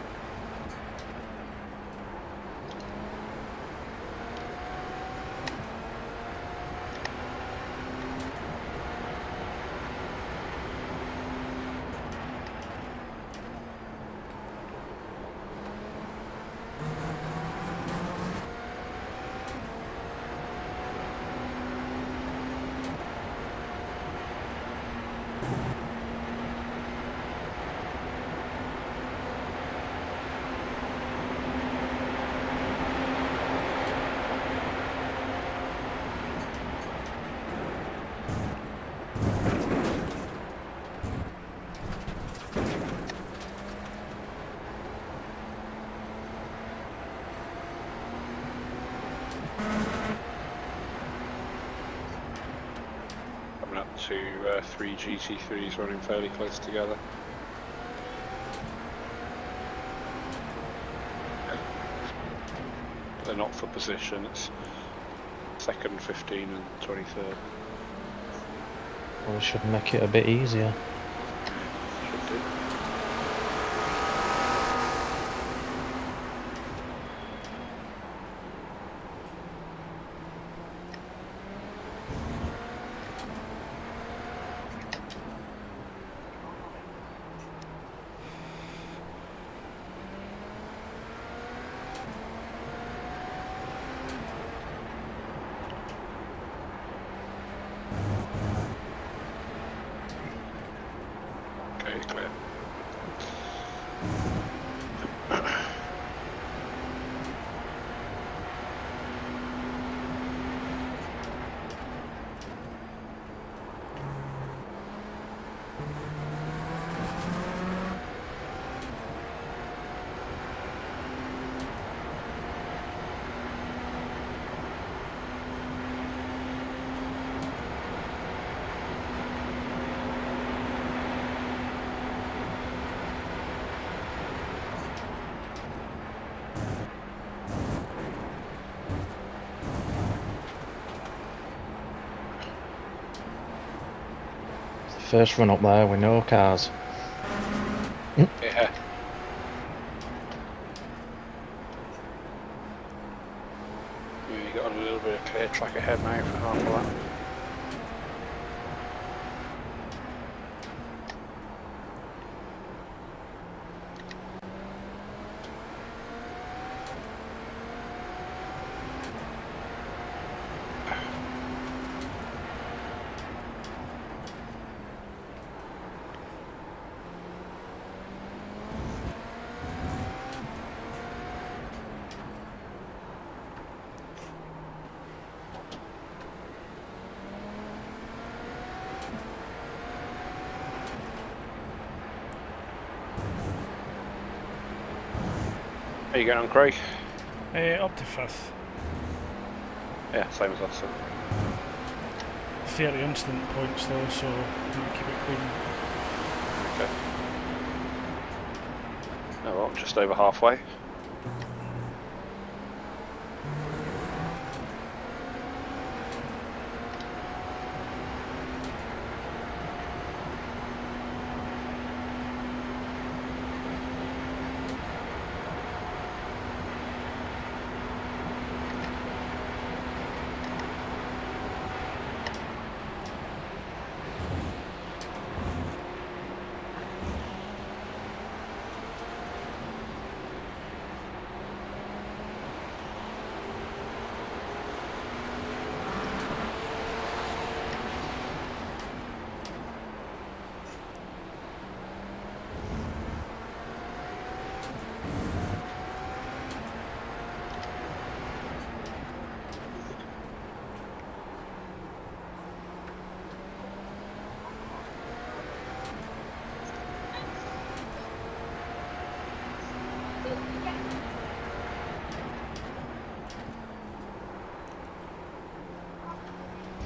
Coming up to 3 GT3s running fairly close together. They're not for position, it's 2nd, 15 and 23rd. Well, we should make it a bit easier. Should do. Okay, clear. First run up there with no cars. Yeah. You got a little bit of clear track ahead now for half of that. How you getting on, Craig? Up to 5th. Yeah, same as us. 30 instant points though, so we'll keep it clean. Okay. Oh well, just over halfway.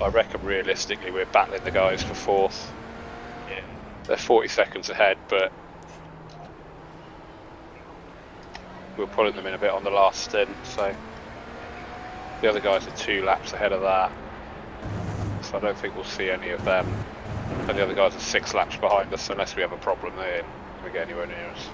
I reckon realistically we're battling the guys for 4th. Yeah. They're 40 seconds ahead, but we're pulling them in a bit on the last stint, so the other guys are 2 laps ahead of that. So I don't think we'll see any of them. And the other guys are 6 laps behind us unless we have a problem there. going to get anywhere near us.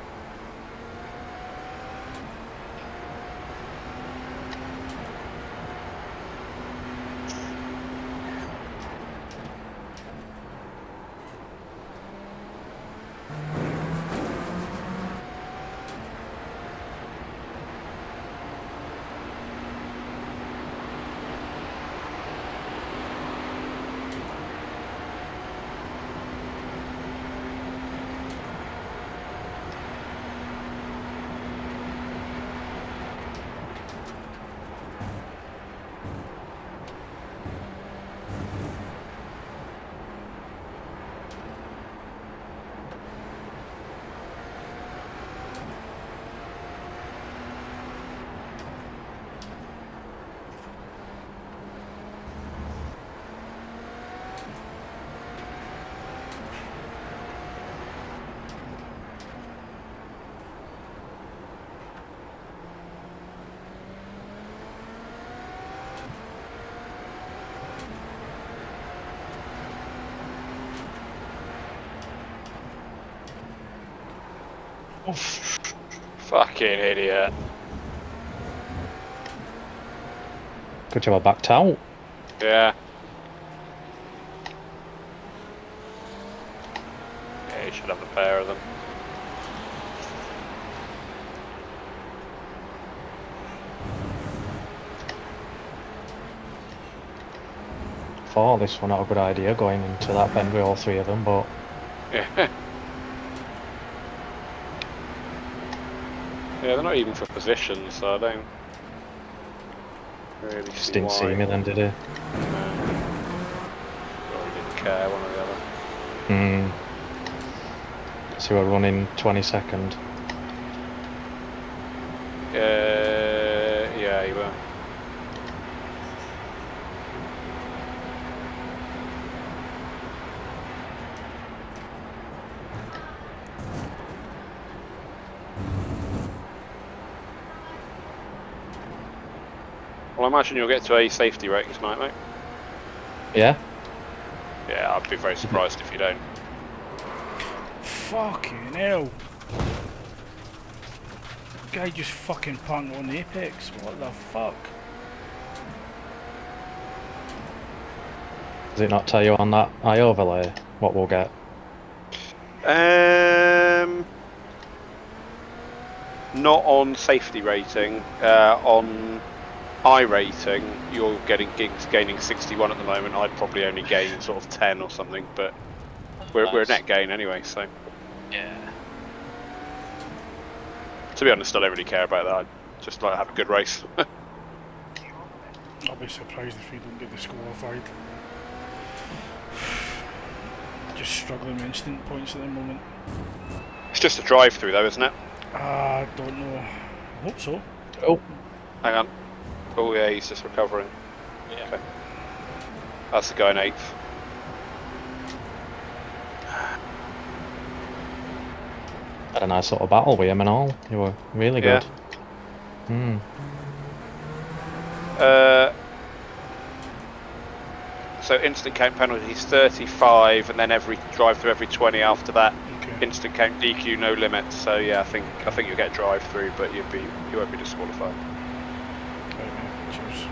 Fucking idiot. Good job I backed out. Yeah. Yeah, you should have a pair of them. Thought this was not a good idea going into that bend with all three of them, but Yeah. Yeah, they're not even for position, so I don't really just see didn't why. see me then, did he? Or he didn't care, one or the other. So we're running 22nd. Yeah, you were. Well, I imagine you'll get to a safety rating tonight, mate. Yeah? Yeah, I'd be very surprised if you don't. Fucking hell. Guy just fucking punked on the apex. What the fuck? Does it not tell you on that eye overlay what we'll get? Not on safety rating. On I rating, you're gaining 61 at the moment. I'd probably only gain sort of 10 or something, but we're a net gain anyway, so. Yeah. To be honest, I don't really care about that. I'd just like to have a good race. I'll be surprised if we don't get disqualified. Just struggling with instant points at the moment. It's just a drive-through though, isn't it? I don't know. I hope so. Oh, Hang on. Oh yeah, he's just recovering. yeah. Okay. That's the guy in 8th. Had a nice little battle with him and all. You were really good. So instant count penalties 35, and then every drive-through every 20 after that. Okay. Instant count DQ no limit. So yeah, I think you'll get drive-through, but you won't be disqualified. Right, mate. Cheers.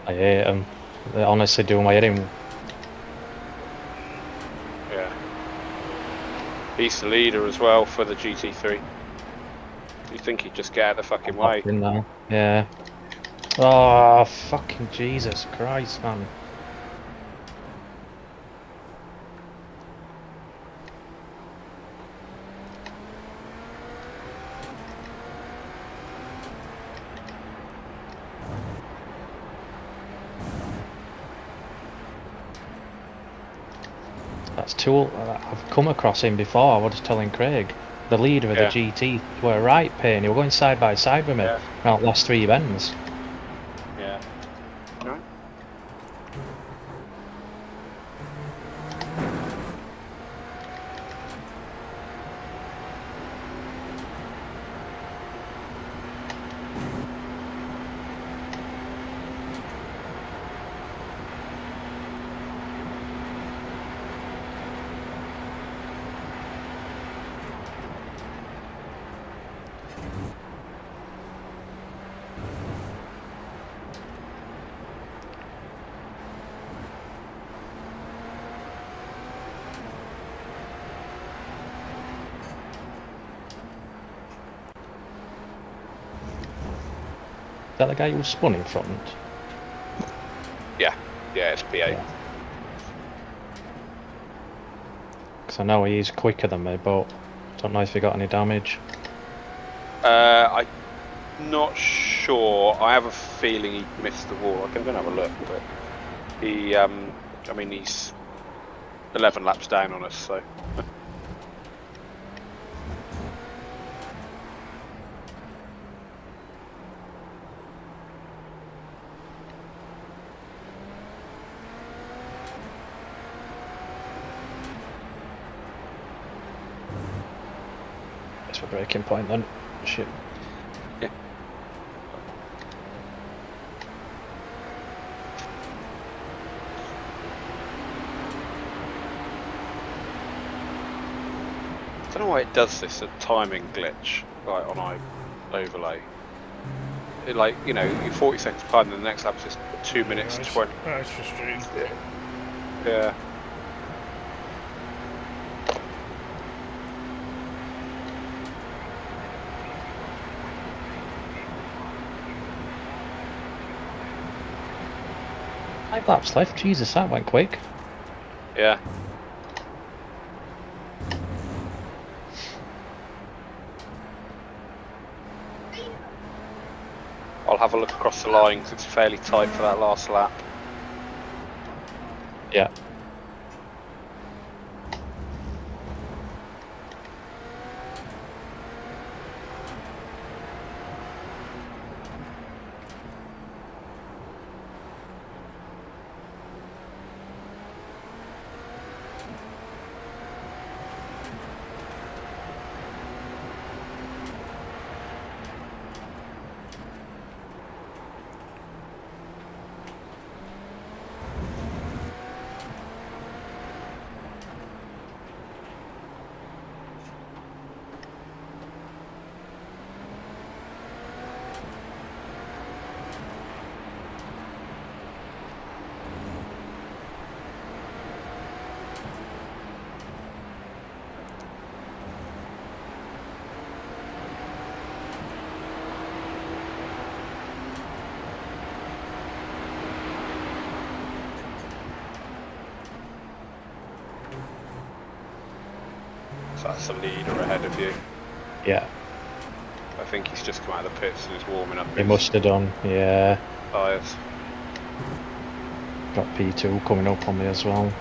I hate them. They honestly do my head in. Yeah. He's the leader as well for the GT3. You'd think he'd just get out of the fucking way. In there. Yeah. Oh, fucking Jesus Christ, man. That's Tool. I've come across him before. I was telling Craig, the leader of the GT, were a right pain. He were going side by side with me around the last 3 bends. Yeah. No. Is that the guy who was spun in front? Yeah, it's P8. Because I know he's quicker than me, but don't know if he got any damage. I'm not sure. I have a feeling he missed the wall. I can go and have a look, but he, I mean, he's 11 laps down on us, so. It's a breaking point then. Shit. Yeah. I don't know why it does this, a timing glitch, like on overlay. It, like, you know, you're 40 seconds behind, and the next lap is just 2 minutes 20. That's frustrating. Yeah. Five laps left. Jesus, that went quick. Yeah. I'll have a look across the line because it's fairly tight for that last lap. Yeah. So that's the leader ahead of you. Yeah. I think he's just come out of the pits and is warming up He his must have done. Yeah. tyres. Got P2 coming up on me as well.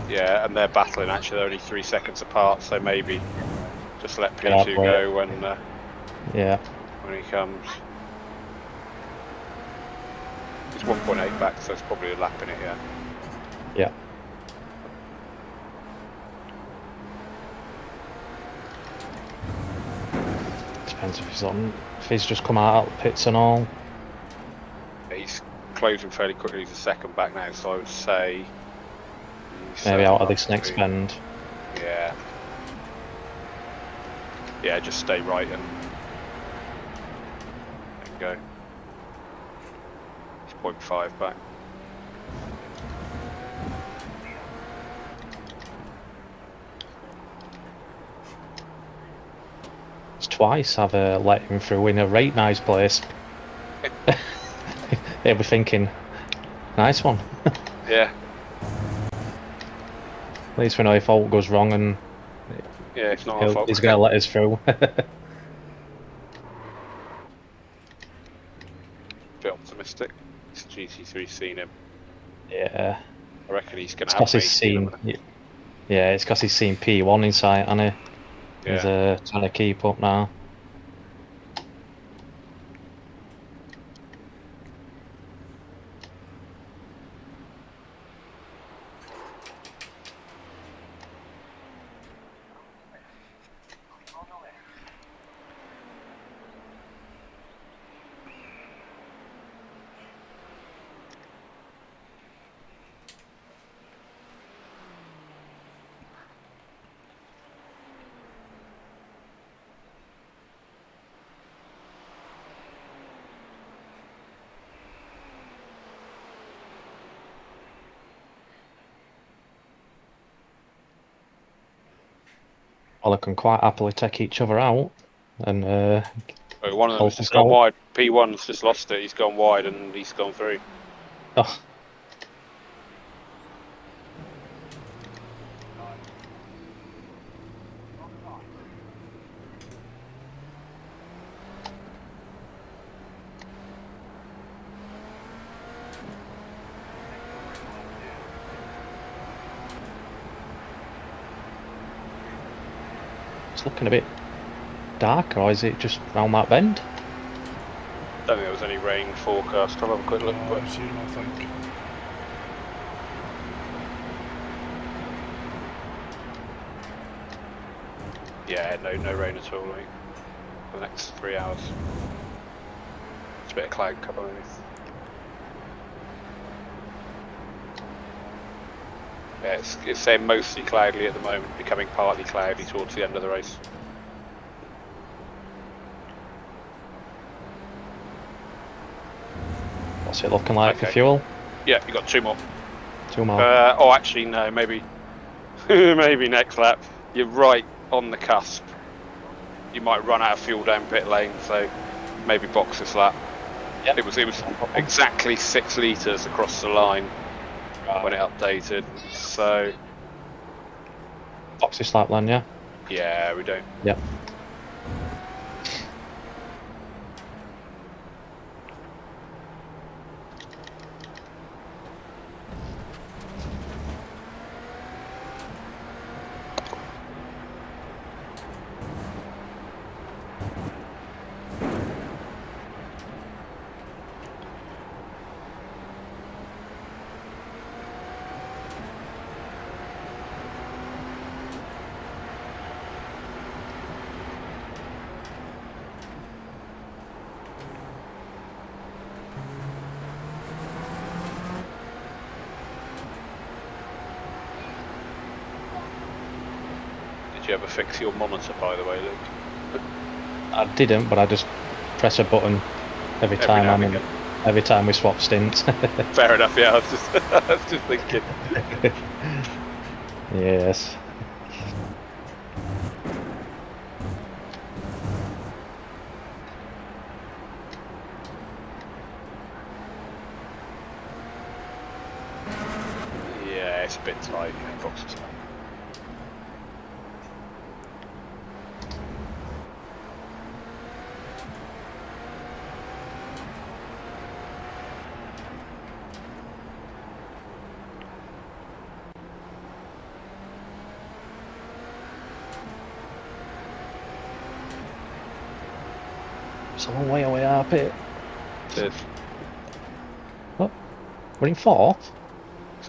Yeah, and they're battling actually, they're only 3 seconds apart, so maybe just let P2 go when he comes. He's 1.8 back, so it's probably a lap in it, yeah. Yeah. Depends if he's just come out of the pits and all. He's closing fairly quickly, he's a second back now, so I would say maybe out of this next bend. Yeah. Yeah, just stay right and go. He's 0.5 back. It's twice I've let him through in a right nice place. They'll be thinking, nice one. Yeah. At least we know if all goes wrong and yeah, it's not our fault. he's going to let us through. stick. This GT3's seen him. Yeah. I reckon he's going It's to have 'cause he's seen. Yeah, it's because he's seen P1 in sight, hasn't he? He's trying to keep up now. Well, they can quite happily take each other out. And one of them has just gone wide. P1's just lost it. He's gone wide and he's gone through. Oh. It's looking a bit dark, or is it just round that bend? I don't think there was any rain forecast. I'll have a quick look. I've seen, I think. Yeah, no rain at all, mate. For the next 3 hours. It's a bit of cloud cover underneath. Yeah, it's saying mostly cloudy at the moment, becoming partly cloudy towards the end of the race. What's it looking like for fuel? Yeah, you got 2 more. 2 more. Oh, actually, no, maybe, maybe next lap. You're right on the cusp. You might run out of fuel down pit lane, so maybe box this lap. Yep. It was exactly 6 litres across the line when it updated. So box this lap then, yeah. Yeah, we don't. Yep. Did you ever fix your monitor, by the way, Luke? I didn't, but I just press a button every time we swap stints. Fair enough. Yeah, I was just thinking. Yes. Yeah, it's a bit tight. Yeah, box is tight. It's a long way away, our pit. It is. What? We're in 4th?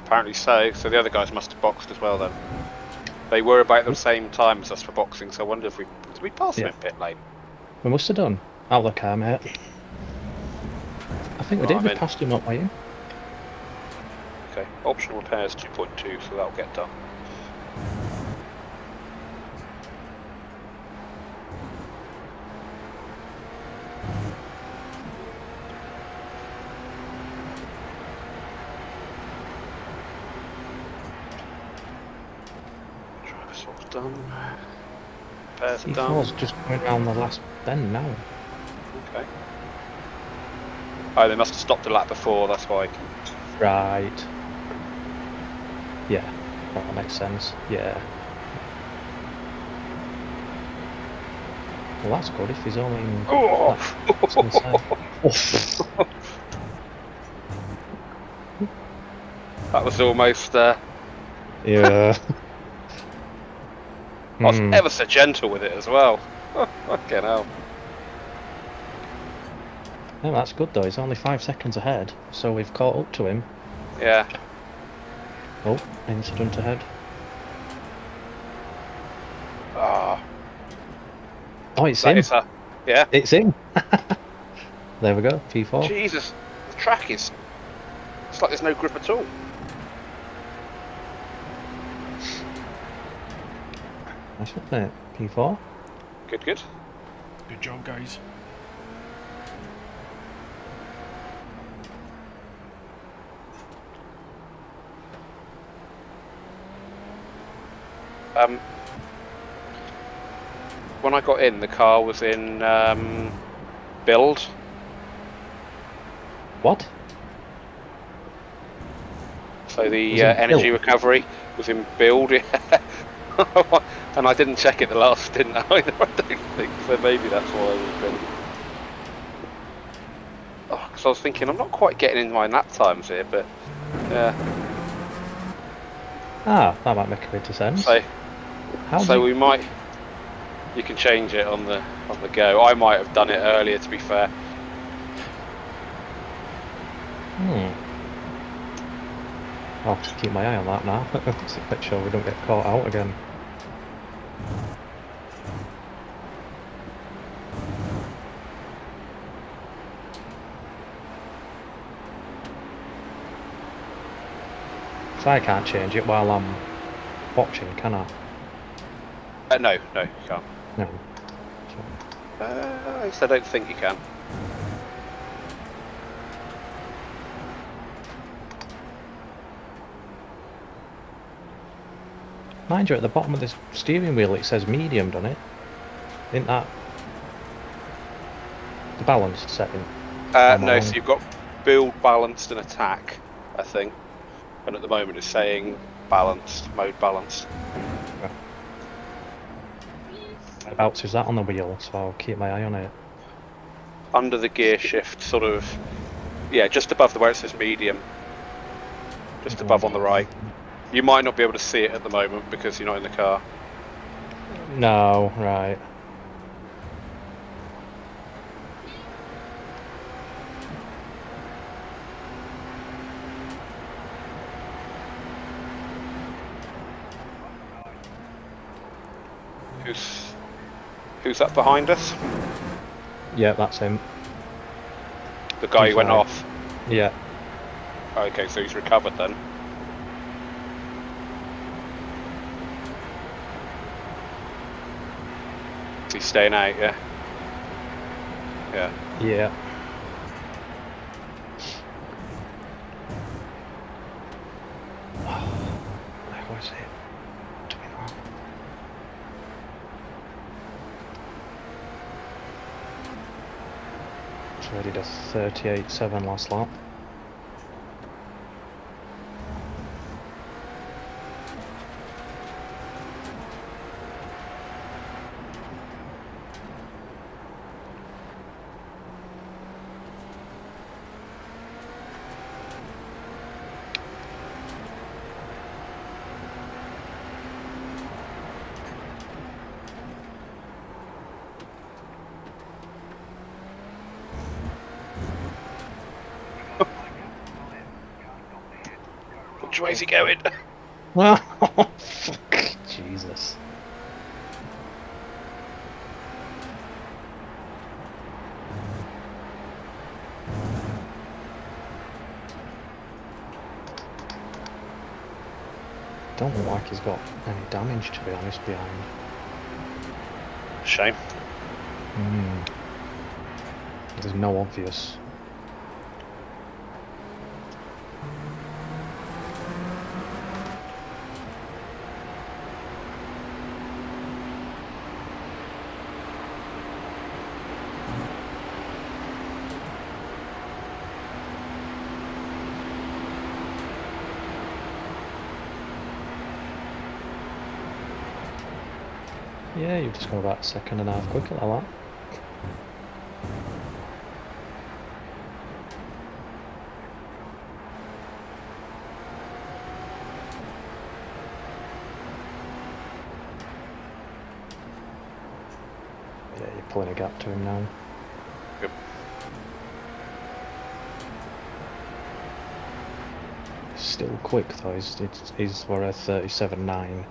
Apparently so. So the other guys must have boxed as well then. They were about the same time as us for boxing, so I wonder if did we pass them in pit lane? We must have done. Out of the car, mate. I think we did. We passed him up, weren't you? Okay. Optional repairs 2.2, so that'll get done. Done. Repairs are done. C4's just going around the last bend now. Okay. Oh, they must have stopped a lap before, that's why. Right. Yeah, that makes sense. Yeah. Well, that's good if he's only in... That was almost. Yeah. I was ever so gentle with it as well. Fucking hell. No, that's good though. He's only 5 seconds ahead, so we've caught up to him. Yeah. Oh, incident ahead. Ah. Oh, it's That him. is her. Yeah. It's him. There we go. P4. Jesus. The track is. It's like there's no grip at all. Nice, wasn't it? P4. Good, good. Good job, guys. When I got in, the car was in build. What? So the Was in energy build? recovery was in build. Yeah. And I didn't check it the last stint either, I don't think. So maybe that's why I was been. Oh, because I was thinking I'm not quite getting into my nap times here, but yeah. Ah, that might make a bit of sense. So we might. You can change it on the go. I might have done it earlier, to be fair. I'll have to keep my eye on that now. Just to make sure we don't get caught out again. So I can't change it while I'm watching, can I? No, you can't. No. I don't think you can. Mind you, at the bottom of this steering wheel it says medium, doesn't it? Isn't that the balance setting? No, so you've got build, balanced and attack, I think. And at the moment it's saying balanced, mode balanced. Whereabouts is that on the wheel, so I'll keep my eye on it. Under the gear shift, sort of, yeah, just above the where it says medium. Just above on the right. You might not be able to see it at the moment because you're not in the car. No, right. Who's up behind us? Yeah, that's him. The guy who went right. off. Yeah. Okay, so he's recovered then. He's staying out, yeah? Yeah. Yeah. Where was it? So I did a 38.7 last lap. Which way is he going? Oh, fuck. Jesus. Don't look like he's got any damage, to be honest, behind. Shame. There's no obvious. Yeah, you've just gone about a second and a half quicker than that. pulling a gap to him now. Yep. Still quick though, he's for a 37.9.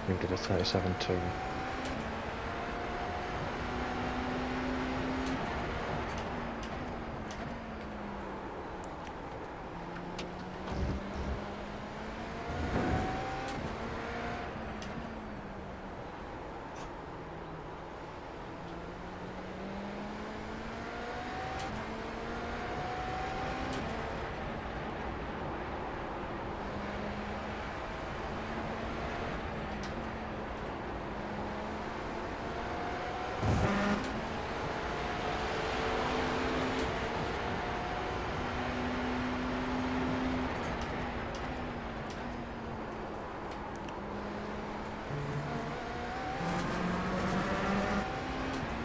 He did a 37.2.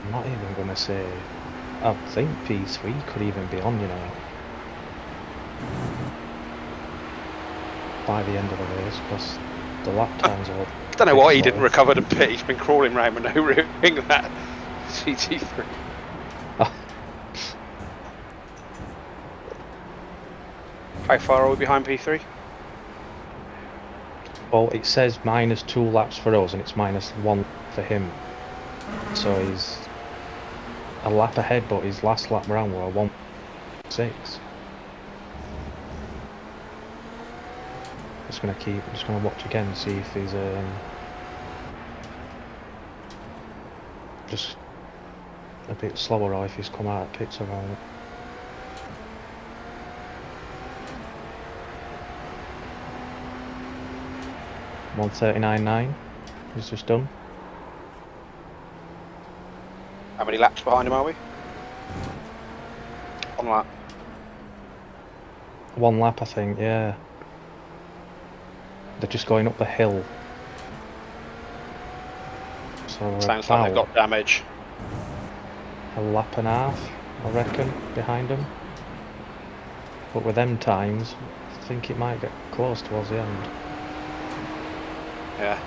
I'm not even gonna say. I think P3 could even be on, you know, by the end of the race, because the lap times are. I don't know why he didn't recover the pit. He's been crawling around manoeuvring that GT3. How far are we behind P3? Well, it says -2 laps for us, and it's -1 for him. So he's a lap ahead, but his last lap round were 1.6. Just gonna watch again and see if he's just a bit slower, or if he's come out of pits around. 1:39.9. He's just done. How many laps behind him are we? 1 lap. 1 lap, I think. Yeah. They're just going up the hill. So Sounds like they've got damage. A lap and a half, I reckon, behind them. But with them times, I think it might get close towards the end. Yeah.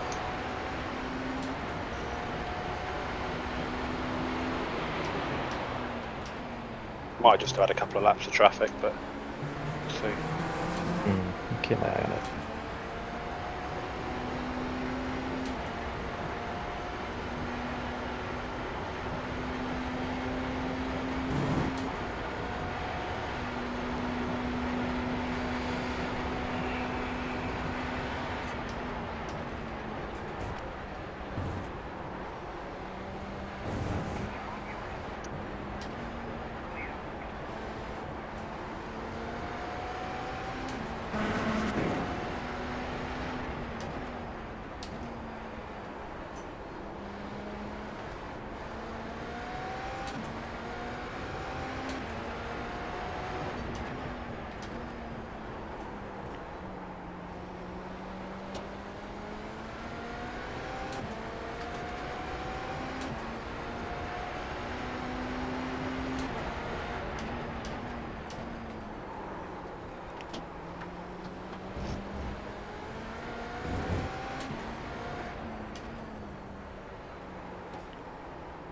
Might just have had a couple of laps of traffic, but let's see. Keep my eye on it.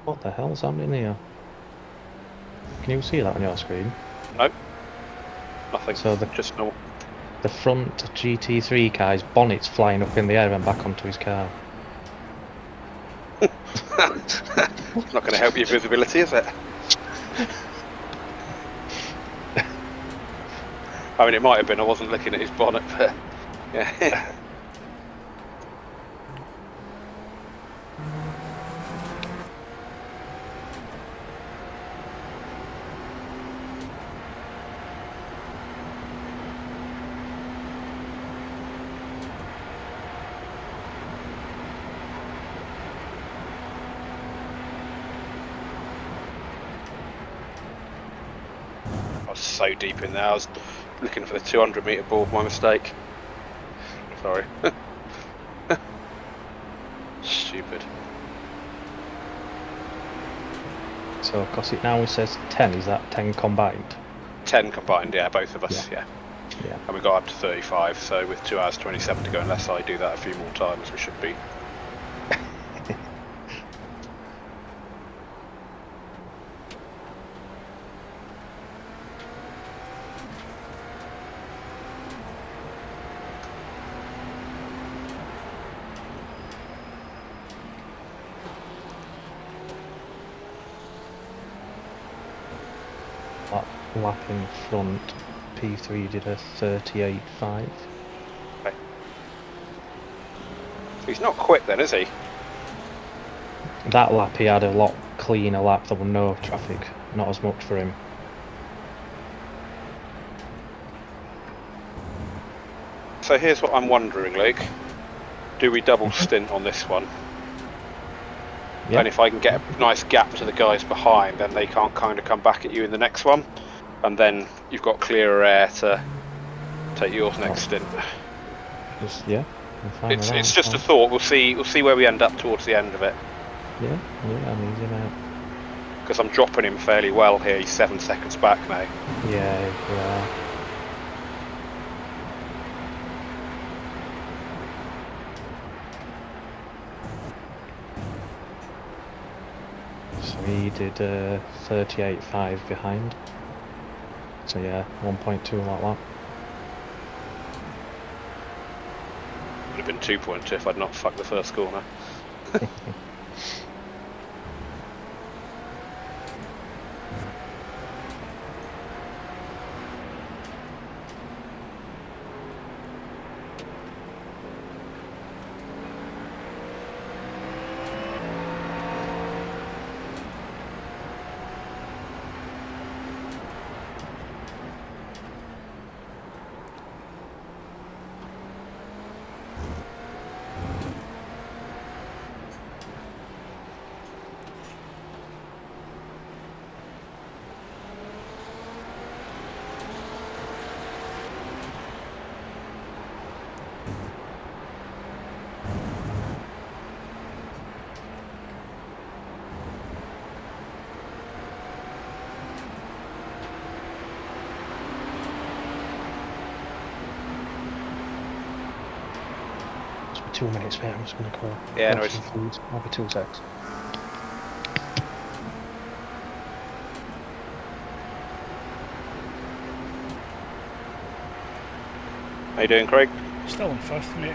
What the hell's happening here? Can you see that on your screen? Nope. Nothing. So just normal. The front GT3 car's bonnet's flying up in the air and back onto his car. It's not going to help your visibility, is it? I mean, it might have been. I wasn't looking at his bonnet, but yeah. I was so deep in there. I was looking for the 200-metre board. My mistake. Sorry. Stupid. So, because it now says 10, is that 10 combined? 10 combined, yeah, both of us, yeah. Yeah. And we got up to 35, so with 2 hours 27 to go, unless I do that a few more times, we should be lap in front, P3 did a 38.5. Okay. So he's not quick then, is he? That lap he had a lot cleaner lap, there were no traffic, not as much for him. So here's what I'm wondering, Luke. Do we double stint on this one? Yeah. And if I can get a nice gap to the guys behind, then they can't kind of come back at you in the next one. And then you've got clearer air to take yours next stint. Yeah, I'm fine with that. It's just a thought. We'll see where we end up towards the end of it. Yeah, I'm easy now. Because I'm dropping him fairly well here. He's 7 seconds back now. Yeah. So he did 38.5 behind. So yeah, 1.2 like that. Would have been 2.2 if I'd not fucked the first corner. It's 2 minutes, mate. I'm just going to go. Yeah, grab no some food. I'll be 2 secs. How you doing, Craig? Still in 5th, mate.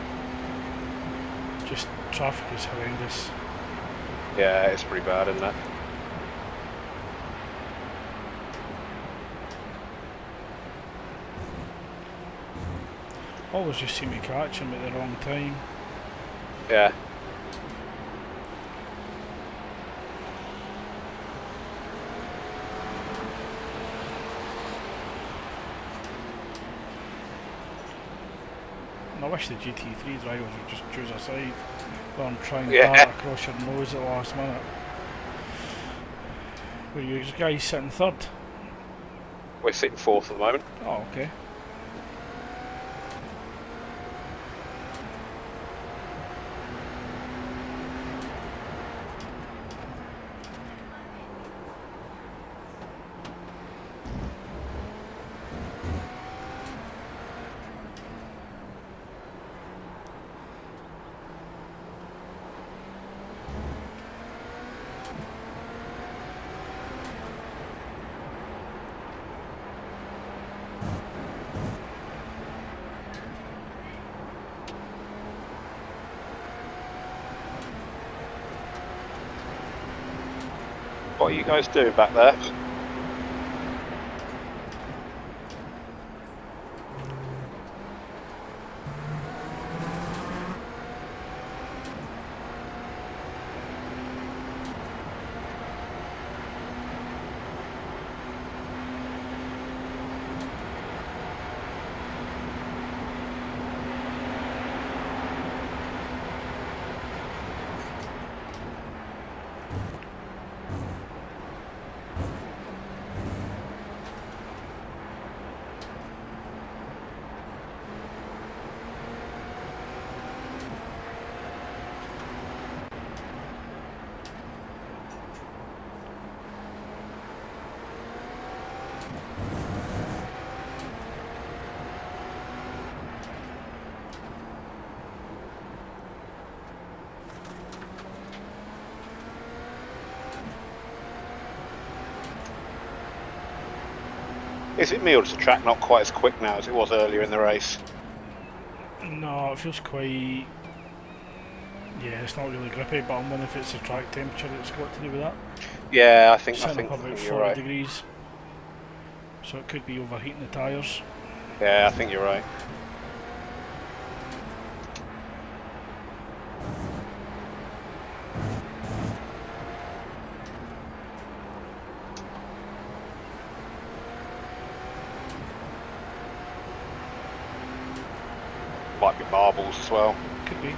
Just traffic is horrendous. Yeah, it's pretty bad, isn't it? Always just seem to catch him at the wrong time. Yeah. And I wish the GT3 drivers would just choose a side rather than try and Yeah. dart across your nose at the last minute. Were you guys sitting 3rd? We're sitting 4th at the moment. Oh, okay. What are you guys doing back there? Is it me or is the track not quite as quick now as it was earlier in the race? No, it feels quite... Yeah, it's not really grippy, but I'm wondering if it's the track temperature that's got to do with that. Yeah, I think Sitting up you're about 40 right. degrees. so it could be overheating the tyres. Yeah, I think you're right. Might be marbles as well. Could be.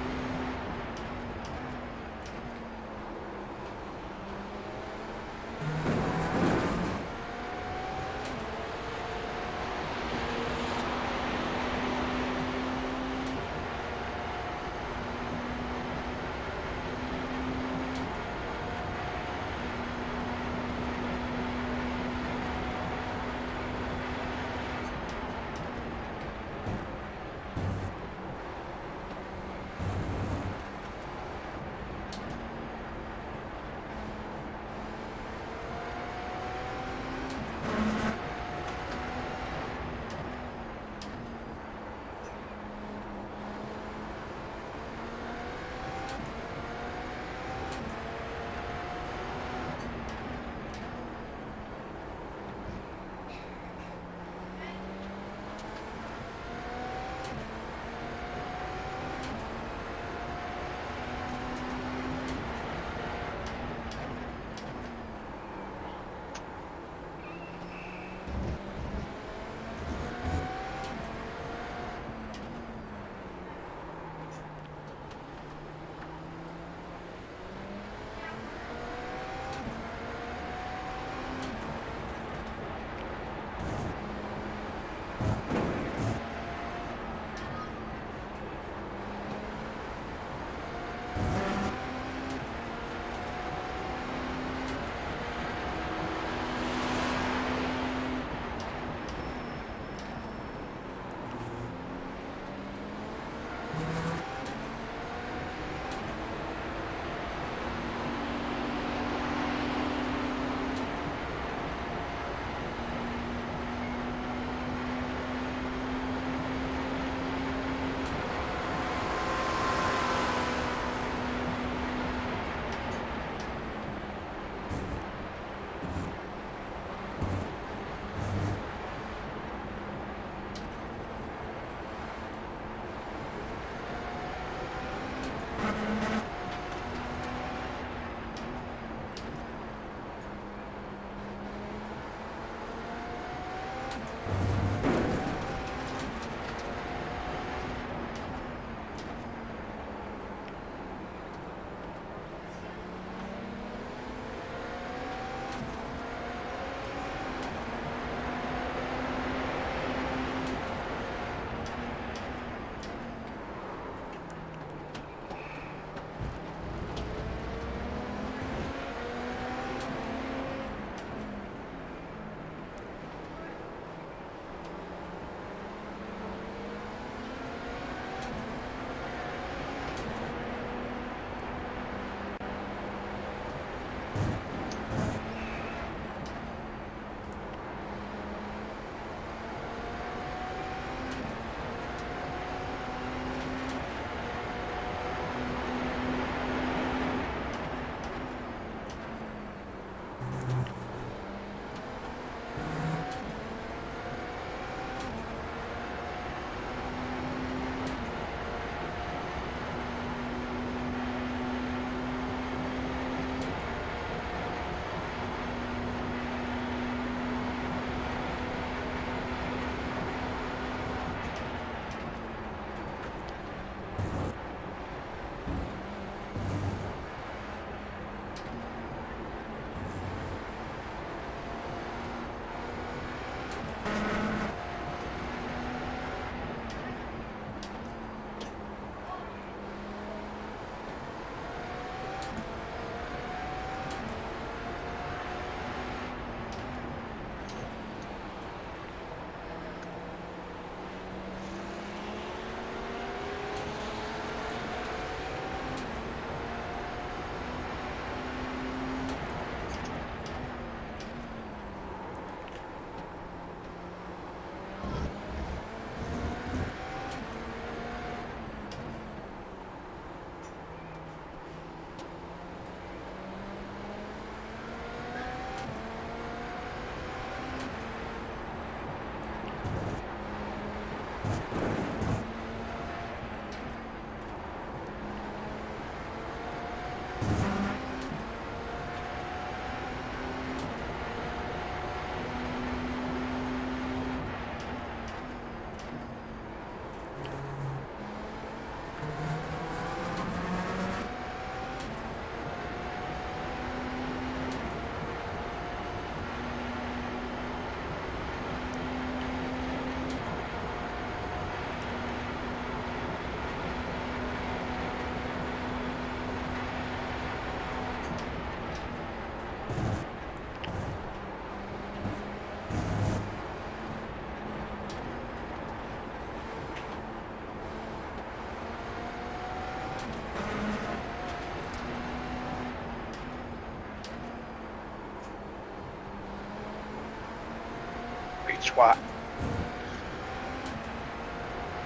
twat.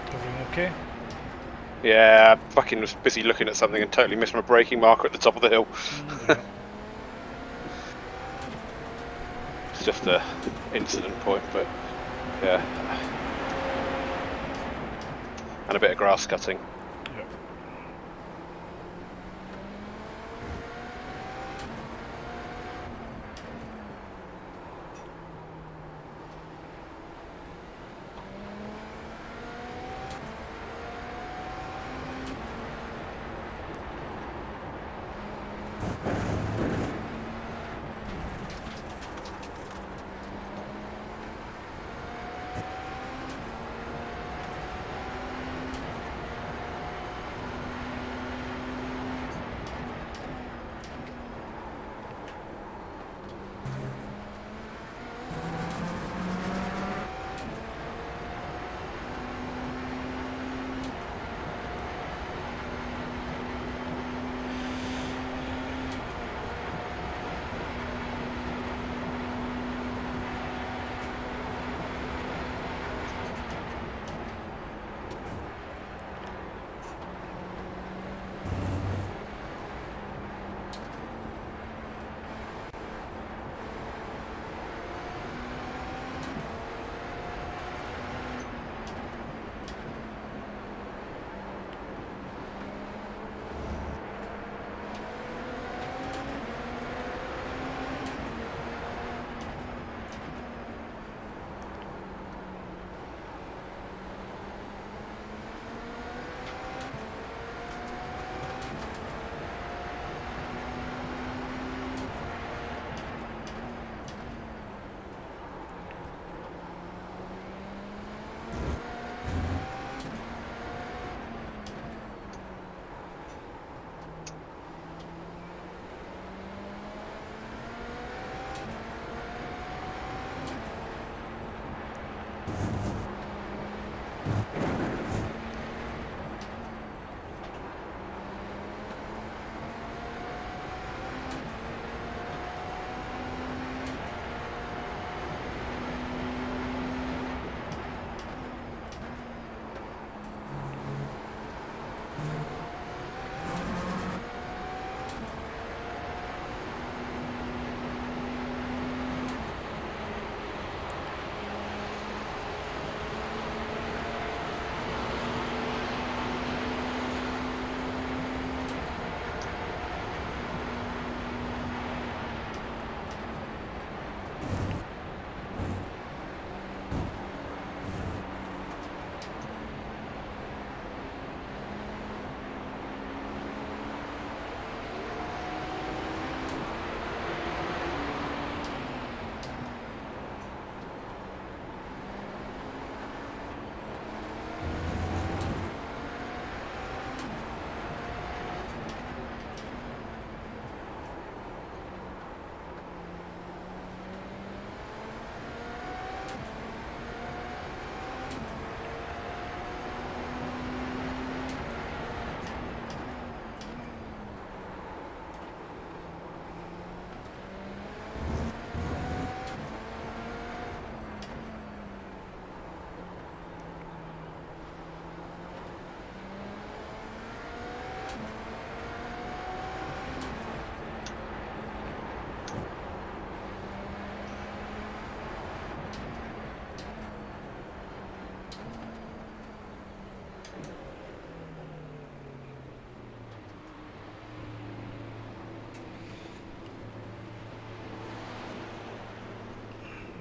Everything okay? Yeah, I fucking was busy looking at something and totally missed my braking marker at the top of the hill. Yeah. It's just a incident point, but yeah. And a bit of grass cutting. Yep.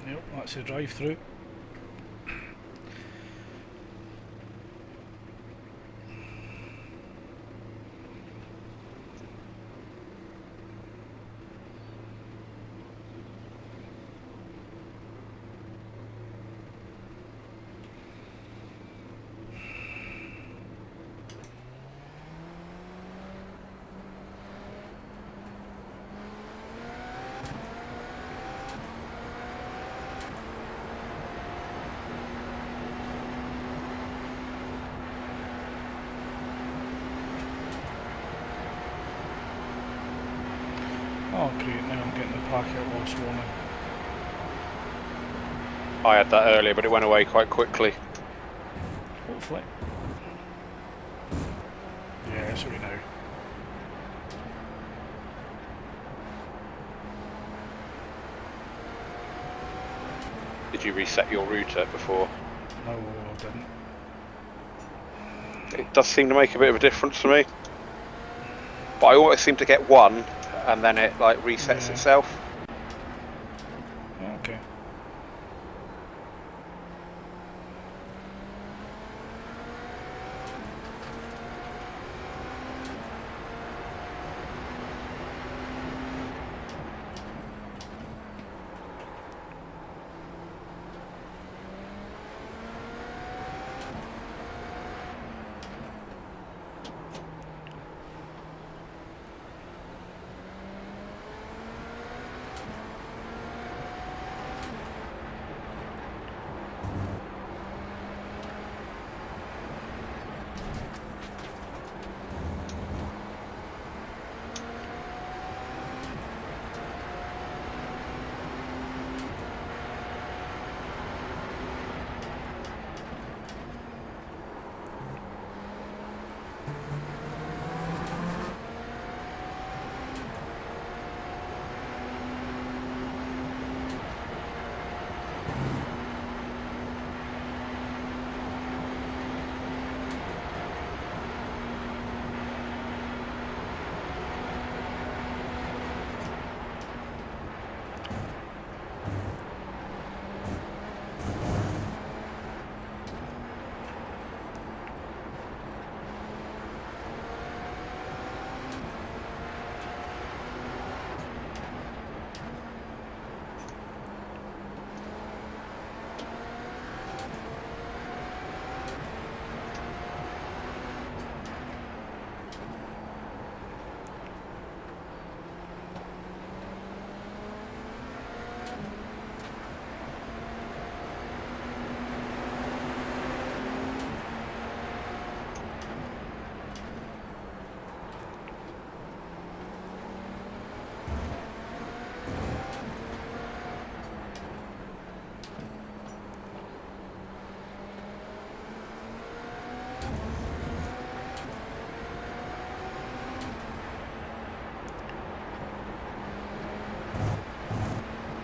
Yep, that's the drive through. Oh great, now I'm getting the packet loss warning. I had that earlier, but it went away quite quickly. Hopefully. Yeah, so we know. Did you reset your router before? No, I didn't. It does seem to make a bit of a difference for me. But I always seem to get one, and then it like resets Yeah. itself. Okay.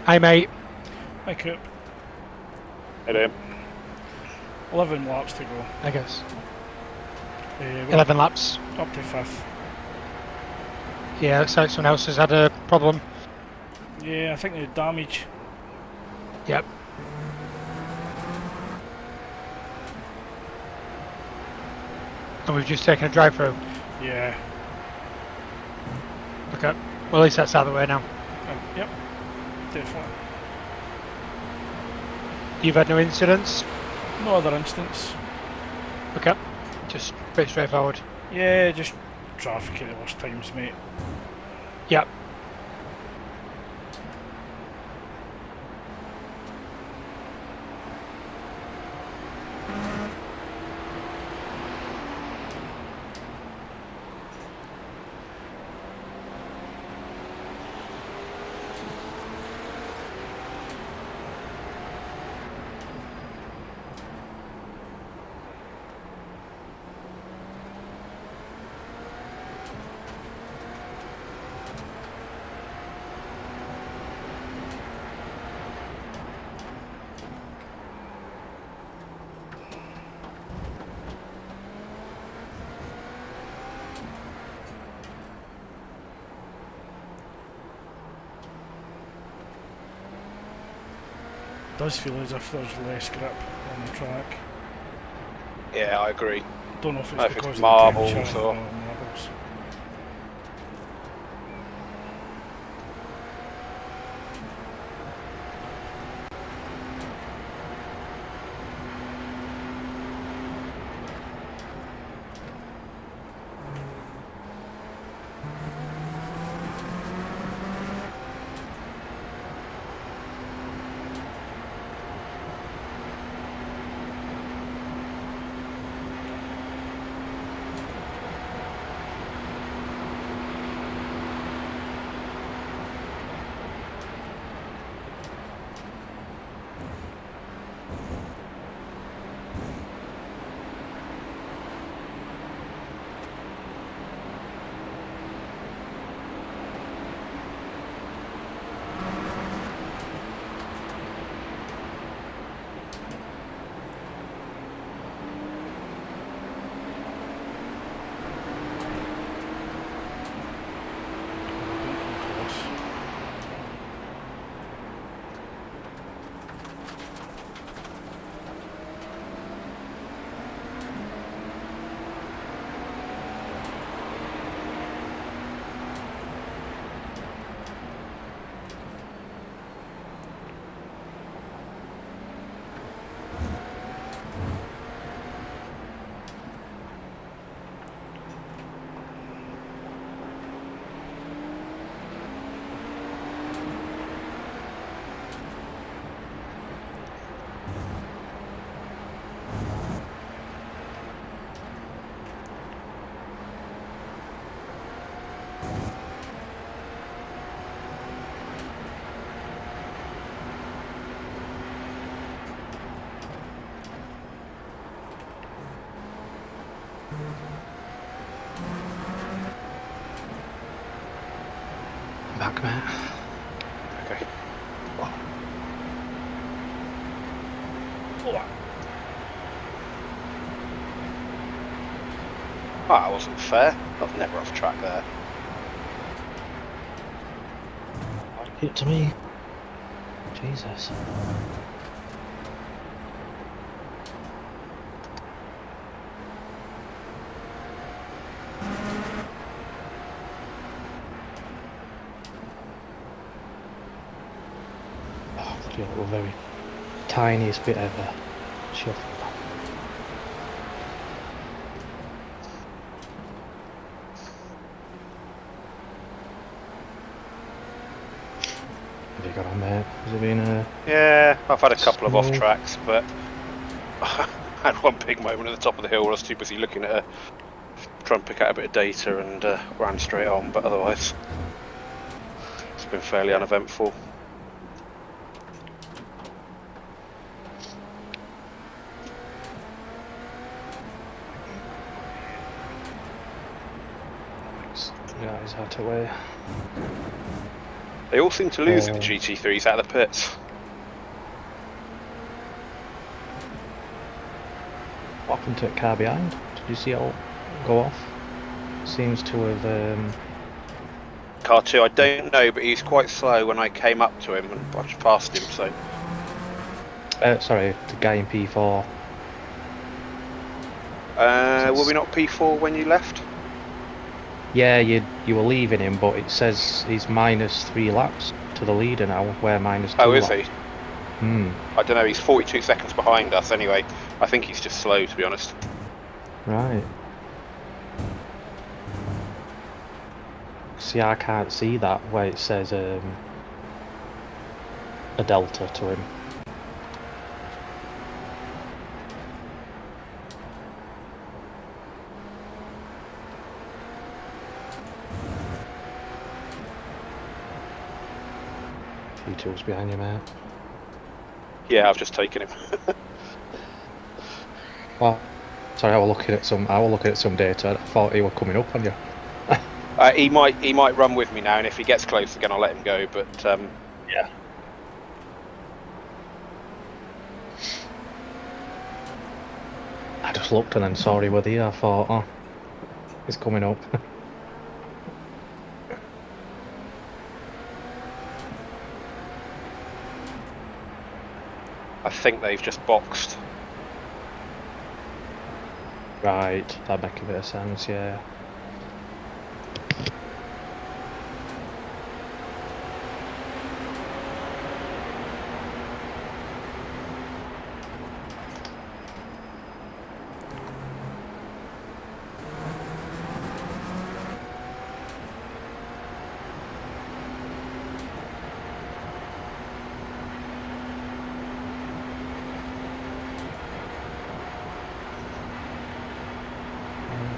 Hi, mate. Hi, Coop. Hey, Liam. 11 laps to go. I guess. We're 11 laps. up to 5th. Yeah, looks like someone else has had a problem. Yeah, I think the damage. Yep. And we've just taken a drive through. Yeah. Okay. Well, at least that's out of the way now. Yep. Definitely. You've had no incidents? No other instance. Okay. Just pretty straightforward. Yeah, just traffic at the worst times, mate. Yep. Does feel as if there's less grip on the track. Yeah, I agree. Don't know if I it's think because it's of marbles the temperature or- marbles. I'm back, mate. Okay. Oh, that wasn't fair. I was never off track there. Hit to me. Jesus. Oh, bloody hell, we're very tiniest bit ever. Chuff. Have you got on, mate? Has it been a... Yeah, I've had a couple of off Smooth. tracks, but I had one big moment at the top of the hill where I was too busy looking at trying to pick out a bit of data and ran straight on, but otherwise it's been fairly uneventful. Yeah, he's out away. They all seem to lose in the GT3s out of the pits. What happened to that car behind? Did you see it all go off? Seems to have... Car 2, I don't know, but he's quite slow when I came up to him and I just passed him, so... sorry, the guy in P4. Were we not P4 when you left? Yeah, you were leaving him, but it says he's -3 laps to the leader now, we're -2 Oh, is laps. he? Hmm. I don't know, he's 42 seconds behind us anyway. I think he's just slow, to be honest. Right. See, I can't see that where it says a delta to him. P2's behind you, mate. Yeah, I've just taken him. Well, sorry, I was looking at some data. I thought he were coming up on you. He might run with me now, and if he gets close again, I'll let him go. But yeah. I just looked and then saw he were there. I thought, oh, he's coming up. I think they've just boxed. Right, that make a bit of sense, yeah.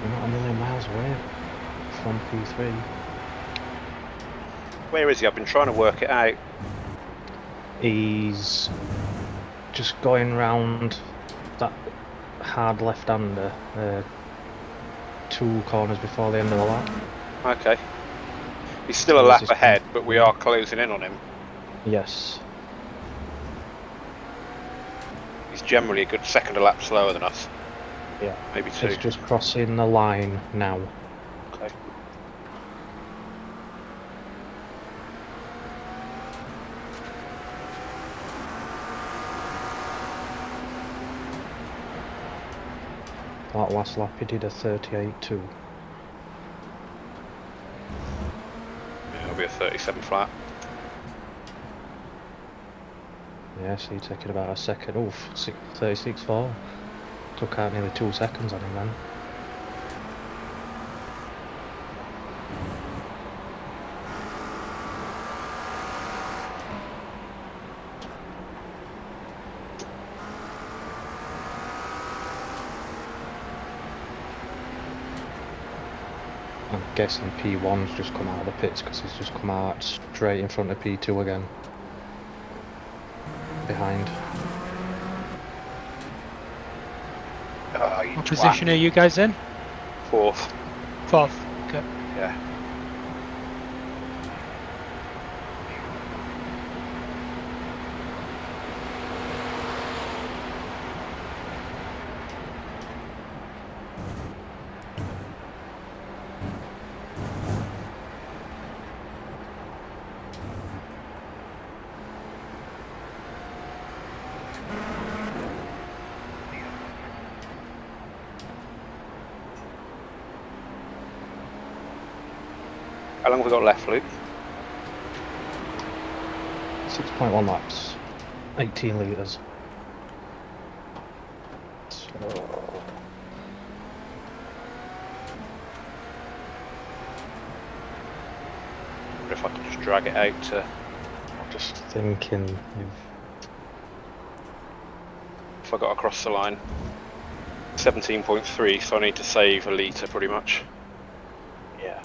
We're not a million miles away from P3. Where is he? I've been trying to work it out. He's just going round that hard left-hander, 2 corners before the end of the lap. Okay. He's still a lap ahead, but we are closing in on him. Yes. He's generally a good second a lap slower than us. Yeah. Maybe 2. He's just crossing the line now. Okay. That last lap he did a 38.2. Yeah, it'll be a 37 flat. Yeah, so you're taking about a second. Oof, 36.4. Took out nearly 2 seconds on him then. I'm guessing P1's just come out of the pits because he's just come out straight in front of P2 again. Behind. What position are you guys in? 4th. 4th. Okay. Yeah. How long have we got left, Luke? 6.1 laps. 18 litres. So, Wonder if I could just drag it out to. just thinking If I got across the line. 17.3, so I need to save a litre pretty much. yeah.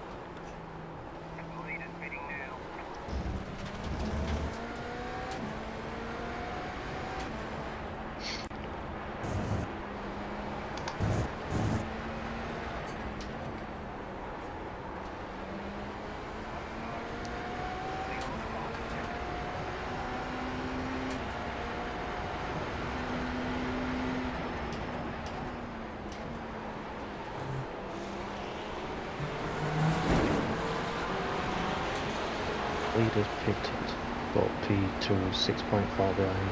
Leaders pitted, but P2 is 6.4 behind.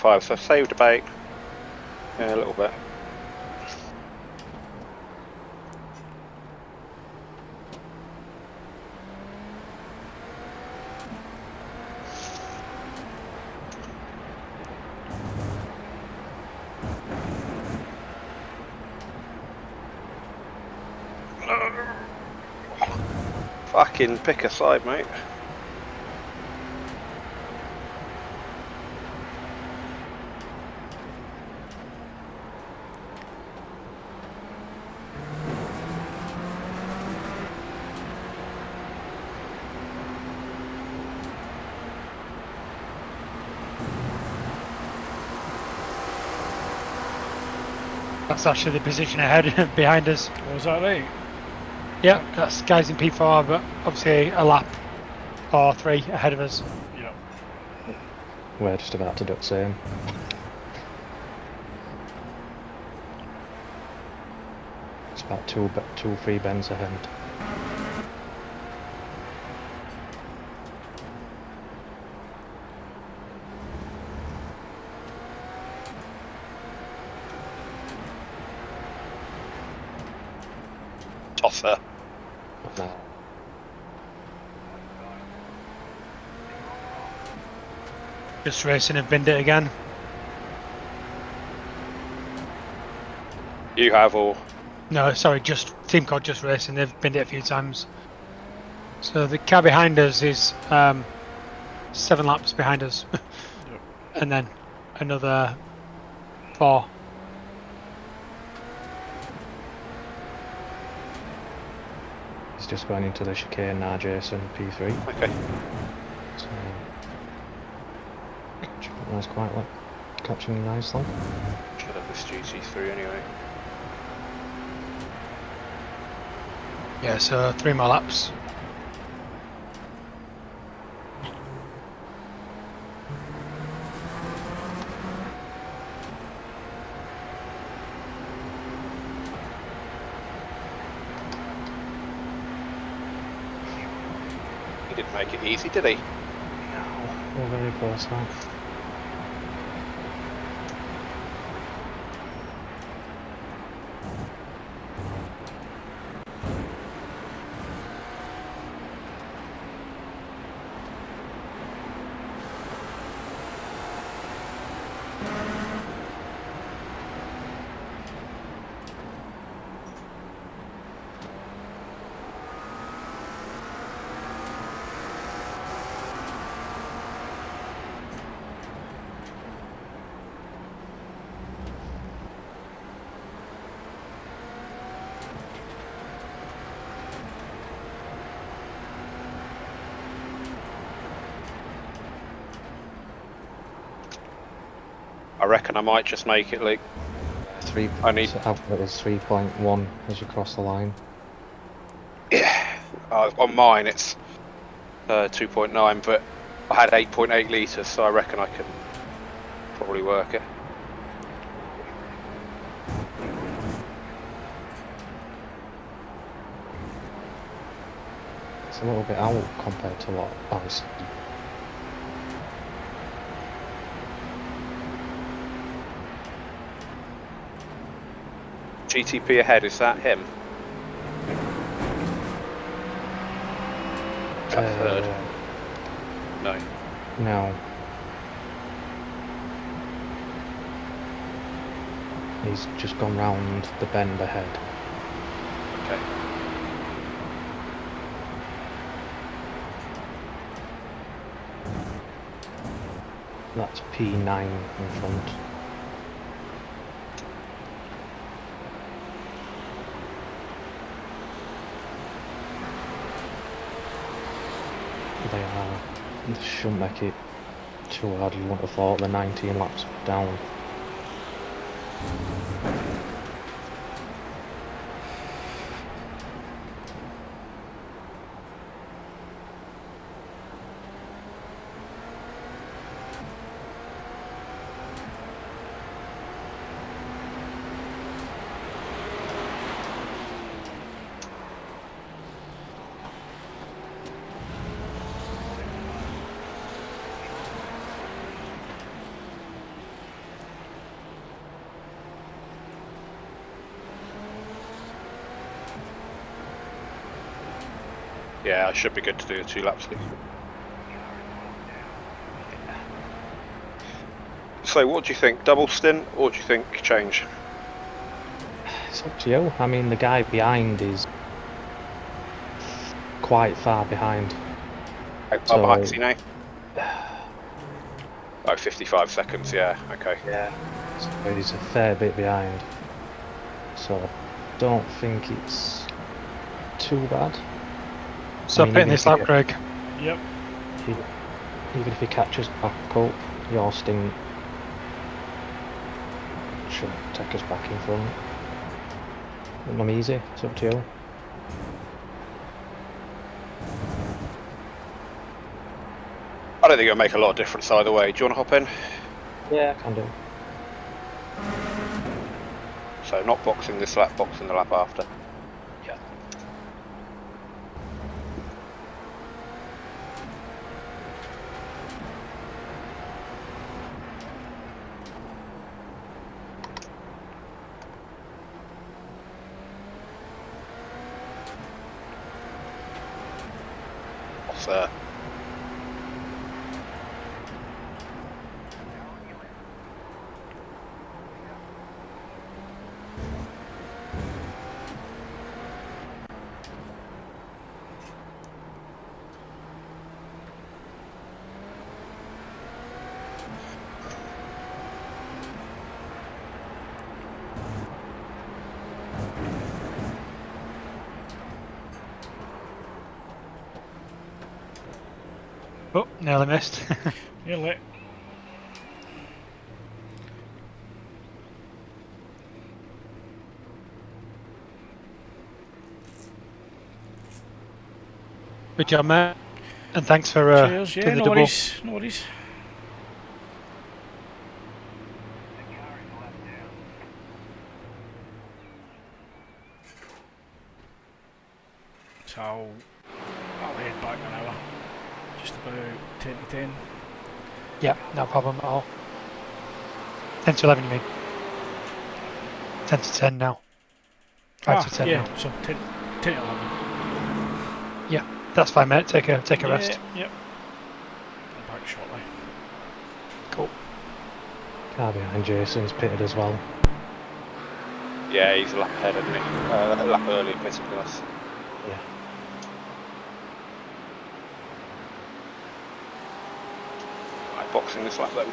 .5, so I've saved about a little bit. Fucking pick a side, mate. That's actually the position ahead behind us. Was that right? Yeah, that's guys in P4, but obviously a lap or 3 ahead of us. Yeah. We're just about to do the same. It's about two, 3 bends ahead. Tosser. No. Just racing and binned it again. You have all. No, sorry, just team called Just Racing. They've binned it a few times. So the car behind us is 7 laps behind us, and then another 4. He's just going into the chicane now, Jason, P3. Okay. So, that's quite like catching nicely. Should have this GT3 anyway. Yeah, so 3 more laps. Didn't make it easy, did he? No, we're very close now. I reckon I might just make it, Luke. I need. Output is 3.1 as you cross the line. Yeah. On mine it's 2.9, but I had 8.8 litres, so I reckon I can probably work it. It's a little bit out compared to what I see. GTP ahead, is that him? Is that third? No. No. He's just gone round the bend ahead. Okay. That's P9 in front. They shouldn't make it too hard, you wouldn't have thought. They're 19 laps down. Yeah, I should be good to do the 2 laps, Luke. So what do you think? Double stint, or do you think change? It's up to you. I mean, the guy behind is quite far behind. How far behind is he now? Oh, 55 seconds, yeah, okay. Yeah. So he's a fair bit behind. So I don't think it's too bad. So pitting this lap, Craig. Yep. Even if he catches back up, your stint should take us back in front. I'm easy, it's up to you. I don't think it'll make a lot of difference either way. Do you want to hop in? Yeah, I can do. So not boxing this lap, boxing the lap after. Yeah. What's there? Oh, nearly missed. You're late. Good job, mate. And thanks for Cheers, yeah, doing the no double. worries, no worries. So I'll head back an hour. just about 10 to 10. Yeah, no problem at all. 10 to 11, you mean? 10 to 10 now. 5 to 10 yeah, now. so 10 to 11. Yeah, that's fine, mate. Take a rest. Yep. I'm back shortly. Cool. Car behind Jason's pitted as well. Yeah, he's a lap ahead, isn't he? A lap earlier pitted than us. Yeah. Right, boxing this lap then.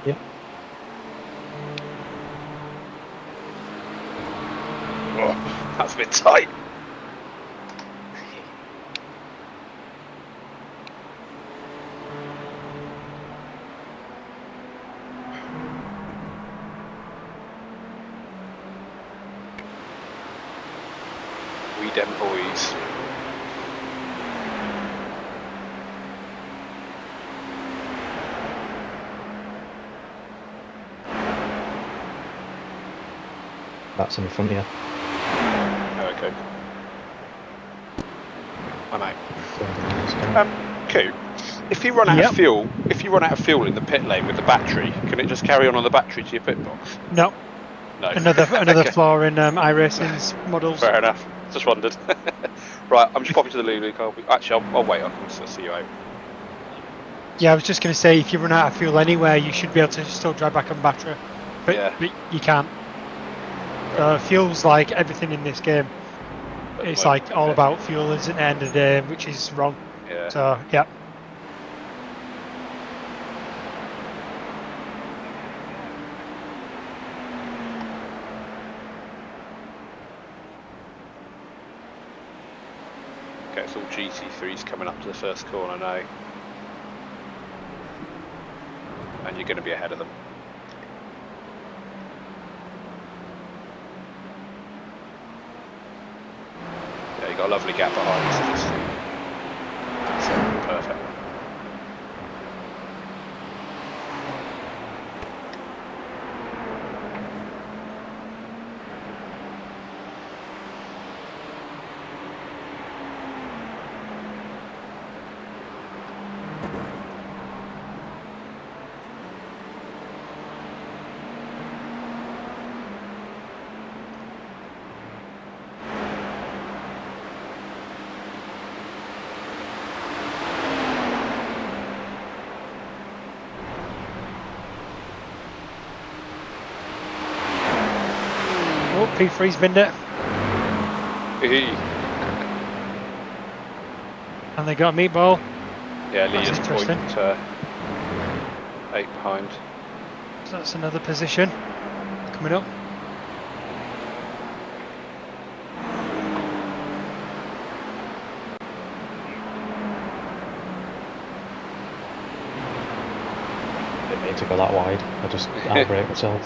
Yeah. Oh, that's a bit tight. We dem boys. That's in front of you. Oh, okay. I'm out. Further Coop, if you run out of fuel, in the pit lane with the battery, can it just carry on the battery to your pit box? No, No. another Okay. flaw in iRacing's models. Fair enough. Just wondered. Right, I'm just popping to the Lulu car. Actually, I'll wait. I'll see you out. Yeah, I was just going to say, if you run out of fuel anywhere, you should be able to still drive back on battery, but, Yeah. but you can't. Right. Fuel's like everything in this game. At the It's moment, like all yeah. about fuel, isn't it, at the end of the day, which is wrong. Yeah. So, yeah. Okay, it's all GT3s coming up to the first corner now. And you're going to be ahead of them. Yeah, you got a lovely gap behind you. So perfect. Oh, P3's binned it, and they got a meatball. Yeah, That's leaders point interesting. 8 behind. So that's another position coming up. Didn't need to go that wide. I just outbrake myself.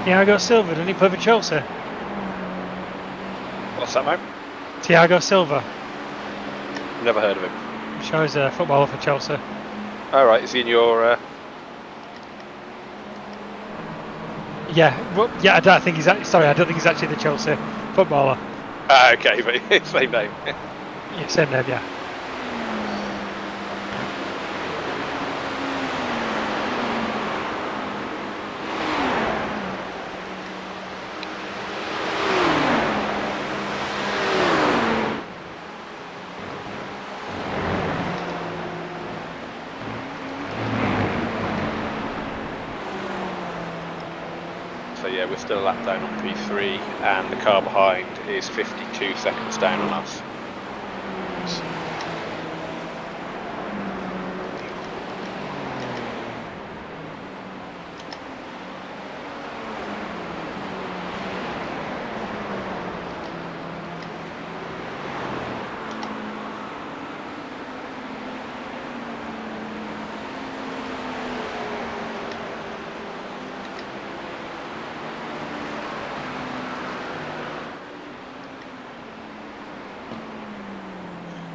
Thiago Silva, didn't he play for Chelsea? What's that, mate? Thiago Silva. Never heard of him. I'm sure he's a footballer for Chelsea. Alright, is he in your... Yeah, well, yeah. I don't think he's actually the Chelsea footballer. okay, but same name. Yeah, same name, yeah. So yeah, we're still a lap down on P3, and the car behind is 52 seconds down on us.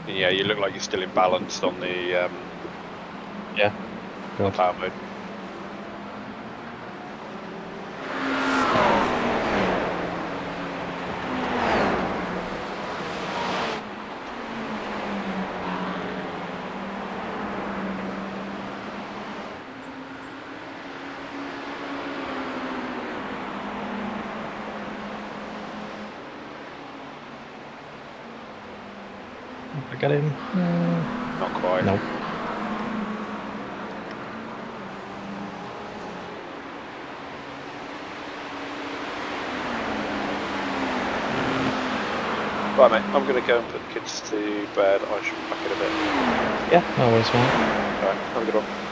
Yeah, you look like you're still imbalanced on the Good. power mode. I got him. Not quite. Nope. Right, mate, I'm going to go and put the kids to bed. I should be back in a bit. Yeah, no worries, mate. Alright, have a good one.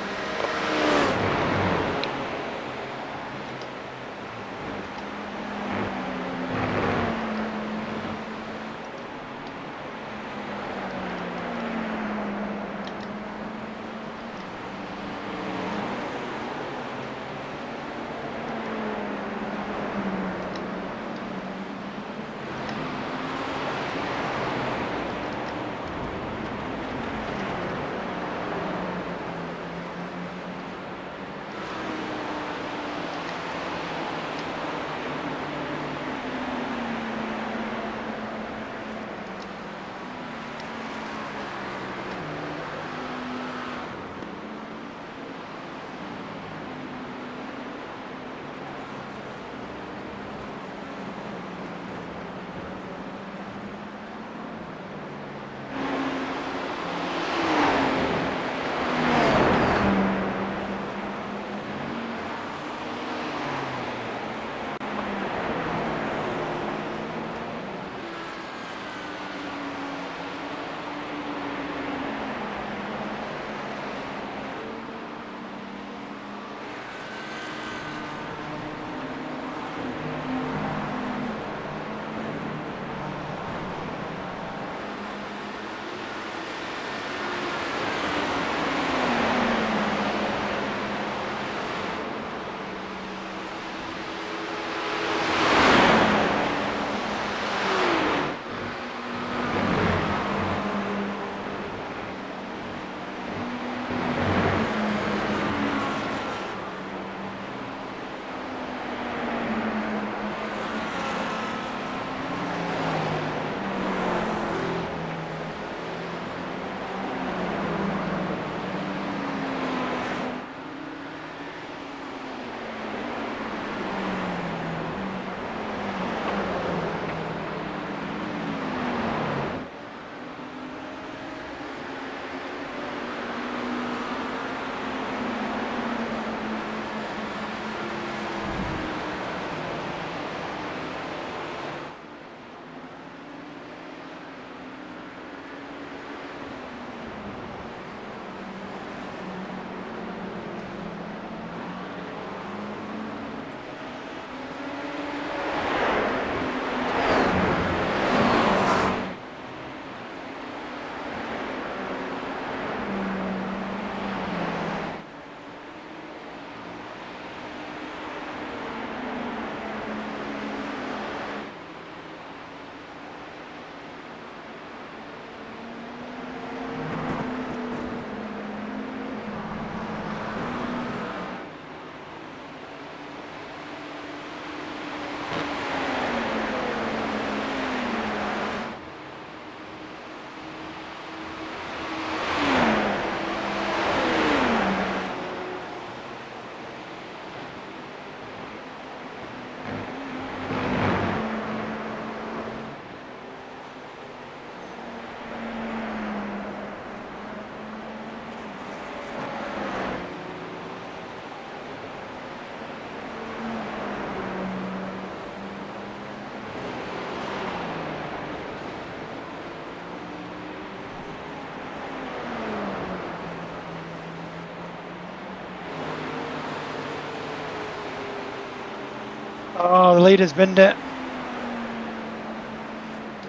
Oh, the leader's binned it.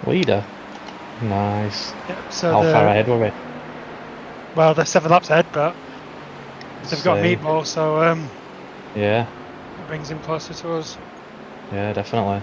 Leader. Nice. Yep, so How far ahead were we? well, they're 7 laps ahead, but they've got Say- meatball, so Yeah, it brings him closer to us. yeah, definitely.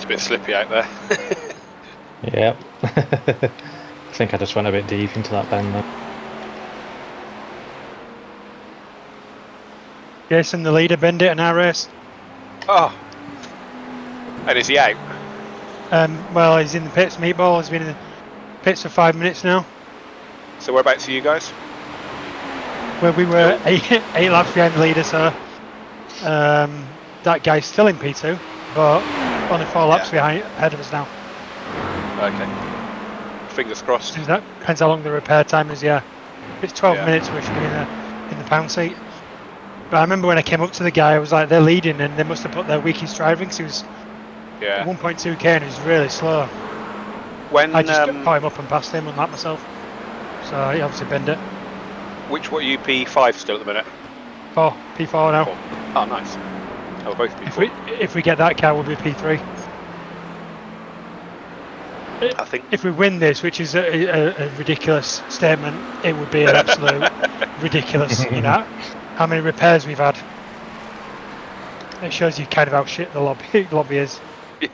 It's a bit slippy out there. Yep. I think I just went a bit deep into that bend there. Jason, the leader, bend it in our race. Oh. And is he out? Well, he's in the pits. Meatball has been in the pits for 5 minutes now. So whereabouts are you guys? Where we were eight laps behind the leader, so that guy's still in P2, but only 4 laps ahead of us now. Okay. Fingers crossed. That depends how long the repair time is. Yeah, if it's 12 Yeah. minutes, we should be in the pound seat. But I remember when I came up to the guy, I was like, they're leading, and they must have put their weakest driving because he was 1.2k and he was really slow. When I just caught him up and passed him and lapped myself. So he obviously bend it. what are you, P5 still at the minute? P4 now. Oh, nice. Oh, we're both P4. If we get that car, we'll be P3. I think if we win this, which is a ridiculous statement, it would be an absolute ridiculous. You know how many repairs we've had. It shows you kind of how shit the lobby is. Yeah.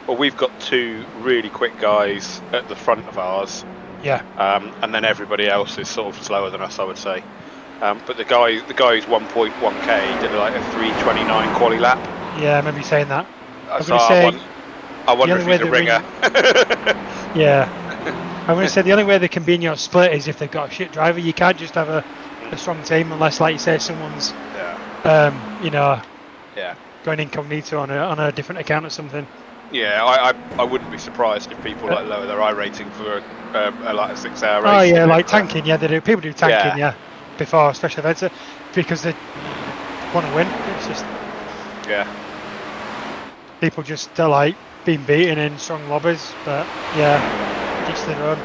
Well, we've got 2 really quick guys at the front of ours. Yeah. And then everybody else is sort of slower than us, I would say. But the guy who's 1.1k did like a 3:29 quali lap. Yeah, I remember you saying that. So I wonder if he's a ringer. Yeah. I'm going to say the only way they can be in your split is if they've got a shit driver. You can't just have a strong team unless, like you say, someone's, going incognito on a different account or something. Yeah, I wouldn't be surprised if people like lower their I rating for like a 6-hour race. Oh yeah, like tanking. Yeah, they do. People do tanking. Yeah, before special events because they want to win. It's just people just like being beaten in strong lobbies, but just their own.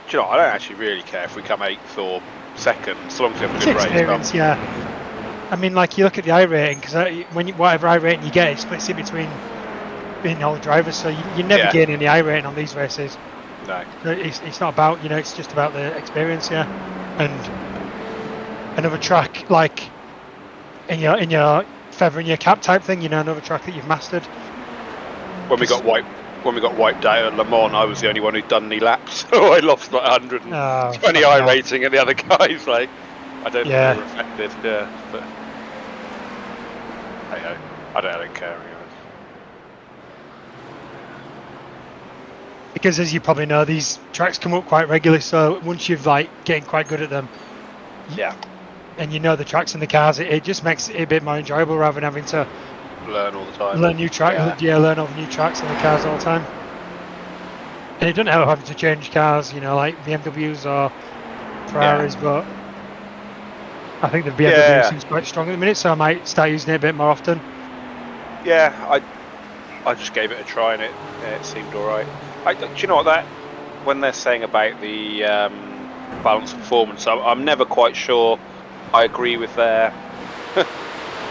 Do you know, I don't actually really care if we come 8th or 2nd, as long as we have a good experience, race. Yeah. I mean, like you look at the I rating, because whatever I rating you get, it splits it between being all drivers, so you never gain any I rating on these races. No. It's not about, it's just about the experience, and another track like in your feather in your cap type thing, another track that you've mastered. When we got wiped out at Le Mans, I was the only one who'd done any laps, so I lost like 120 I rating, and the other guys like I don't think they were affected. But hey, I don't care. Because as you probably know, these tracks come up quite regularly. So once you've getting quite good at them, and you know the tracks and the cars, it just makes it a bit more enjoyable rather than having to learn all the time. Learn new tracks. Learn all the new tracks and the cars all the time. And it doesn't help having to change cars, like BMWs or Ferraris, but I think the BMW seems quite strong at the minute, so I might start using it a bit more often. Yeah, I just gave it a try and it seemed alright. Do you know what when they're saying about the balance of performance, I'm never quite sure I agree with their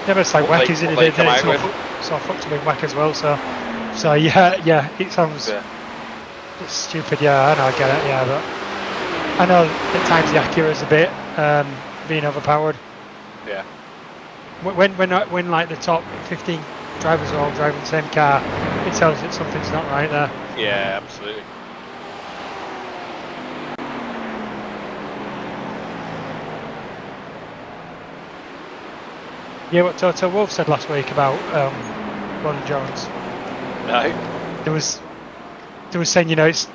but it's like WEC, isn't it? It's all fucked up in WEC as well, so it sounds it's stupid, I know, I get it, but I know at times the Acura's a bit being overpowered. Yeah. When like the top 15 drivers are all driving the same car, it tells that something's not right there. Yeah, absolutely. Yeah, what Toto Wolff said last week about Gordon Jones. No. There was saying, it's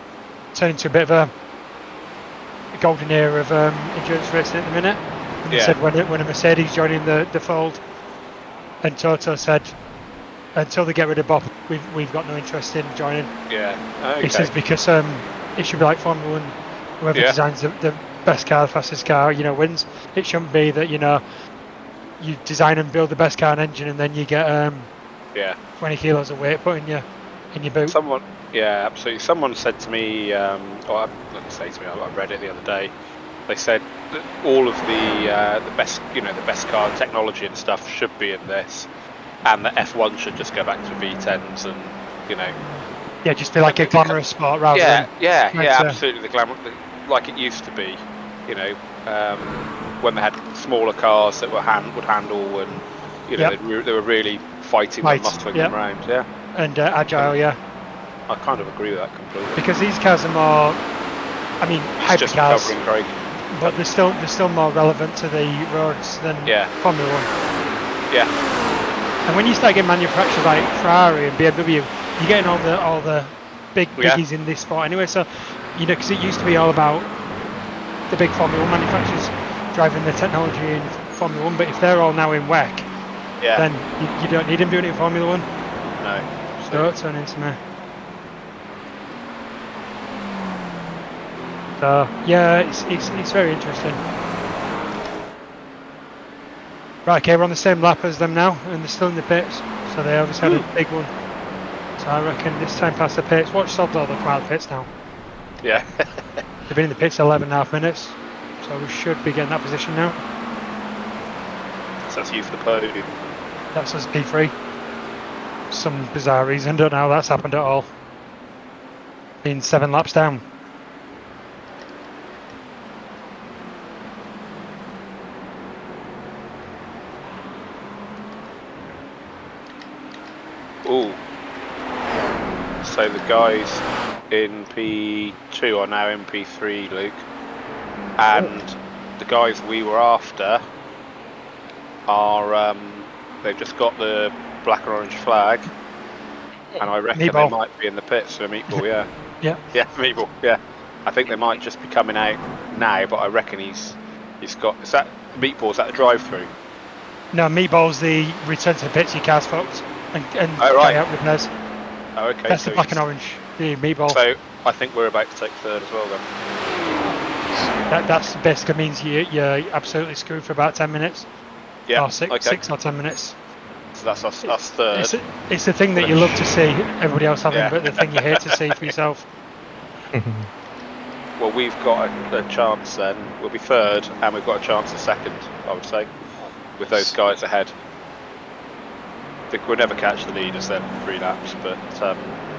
turning into a bit of a golden era of endurance racing at the minute. And he said when a Mercedes joining the fold, and Toto said, until they get rid of Bob, we've got no interest in joining. Yeah. Okay. He says because it should be like Formula 1, whoever designs the best car, the fastest car, wins. It shouldn't be that you design and build the best car and engine, and then you get 20 kilos of weight put in your boot. Absolutely. Someone said to me, I read it the other day. They said that all of the best car technology and stuff should be in this, and that F1 should just go back to V10s and just be like a glamorous sport rather than absolutely the glamour like it used to be, when they had smaller cars that would handle, and you know they were really fighting them, muscling them around. Yeah. And agile, yeah. I kind of agree with that completely. Because these cars are more, I mean, hyper cars, covering Craig. but they're still more relevant to the roads than Formula 1. Yeah. And when you start getting manufacturers like Ferrari and BMW, you're getting all the biggies in this sport anyway. So, you know, because it used to be all about the big Formula 1 manufacturers driving the technology in Formula 1, but if they're all now in WEC, then you don't need them doing it in Formula 1. No. Don't turn into me. So yeah, it's very interesting. Right, okay, we're on the same lap as them now, and they're still in the pits, so they obviously had a big one. So I reckon this time past the pits. Watch Sobdor, they'll come out of the pits now. Yeah. They've been in the pits 11.5 minutes, so we should be getting that position now. So that's you for the podium. That's us P3. Some bizarre reason, don't know how that's happened at all. Been 7 laps down. Ooh. So the guys in P2 are now in P3, Luke. And the guys we were after are, they've just got the black and orange flag. And I reckon they might be in the pits for Meatball, yeah. Yeah, Meatball, yeah. I think they might just be coming out now, but I reckon he's got, is that Meatball's at the drive-through? No, Meatball's the return to the pits, your car's fucked. And carry out repairs. Oh, okay. That's the black and orange, the Meatball. So I think we're about to take third as well then. That's basically means you're absolutely screwed for about 10 minutes. Yeah. Or 6 or 10 minutes. So that's us third. It's the thing that you love to see everybody else having, but the thing you hate to see for yourself. Well, we've got a chance then. We'll be third, and we've got a chance of second, I would say, with those guys ahead. I think we'll never catch the leaders then 3 laps, but the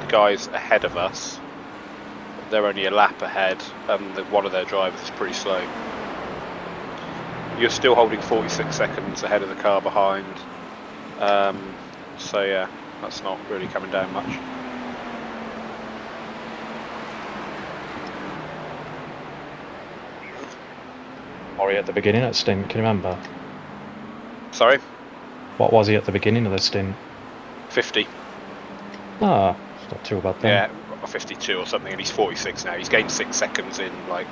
guys ahead of us, they're only a lap ahead, and one of their drivers is pretty slow. You're still holding 46 seconds ahead of the car behind, so yeah, that's not really coming down much. Or at the beginning of the stint, can you remember? Sorry? What was he at the beginning of the stint? 50. Ah, it's not too bad then. Yeah, 52 or something, and he's 46 now. He's gained 6 seconds in like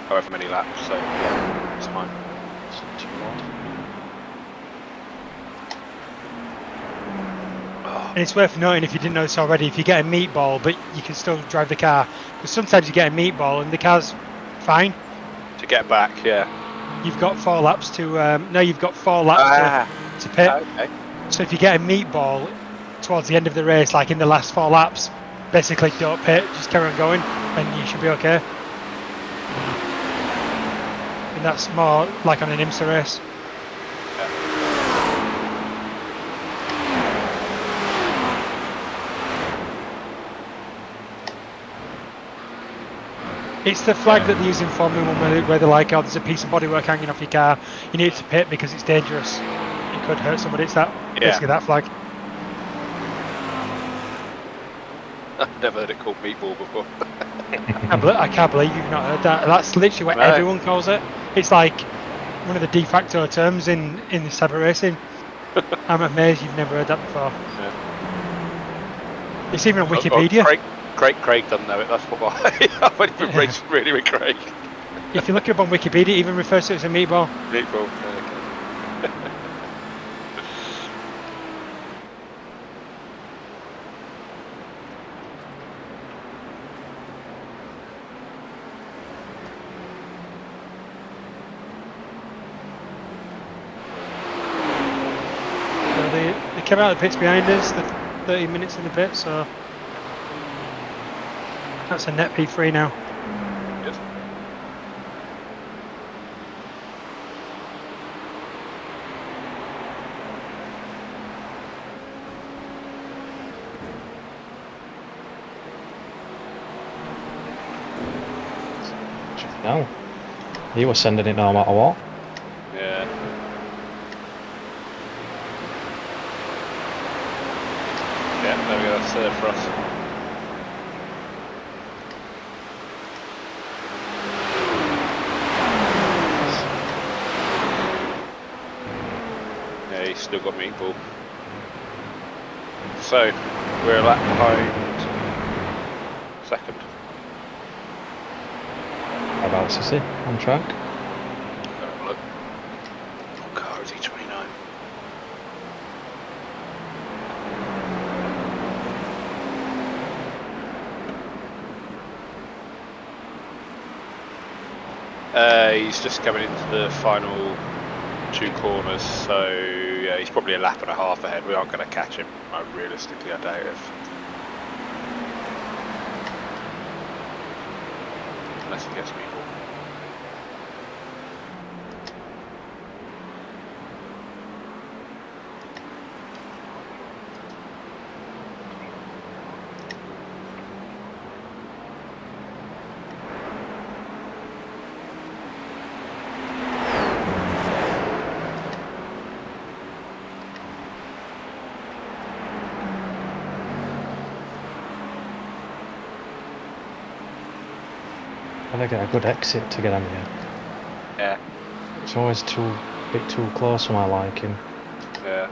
however many laps, so yeah, it's fine. It's not too bad. And it's worth noting, if you didn't know this already, if you get a meatball, but you can still drive the car, because sometimes you get a meatball and the car's fine. To get back, yeah. You've got 4 laps to, you've got 4 laps to pit. Okay. So if you get a meatball towards the end of the race, like in the last 4 laps, basically don't pit, just carry on going, and you should be okay. And that's more like on an IMSA race. It's the flag that they use in Formula 1 where they're like, oh, there's a piece of bodywork hanging off your car, you need to pit because it's dangerous. It could hurt somebody. It's that, basically that flag. I've never heard it called meatball before. I can't believe you've not heard that. That's literally what everyone calls it. It's like one of the de facto terms in this type of racing. I'm amazed you've never heard that before. Yeah. It's even on Wikipedia. Craig doesn't know it, that's why. I've only been racing really with Craig. If you look it up on Wikipedia, it even refers to it as a meatball. Meatball, okay. So they came out of the pits behind us, the 30 minutes in the pit, so that's a net P3 now. Yes. No. He was sending it no matter what. Yeah. Yeah, there we go, that's third for us. Yeah, he's still got meatball. So, we're a lap behind second. About Sissy on track. Have a look. What car is he, 29? He's just coming into the final 2 corners, so yeah, he's probably a lap and a half ahead. We aren't going to catch him. Realistically, I doubt it. Unless he gets me. And I get a good exit to get on here. Yeah. It's always a bit too close for my liking. Yeah.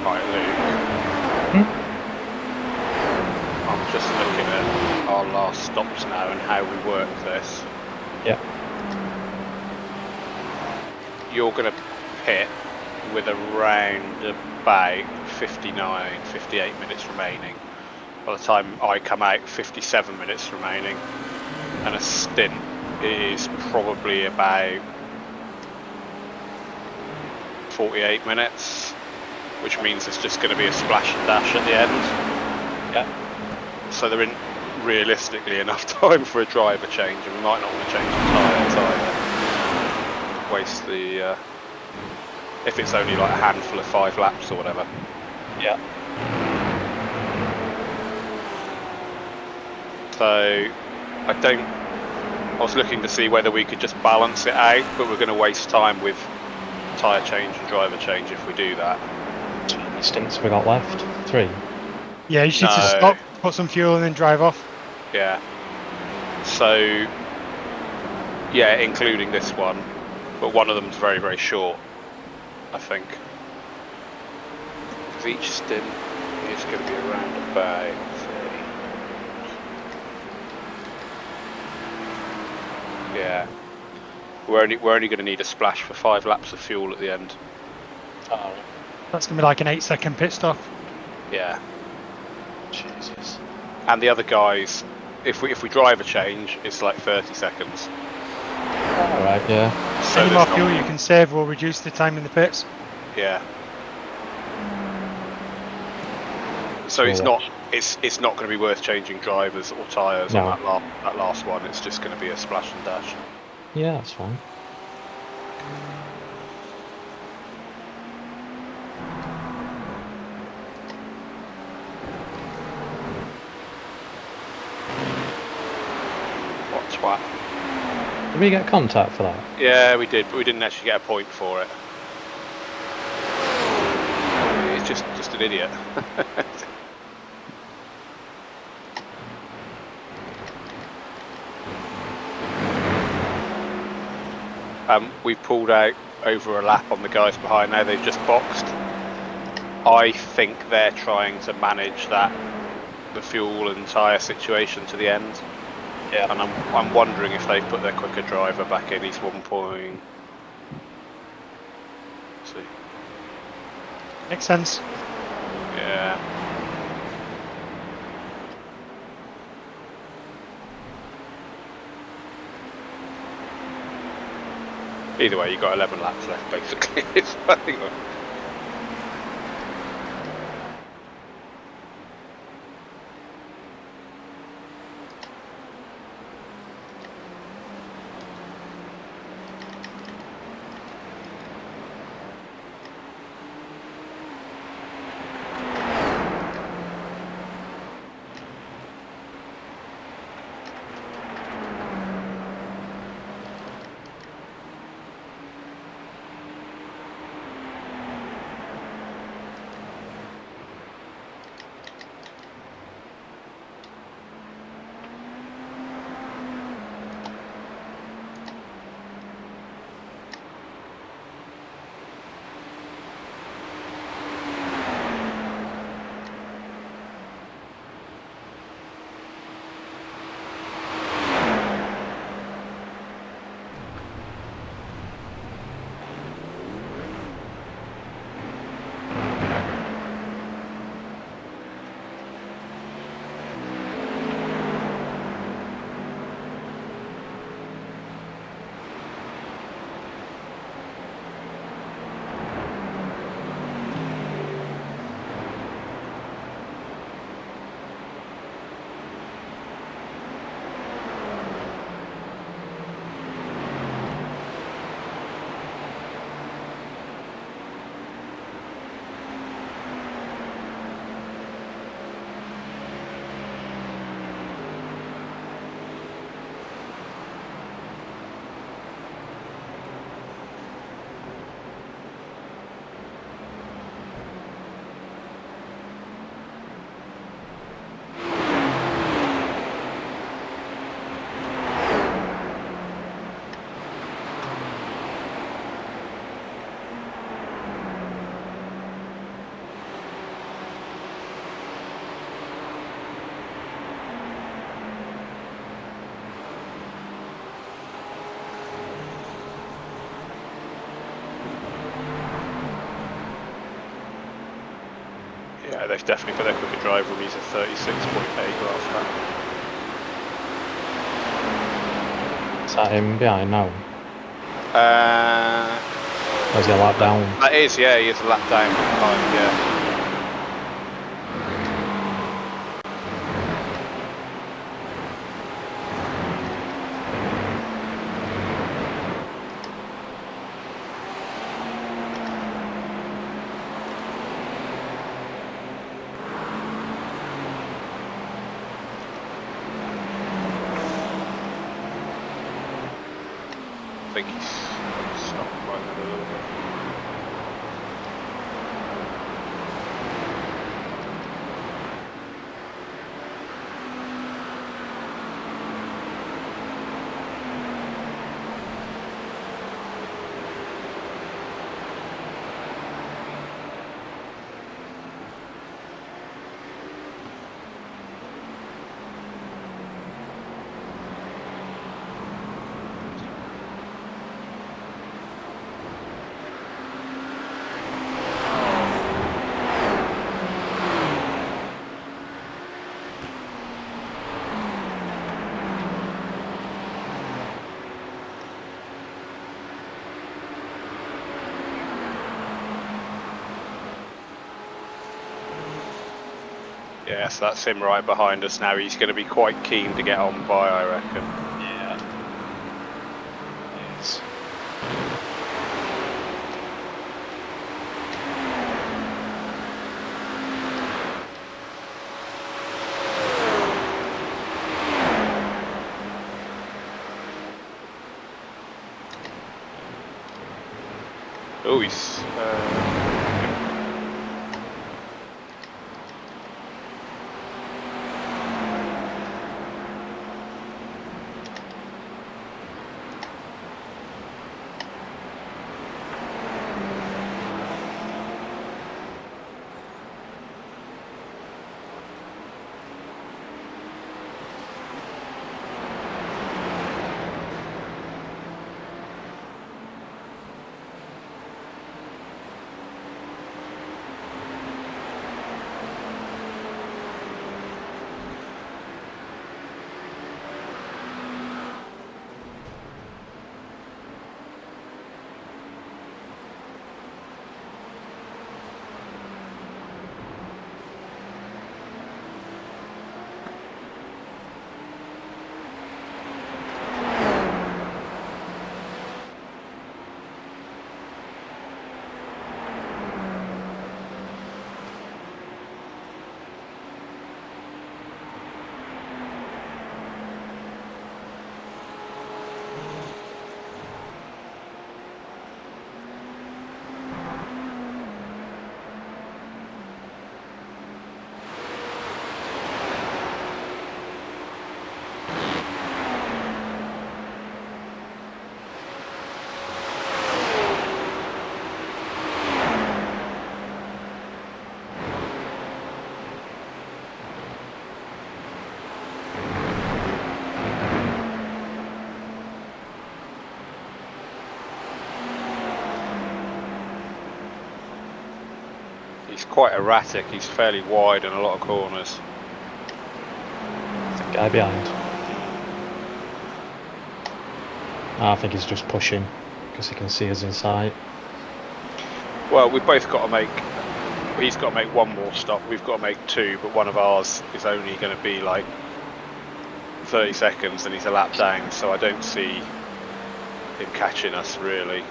Right, Luke. I'm just looking at our last stops now and how we work this. Yeah. You're going to pit with around about 59, 58 minutes remaining. By the time I come out, 57 minutes remaining. And a stint is probably about 48 minutes, which means it's just going to be a splash and dash at the end. Yeah. So there isn't realistically enough time for a driver change, and we might not want to change the tyres either. Waste the if it's only like a handful of 5 laps or whatever. Yeah. So I was looking to see whether we could just balance it out, but we're going to waste time with tyre change and driver change if we do that. How many stints have we got left? 3. Yeah, you should just No. stop, put some fuel and then drive off. Yeah. So, yeah, including this one, but one of them's very, very short, I think. Because each stint is going to be around about 30. Yeah. We're only going to need a splash for 5 laps of fuel at the end. Oh, That's going to be like an 8-second pit stop. Yeah. Jesus. And the other guys, if we drive a change, it's like 30 seconds. Alright, yeah. So Any there's more fuel you can save will reduce the time in the pits. Yeah. So it's not going to be worth changing drivers or tyres on that last one. It's just going to be a splash and dash. Yeah, that's fine. What twat? Did we get contact for that? Yeah, we did, but we didn't actually get a point for it. It's just an idiot. We've pulled out over a lap on the guys behind now. They've just boxed. I think they're trying to manage the fuel and tyre situation to the end. Yeah. And I'm wondering if they've put their quicker driver back in. He's 1 point. See. Makes sense. Yeah. Either way, you've got 11 laps left, basically. Yeah, they've definitely put their quicker driver on. He's a 36.8 last lap. Is that him behind now? Or is he a lap down? That is, yeah, he is a lap down behind, yeah. think he's stopped right there a little bit. Yeah, so that's him right behind us now. He's going to be quite keen to get on by, I reckon. Yeah. Yes. Oh, he's... He's quite erratic. He's fairly wide in a lot of corners. The guy behind. I think he's just pushing because he can see us in sight. Well, we've both got to make... He's got to make one more stop. We've got to make two, but one of ours is only going to be like 30 seconds and he's a lap down, so I don't see him catching us really.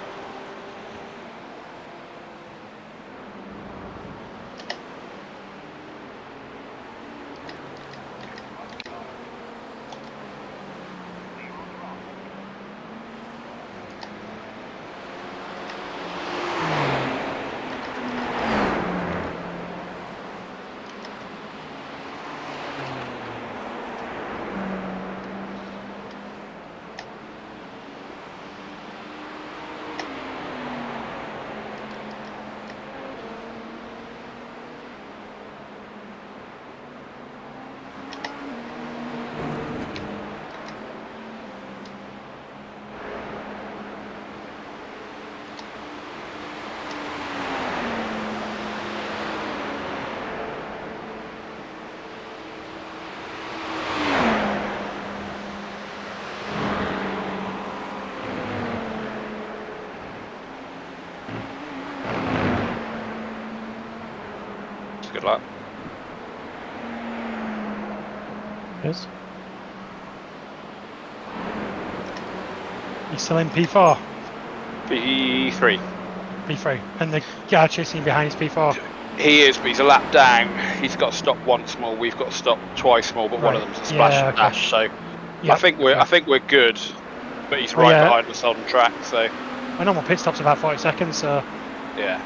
Good luck. Yes. He's still in P4, P3. P3, and the guy chasing behind is P4. He is, but he's a lap down. He's got to stop once more. We've got to stop twice more, but one of Right. them's a splash Yeah, and okay. dash. So Yep. I think we're good. but he's Oh, right yeah. behind us on track, so My normal pit stop's about 40 seconds, so yeah.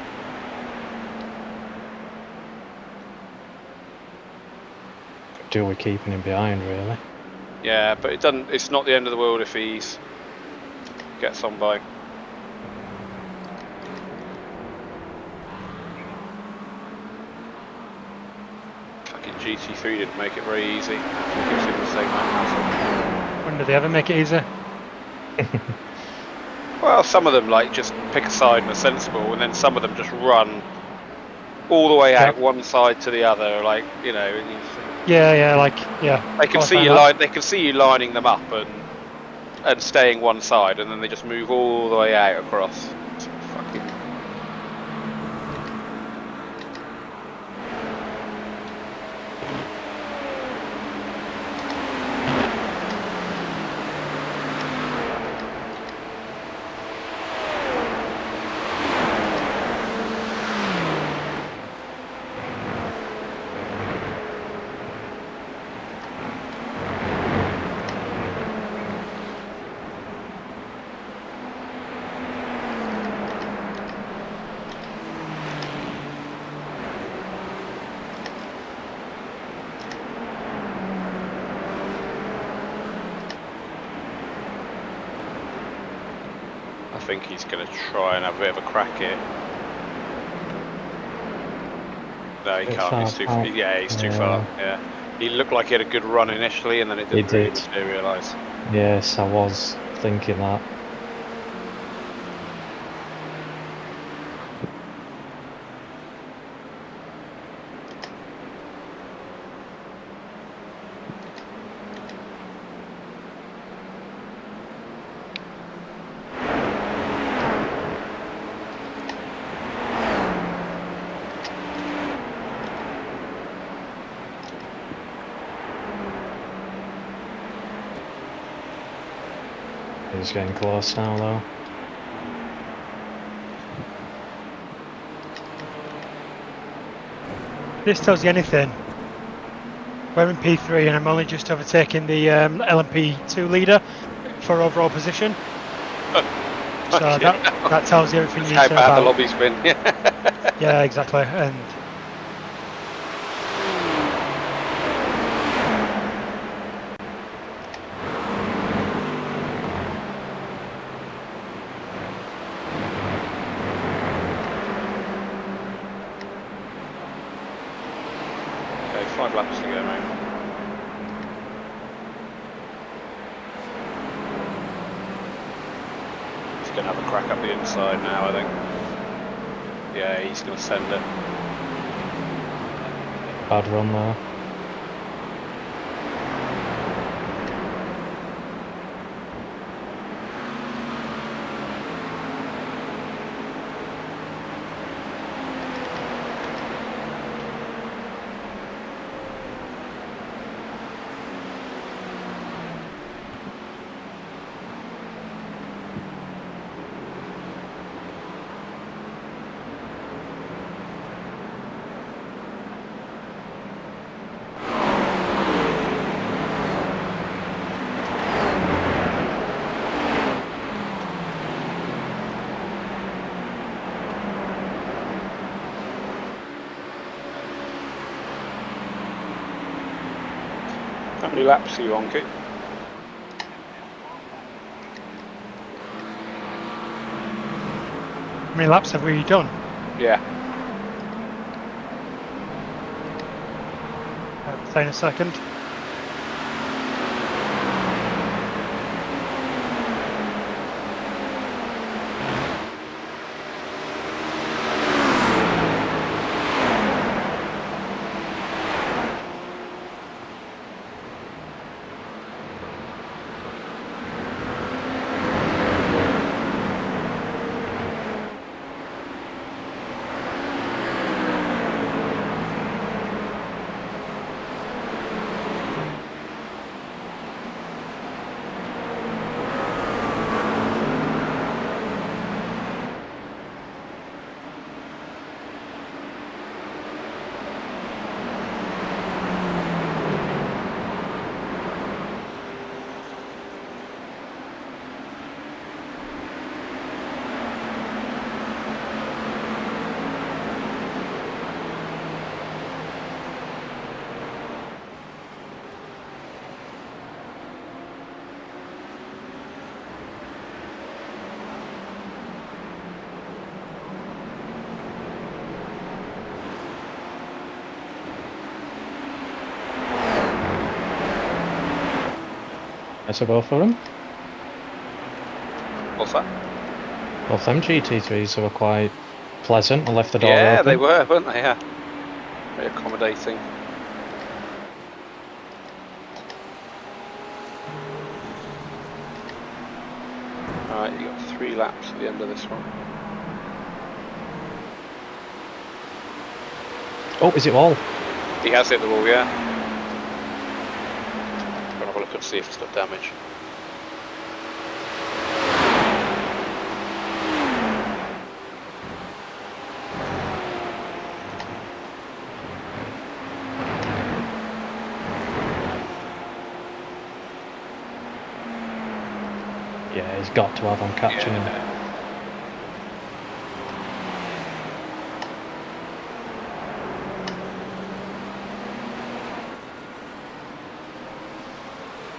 Do we keeping him behind, really? Yeah, but it doesn't. It's not the end of the world if he's gets on by. Fucking GT3 didn't make it very easy. It gives him the same hassle. when do they ever make it easy? Well, some of them like just pick a side and are sensible, and then some of them just run all the way out Yep. one side to the other, like you know. And you think, Yeah, they can see qualifying you lap. They can see you lining them up and staying one side, and then they just move all the way out across. It's fucking. I think he's going to try and have a bit of a crack here. No, he Bit can't. far He's too. out. Yeah, he's too far. Yeah, he looked like he had a good run initially, and then it He didn't really did. materialise. Yes, I was thinking that. He's getting close now, though. This tells you anything. We're in P3 and I'm only just overtaking the LMP2 leader for overall position. So that tells you everything you need How to know bad the about. lobby's been. Yeah, exactly. And Okay, 5 laps to go, mate. He's going to have a crack up the inside now, I think. Yeah, he's going to send it. Bad run there. How many laps are you on, Kit? how many laps have we done? Yeah. Say in a second. So both of them. What's that? Both them GT3s were quite pleasant. I left the door Yeah, open. they were, weren't they? Yeah. Very accommodating. Alright, you got 3 laps at the end of this one. Oh, is it all? He has hit the wall, yeah. Gonna have a look and see if it's got damage. Yeah, he's got to have on catching him.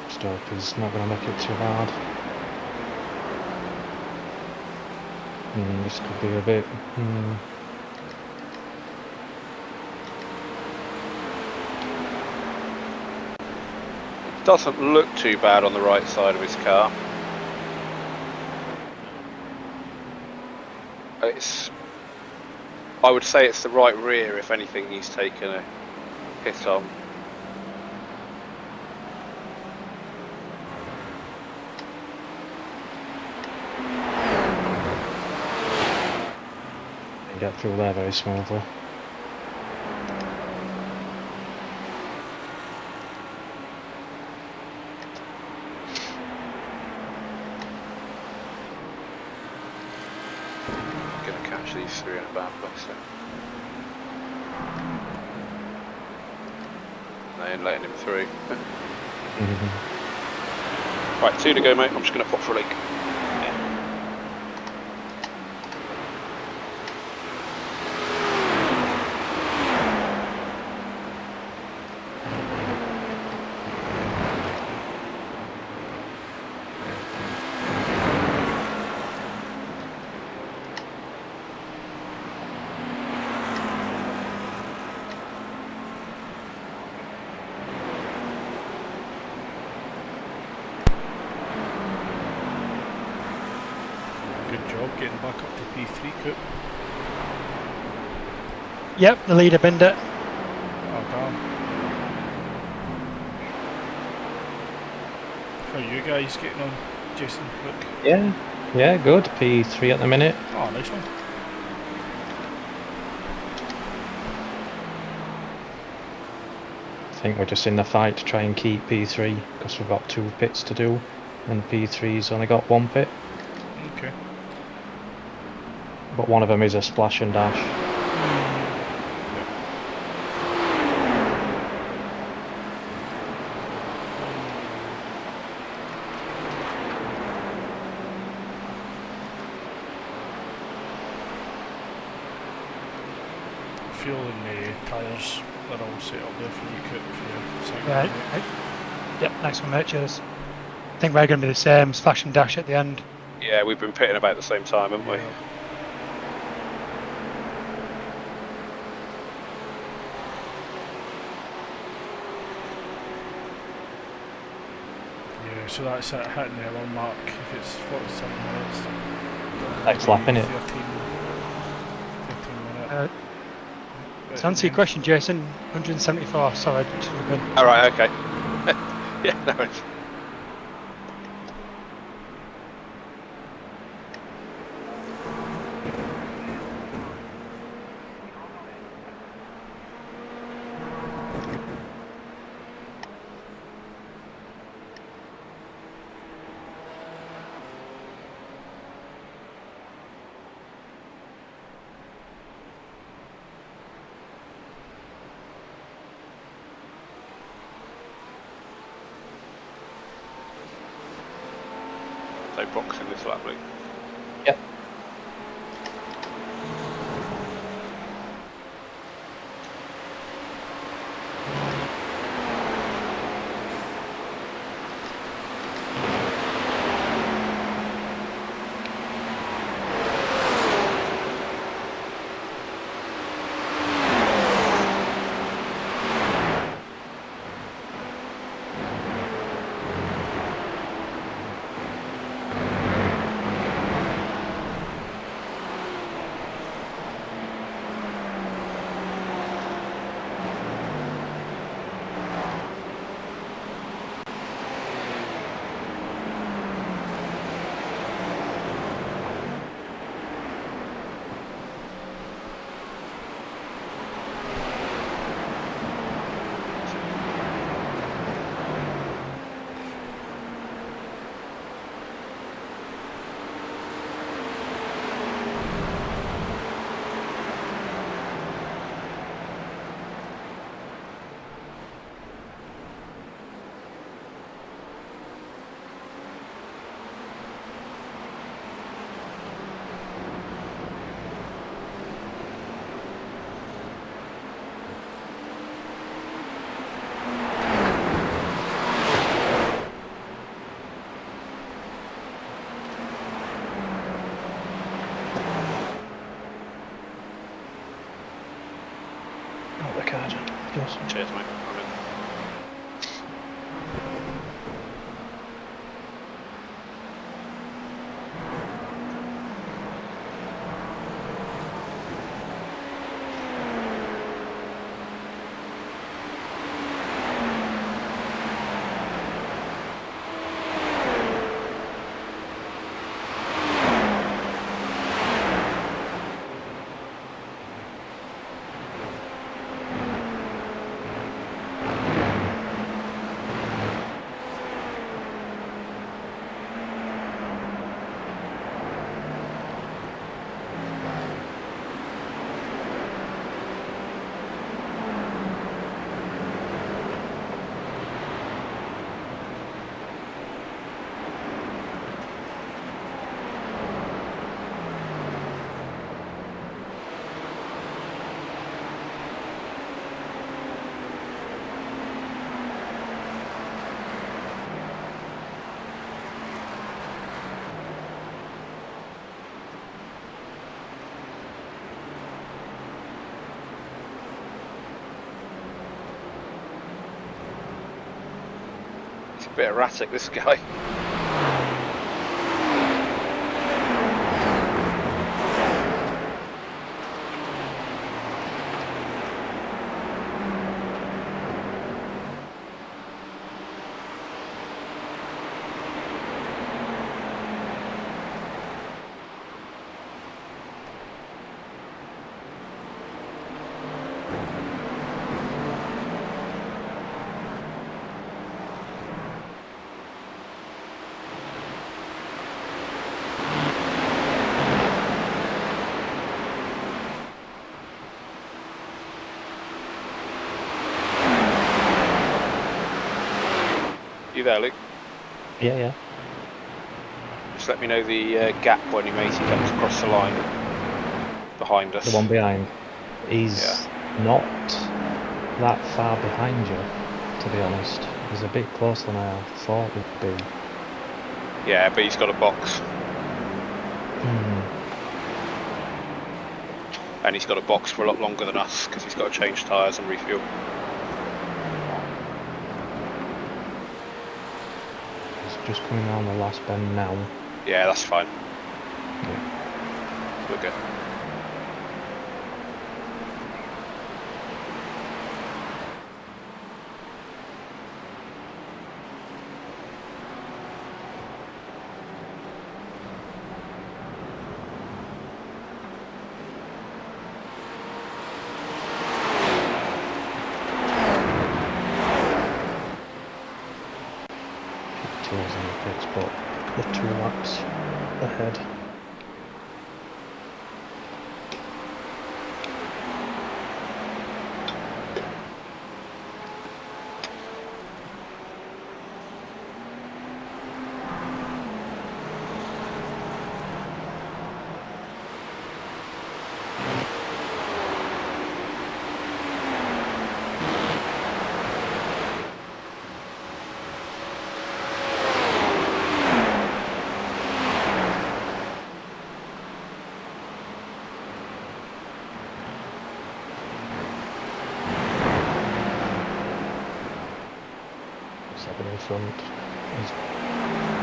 Just hope he's not going to make it too hard. This could be a bit... Doesn't look too bad on the right side of his car. I would say it's the right rear, if anything, he's taken a hit on. They get through there very smoothly. Gonna catch these 3 in a bad place then. They ain't letting him through. Right, 2 to go, mate. I'm just gonna pop for a leak. Good job getting back up to P3, Coop. Yep, the leader binned it. Oh damn. How are you guys getting on, Jason? Look. Yeah, good. P3 at the minute. Oh, nice one. I think we're just in the fight to try and keep P3 because we've got 2 pits to do and P3's only got 1 pit. Okay. But one of them is a splash and dash. Fuel and the tyres are all set up there for you, Coop, for your second. Right. Yep, nice one, mate. Cheers. I think we're going to be the same, splash and dash at the end. Yeah, we've been pitting about the same time, haven't we? Yeah. Yeah, so that's it, hitting the hour mark if it's 47 minutes. Next lap, innit? 13 minutes. To answer your question, Jason, 174, sorry, just for good. Alright, okay. Yeah, no worries. No box in this lap, Luke. Yep. Cheers. Cheers, mate. I'm in. He's a bit erratic, this guy. You there, Luke? Yeah. Just let me know the gap when he comes across the line behind us. The one behind. He's not that far behind you, to be honest. He's a bit closer than I thought he'd be. Yeah, but he's got a box. And he's got a box for a lot longer than us because he's got to change tyres and refuel. He's just coming around the last bend now. Yeah, that's fine. Yeah. We're good. Tours in the pits, but we're 2 laps ahead. In front, he's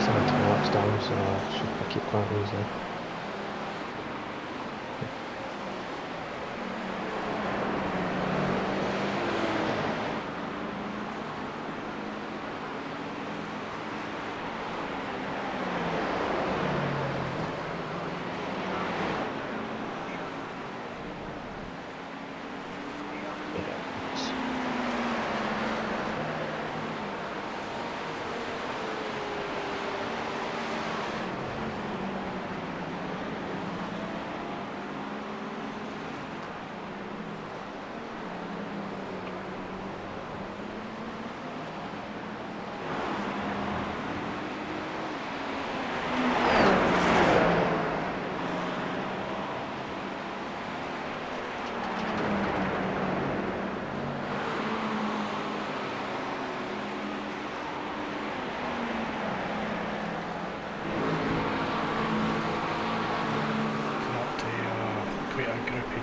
17 laps down, so I should pick it quite easily.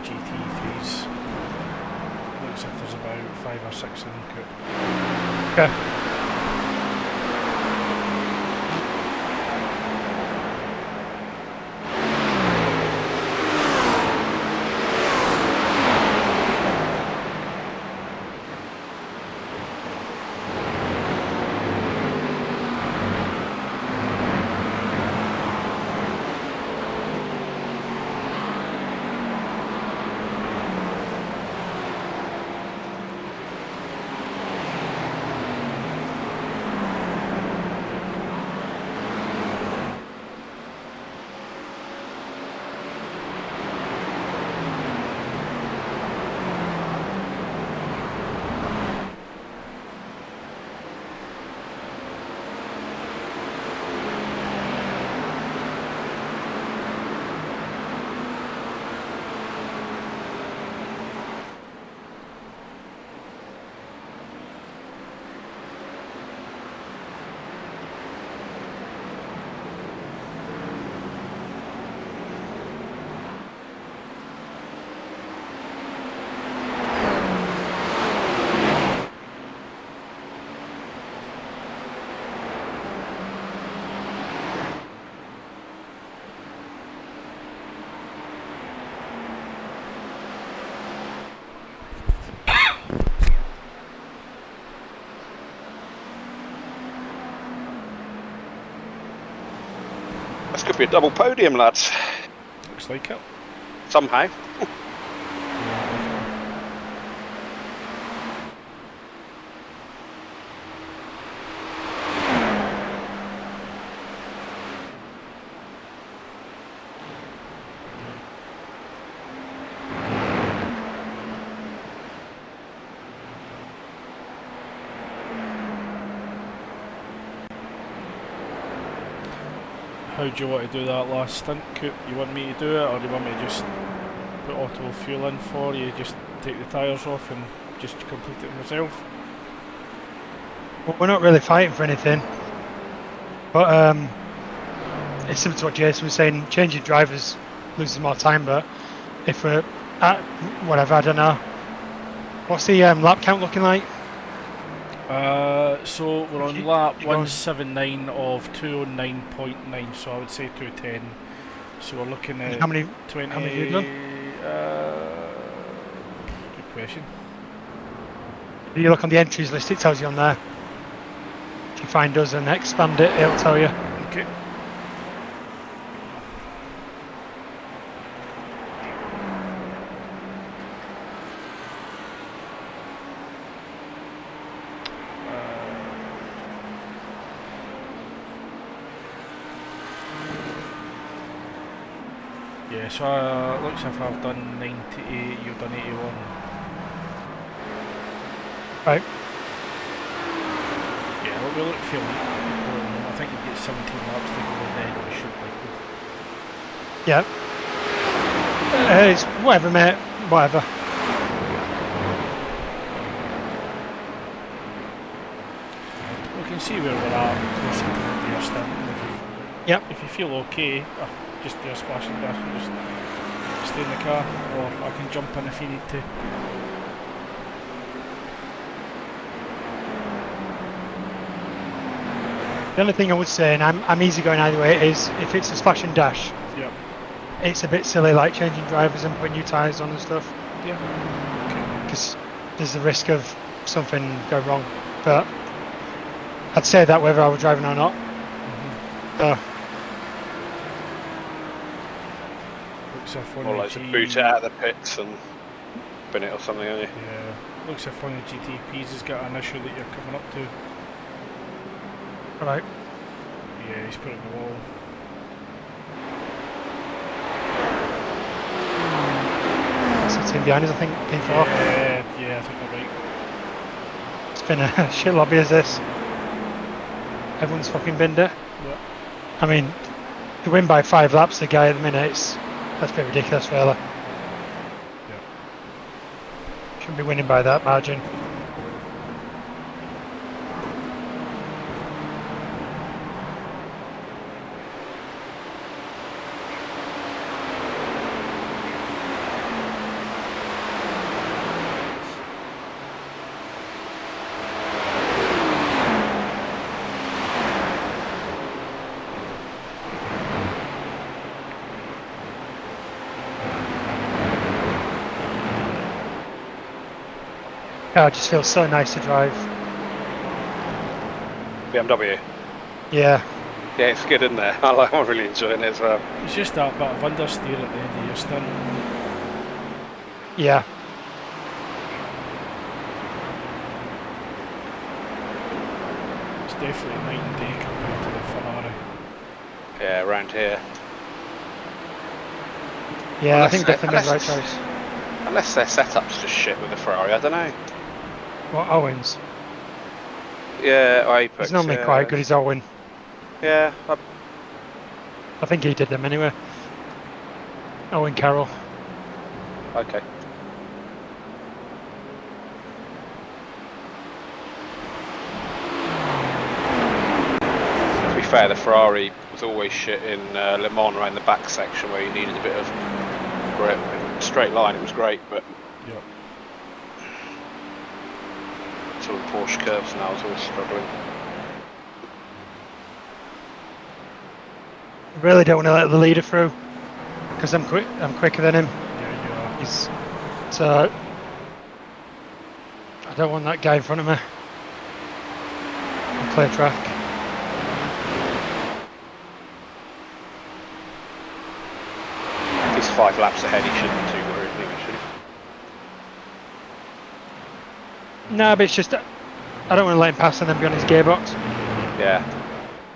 GT3s. looks like there's about 5 or 6 in Coop. Okay. This could be a double podium, lads. Looks like it. Somehow. How do you want to do that last stint, Coop? You want me to do it, or do you want me to just put auto fuel in for you, just take the tyres off and just complete it myself? Well, we're not really fighting for anything. But it's similar to what Jason was saying, changing drivers loses more time, but if we're at whatever, I don't know. What's the lap count looking like? So we're on lap 179 of 209.9, so I would say 210. So we're looking at how many 20. how many have you done? Good question. If you look on the entries list, it tells you on there. If you find us and expand it, it'll tell you. Okay. Yeah, so looks like I've done 98, you've done 81. Right. Yeah, we look fairly equal. I think you get 17 laps to go and then we should like Yeah. It's whatever, mate. Whatever. we can see where we're at closer to the rear stint. Yep. If you feel okay, just do a splash and dash and just stay in the car, or I can jump in if you need to. The only thing I would say, and I'm easy going either way, is if it's a splash and dash, Yep. it's a bit silly, like changing drivers and putting new tyres on and stuff, Yeah. Okay. because there's the risk of something going wrong. But I'd say that whether I were driving or not. So, Looks if one Or of like the to boot it out of the pits and bin it or something, aren't you? Yeah. Looks if one of the GTPs has got an issue that you're coming up to. alright. Yeah, he's put it in the wall. That's the team behind us, I think, P4. Yeah, I think they're right. It's been a shit lobby as this. Everyone's fucking binned it. Yep. I mean, to win by 5 laps, the guy at the minute, that's a bit ridiculous, really. Yep. Shouldn't be winning by that margin. car just feels so nice to drive. BMW. Yeah. Yeah, it's good, isn't it? I'm really enjoying it as well. It's just that bit of understeer at the end of your stint. Yeah. It's definitely night and day compared to the Ferrari. Yeah, around here. Yeah, Unless I think definitely made the right choice. Unless their setup's just shit with the Ferrari, I don't know. Well, Owens. Yeah, or Apex. He's normally yeah. quite good, he's Owen. Yeah, I think he did them anyway. Owen Carroll. okay. To be fair, the Ferrari was always shit in Le Mans around the back section where you needed a bit of grip. Straight line, it was great, but Yeah. sort of Porsche curves now, I was always struggling. Really don't want to let the leader through because I'm quicker than him. Yeah, you are. He's so I don't want that guy in front of me. On clear track. If he's 5 laps ahead, he shouldn't be too worried, maybe, should he? No, but it's just I don't want to let him pass and then be on his gearbox. Yeah.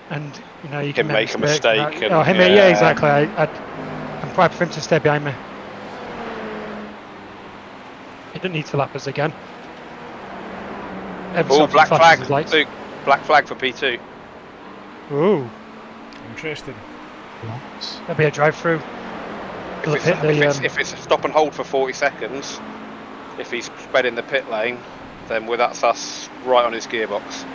And you know you can Him make a mistake. And, oh, him, yeah, exactly. I'm quite for him to stay behind me. He didn't need to lap us again. Oh, black flag. Luke, black flag for P2. Ooh, Interesting. that'll be a drive-through. If it's a stop and hold for 40 seconds, if he's sped in the pit lane, then that's us right on his gearbox.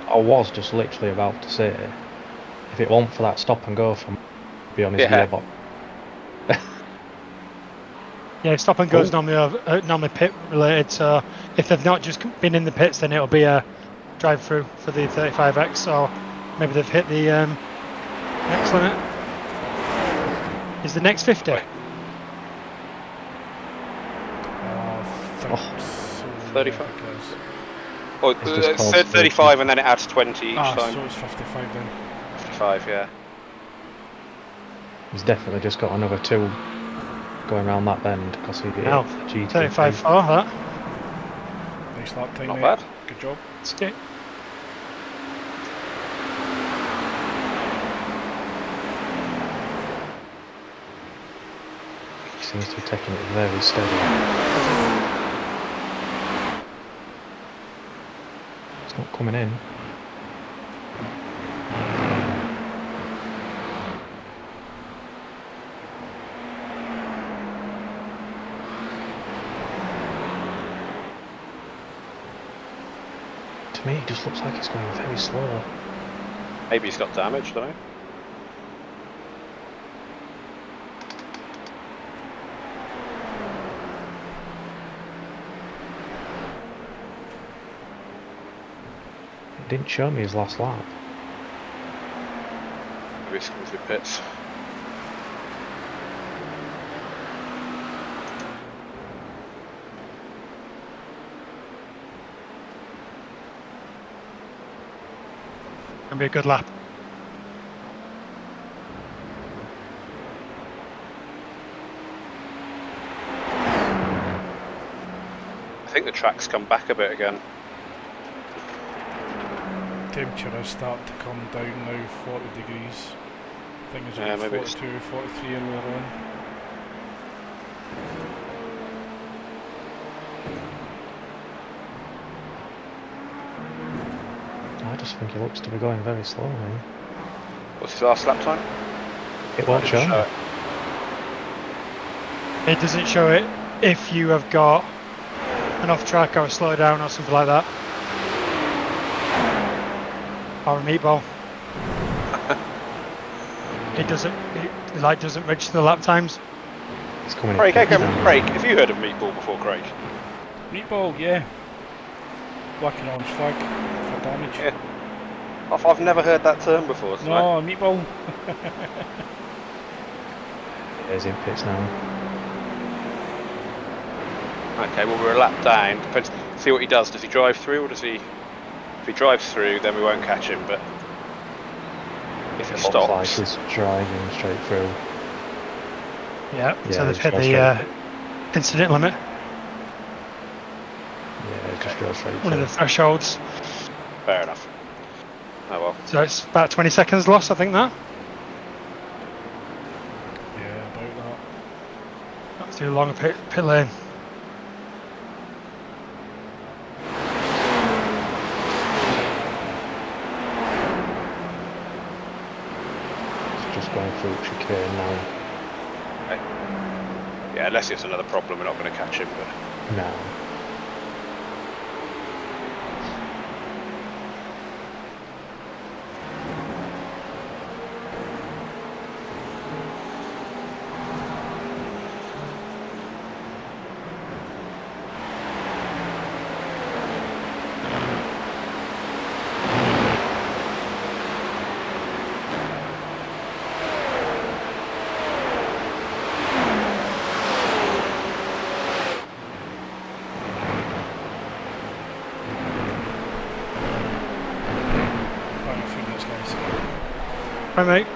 I was just literally about to say, if it weren't for that stop and go from be on his gearbox. Yeah, stop and go's normally pit related. So if they've not just been in the pits, then it'll be a drive-through for the 35X, or maybe they've hit the next limit. Is the next 50? So 35. Yeah, It said 35 and then it adds 20 each time. so it's 55 then. 55, yeah. He's definitely just got another 2 going around that bend because he did No, GT. 35 for that. Nice lap time, Not mate. bad. Good job. It's okay. He seems to be taking it very steady. It's not coming in. To me, it just looks like it's going very slow. Maybe he's got damage, don't know. It didn't show me his last lap. Maybe he's coming through pits. Gonna be a good lap. I think the track's come back a bit again. Temperature is starting to come down now, 40 degrees. I think it's Yeah, about maybe it's 42, 43 earlier on. I just think he looks to be going very slowly. What's his last lap time? It won't show. Show it. It doesn't show it if you have got an off track or a slow down or something like that. Or a meatball. It doesn't, the light doesn't register the lap times. It's coming Craig, in. Craig, have you heard of Meatball before, Craig? Meatball, yeah. Black and orange flag for damage. Yeah. I've never heard that term before. So No, meatball. He's in pits now. Okay, well we're a lap down. Depends. See what he does. Does he drive through, or does he? If he drives through, then we won't catch him. But if he It looks like stops, he's driving straight through. Yeah, so Yeah, they've he's hit going the straight. incident limit, Yeah, he just goes straight one of through. the thresholds. fair enough. Oh well. So it's about 20 seconds loss, I think that. Yeah, about that. Not too long a pit lane. He's just going through chicane now. Yeah, unless it's another problem, we're not going to catch him. But No. About a few minutes, guys. Right, mate.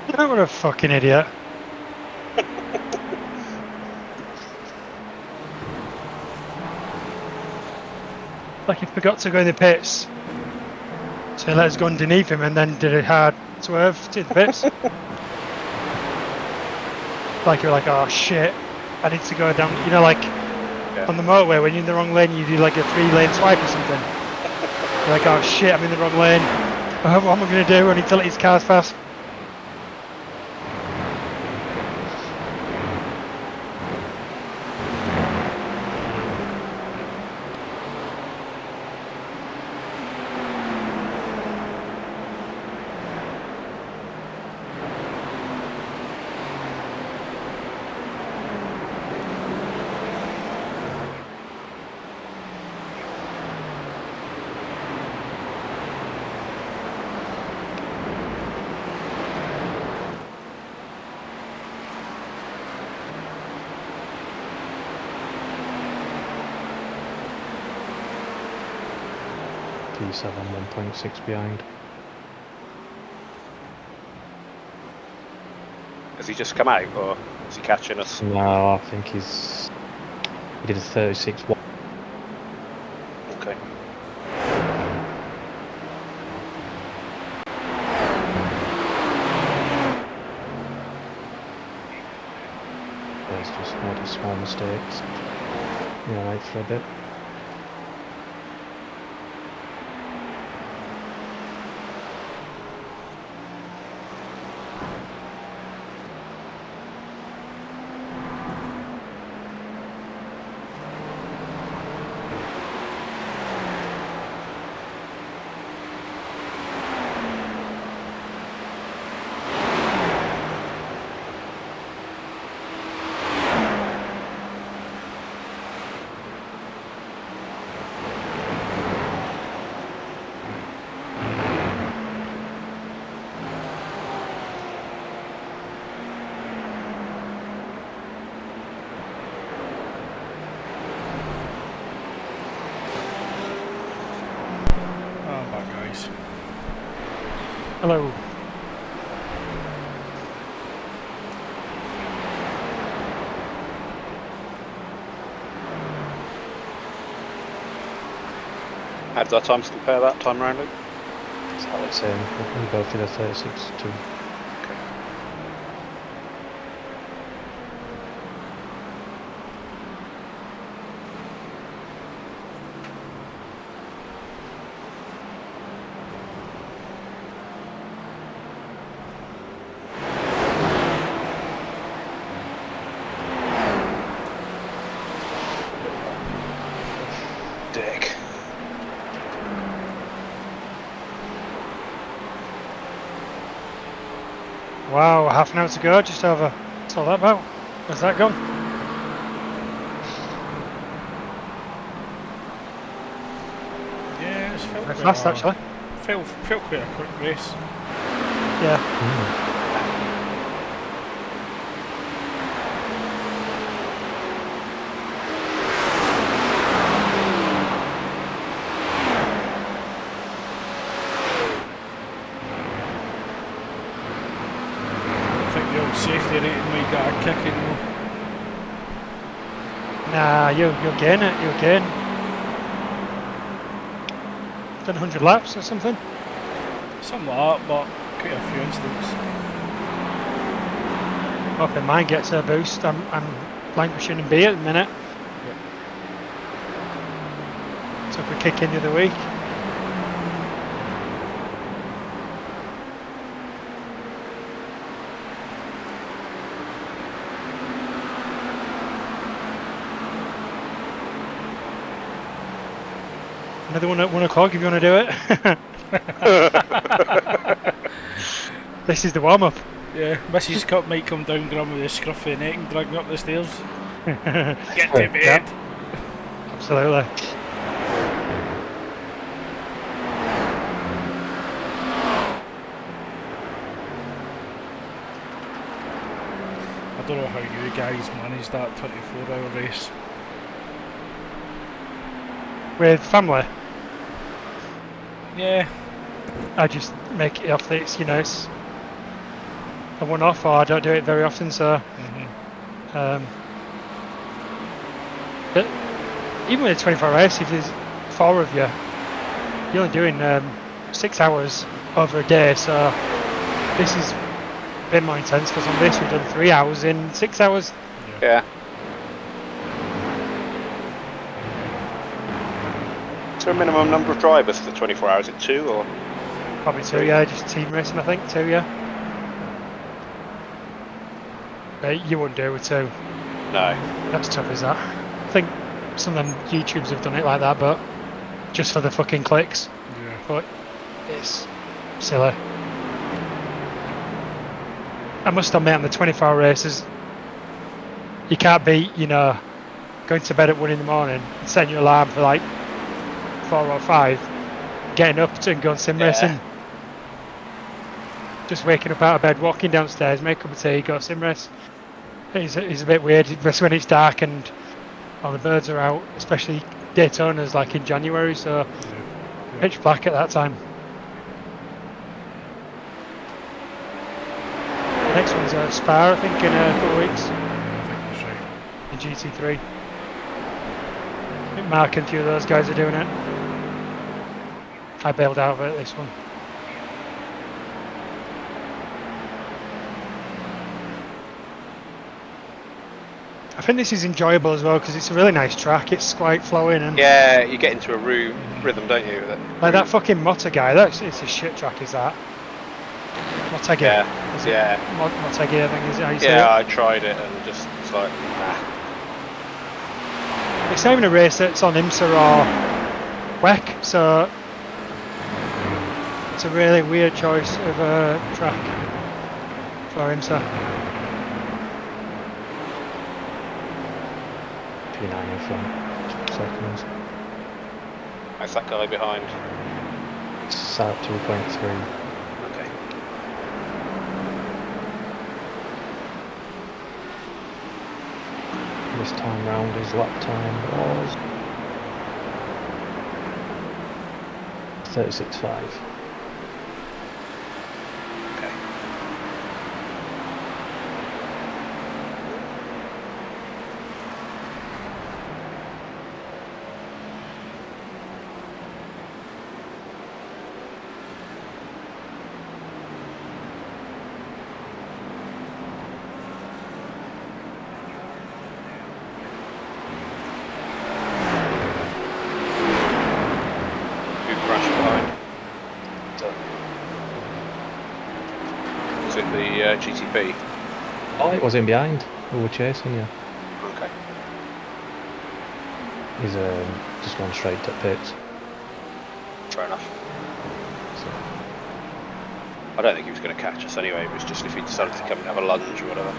You know what a fucking idiot. Like he forgot to go in the pits. So he let us go underneath him and then did a hard swerve to the pits. Like you're like, oh shit, I need to go down. You know, like on the motorway when you're in the wrong lane, you do like a 3-lane swipe or something. You're like, oh shit, I'm in the wrong lane. What am I going to do? I need to let his cars pass. P7 1.6 behind. has he just come out, or is he catching us? No, I think he did a 36 1. Okay. There's just one of small mistakes. Yeah, wait for a bit. I'm back, guys. Hello. How did our times compare that time round, Luke? Exactly the same. We both did a 36.2. Dick. Wow, half an hour to go, just over. What's all that about? Where's that gone? Yeah, it's felt Very quite fast, a, actually. felt quite a quick race. Yeah. I think the old safety rating might get a kick in though. Nah, you'll gain it, you'll gain. Done 100 laps or something? Something like that, but quite a few incidents. Hoping mine gets a boost. I'm languishing in B at the minute. Took a kick in the other week. Another one at 1 o'clock if you want to do it. This is the warm-up. Yeah, Mrs. Cup might come down, grab me with the scruff of the neck and drag me up the stairs. Get to bed! Yep. Absolutely. I don't know how you guys manage that 24-hour race. With family, Yeah, I just make it off that it's, it's a one-off, or I don't do it very often, so but even with a 24 race, if there's 4 of you, you're only doing 6 hours over a day, so this is a bit more intense, because on this we've done 3 hours in 6 hours. Yeah. Is there a minimum number of drivers for the 24 hours? Is it 2 or? Probably 2, yeah, just team racing, I think, 2, yeah. You wouldn't do it with 2. No. That's tough as that. I think some of them YouTubes have done it like that, but just for the fucking clicks. yeah. But it's silly. I must admit, on the 24-hour races, you can't beat, going to bed at 1 in the morning, setting your alarm for like 4 or 5, getting up and going sim racing. Just waking up out of bed, walking downstairs, make a cup of tea, go sim race. It's a bit weird, especially when it's dark and all the birds are out, especially Daytona's like in January, so pitch black at that time. Next one's Spa, I think, in a couple of weeks. I think that's right. In GT3. I think Mark and a few of those guys are doing it. I bailed out of it, this one. I think this is enjoyable as well because it's a really nice track. It's quite flowing and Yeah, you get into a rhythm, don't you? With it? like that fucking Motta guy. It's a shit track, is that? Motegi. Yeah. Is it? Yeah. Motegi, I think is how you say Yeah, it. I tried it and just it's like, nah. It's not even a race that's on IMSA or WEC, so it's a really weird choice of a track for IMSA. P9 in front, 2 seconds. That's that guy behind. Sat at 2.3. Okay. This time round his lap time was 36.5. Okay. GTP? Oh, it was in behind. We were chasing you. Okay. He's just gone straight to pits. Fair enough. So, I don't think he was going to catch us anyway. It was just if he decided to come and have a lunge or whatever.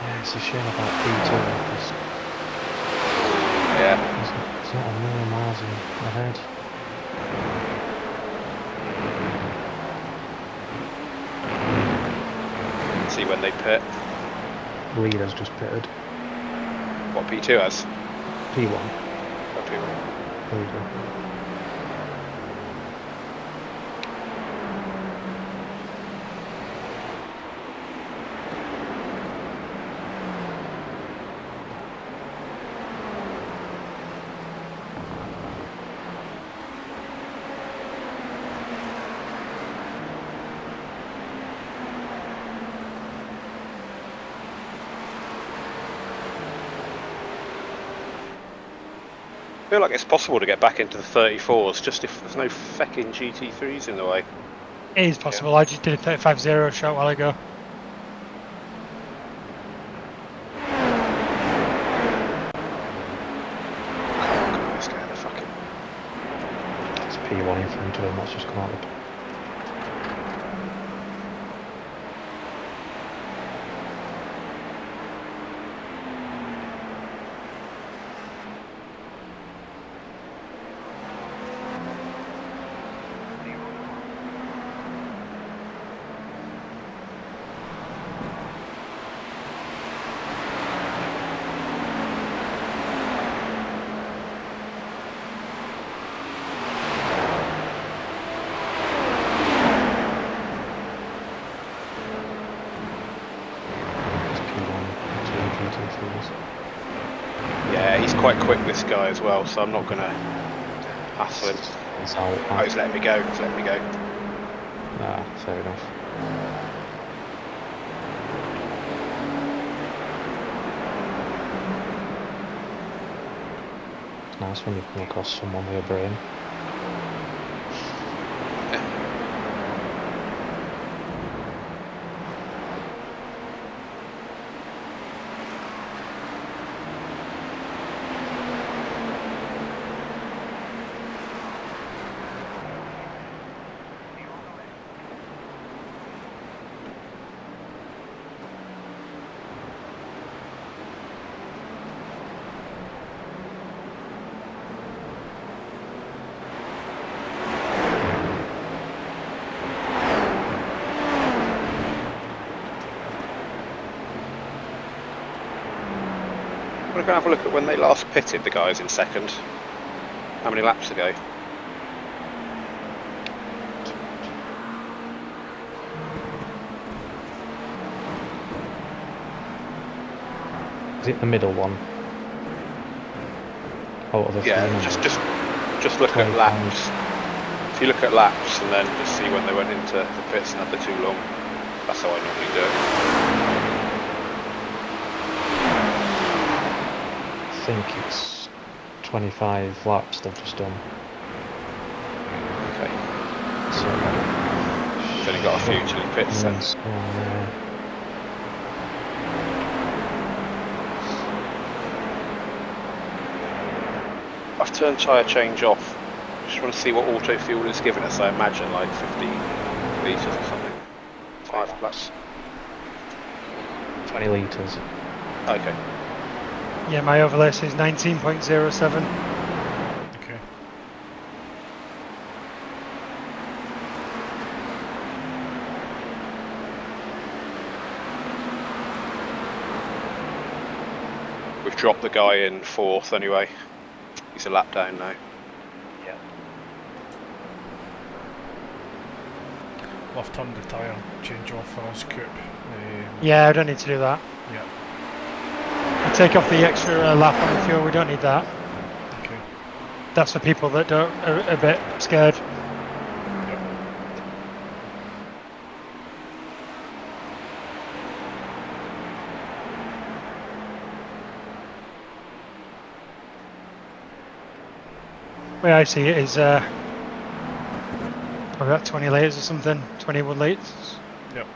yeah, it's a shame about P2 because Yeah. it's not a million miles ahead. See when they pit. Leader's just pitted. What P2 has? P1. Oh, P1. Leader. I feel like it's possible to get back into the 34s just if there's no fecking GT3s in the way. It is possible. I just did a 35-0 a short while ago. Let's go the fucking... It's P1 in front of him, that's just come out of the... Yeah, he's quite quick, this guy, as well, so I'm not going to hassle him. It's out. Oh, he's letting me go. He's letting me go. Ah, fair enough. It's nice when you come across someone with a brain. We're going to have a look at when they last pitted the guys in second. How many laps ago? Is it the middle one? Out of the Yeah, three just look at laps. If you look at laps and then just see when they went into the pits and had the too long, that's how I normally do it. I think it's 25 laps they've just done. Okay. So, You've only got a few till he pits then. I've turned tyre change off. Just want to see what auto fuel is giving us. I imagine like 15 litres or something. 5 plus. 20 litres. Okay. Yeah, my overlay says 19.07. Okay. We've dropped the guy in 4th anyway. He's a lap down now. Yeah. Left under tyre, change off for us, coupe. Yeah, I don't need to do that. Yeah. I take off the extra lap on the fuel, we don't need that. Okay. That's for people that are a bit scared. way I see it is probably about 20 litres or something, 21 litres. Yep.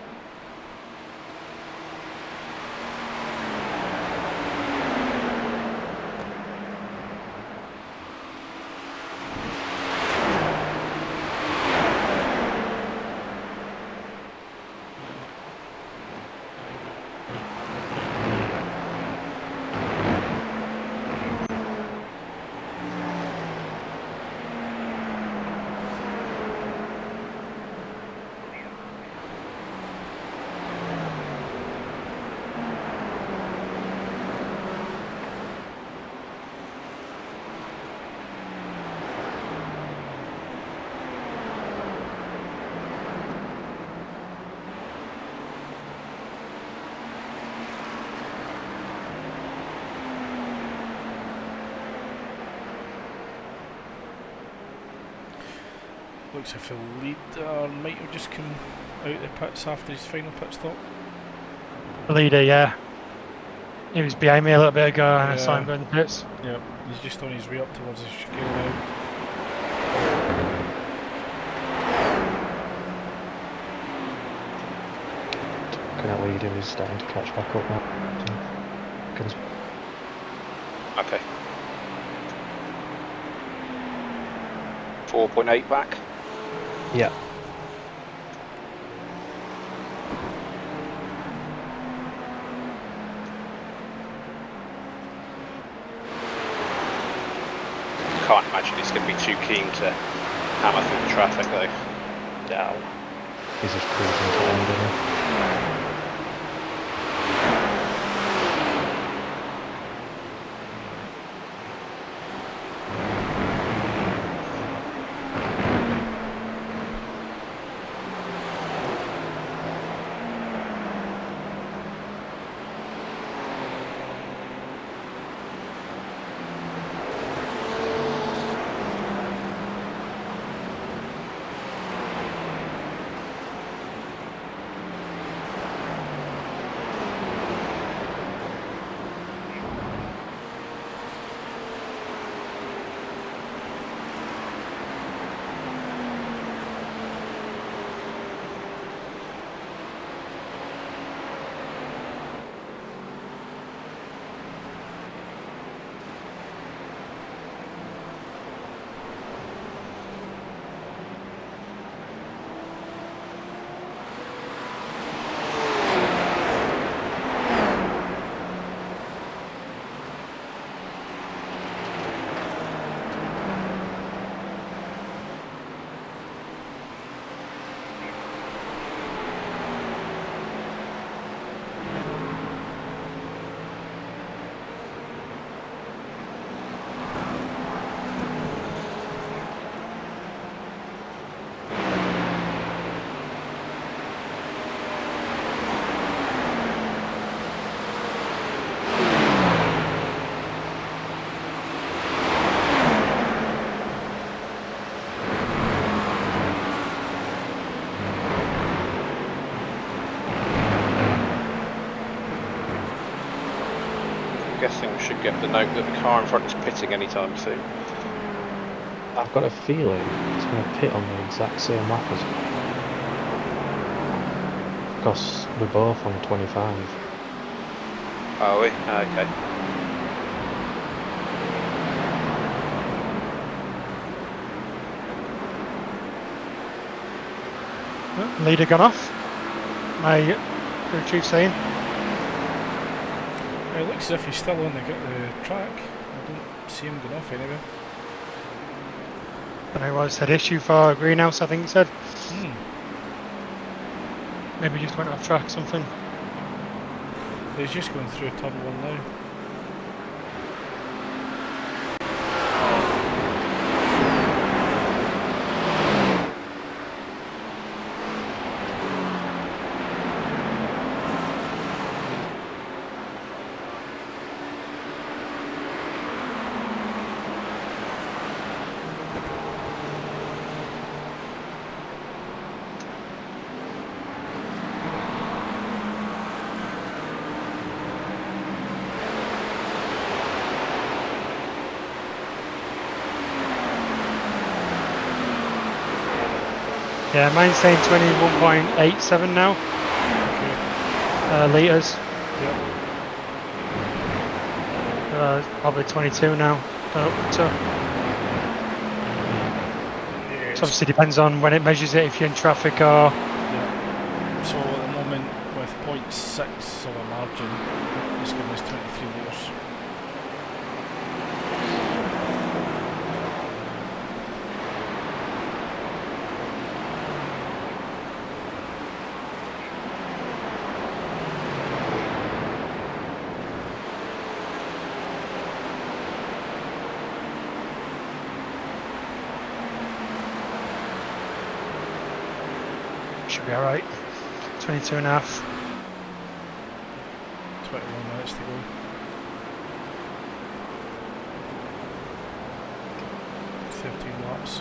Looks as if he'll lead, or might have just come out the pits after his final pit stop. The leader, yeah. He was behind me a little bit ago and I saw him Yeah. go in the pits. Yep, he's just on his way up towards the chicane now. Looking at leading, he's starting to catch back up now. Watkins. Okay. 4.8 back. Yeah. Can't imagine he's going to be too keen to hammer through the traffic though. Down. He's just cruising to the end, isn't he? Guessing we should get the note that the car in front is pitting anytime soon. I've got a feeling it's going to pit on the exact same lap as me. Because we're both on 25. Are we? Okay. Leader gone off. My crew chief saying. It looks as if he's still on the track. I don't see him going off anywhere. I don't know what said issue for greenhouse, I think he said. Maybe just went off track or something. He's just going through turn 1 now. Yeah, mine's saying 21.87 now. Okay. Litres. Yep. Probably 22 now. So Yeah, obviously depends on when it measures it, if you're in traffic or... yeah. So at the moment, with 0.6 of a margin, it's giving us 23 litres. Should be alright. 22 and a half. 21 minutes to go. 13 laps.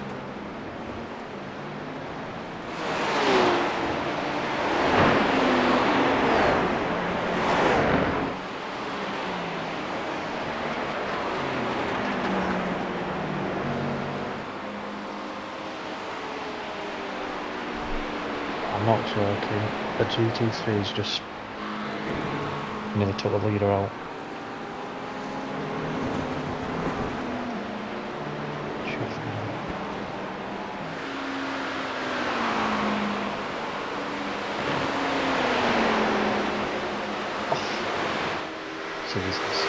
I'm not sure. The GT3 is just nearly took the leader out. Jesus.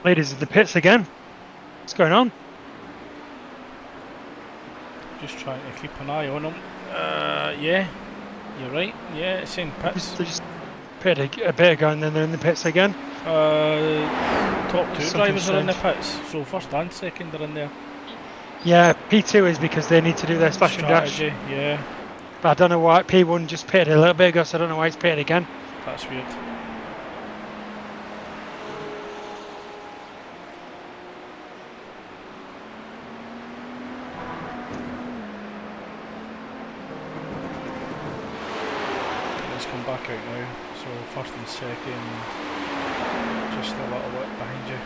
Ladies in the pits again. What's going on? Just trying to keep an eye on them. Yeah, you're right. Yeah, it's in pits. They just pitted a bit ago and then they're in the pits again. Top two Something drivers are in the strange. pits, so first and second are in there. Yeah, P2 is because they need to do their splash and dash. Strategy, yeah, But I don't know why P1 just pitted a little bit ago, so I don't know why it's pitted again. that's weird. Let's come back out now. So first and second, just a little bit behind you.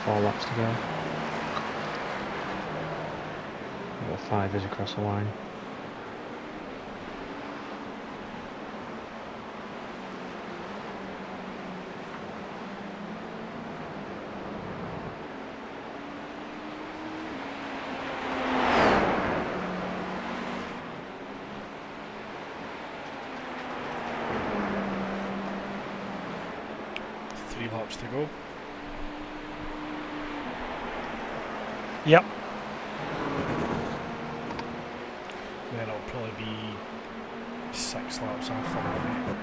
4 laps to go. Got 5 is across the line. Laps to go. Yep. Then it'll probably be 6 laps after that.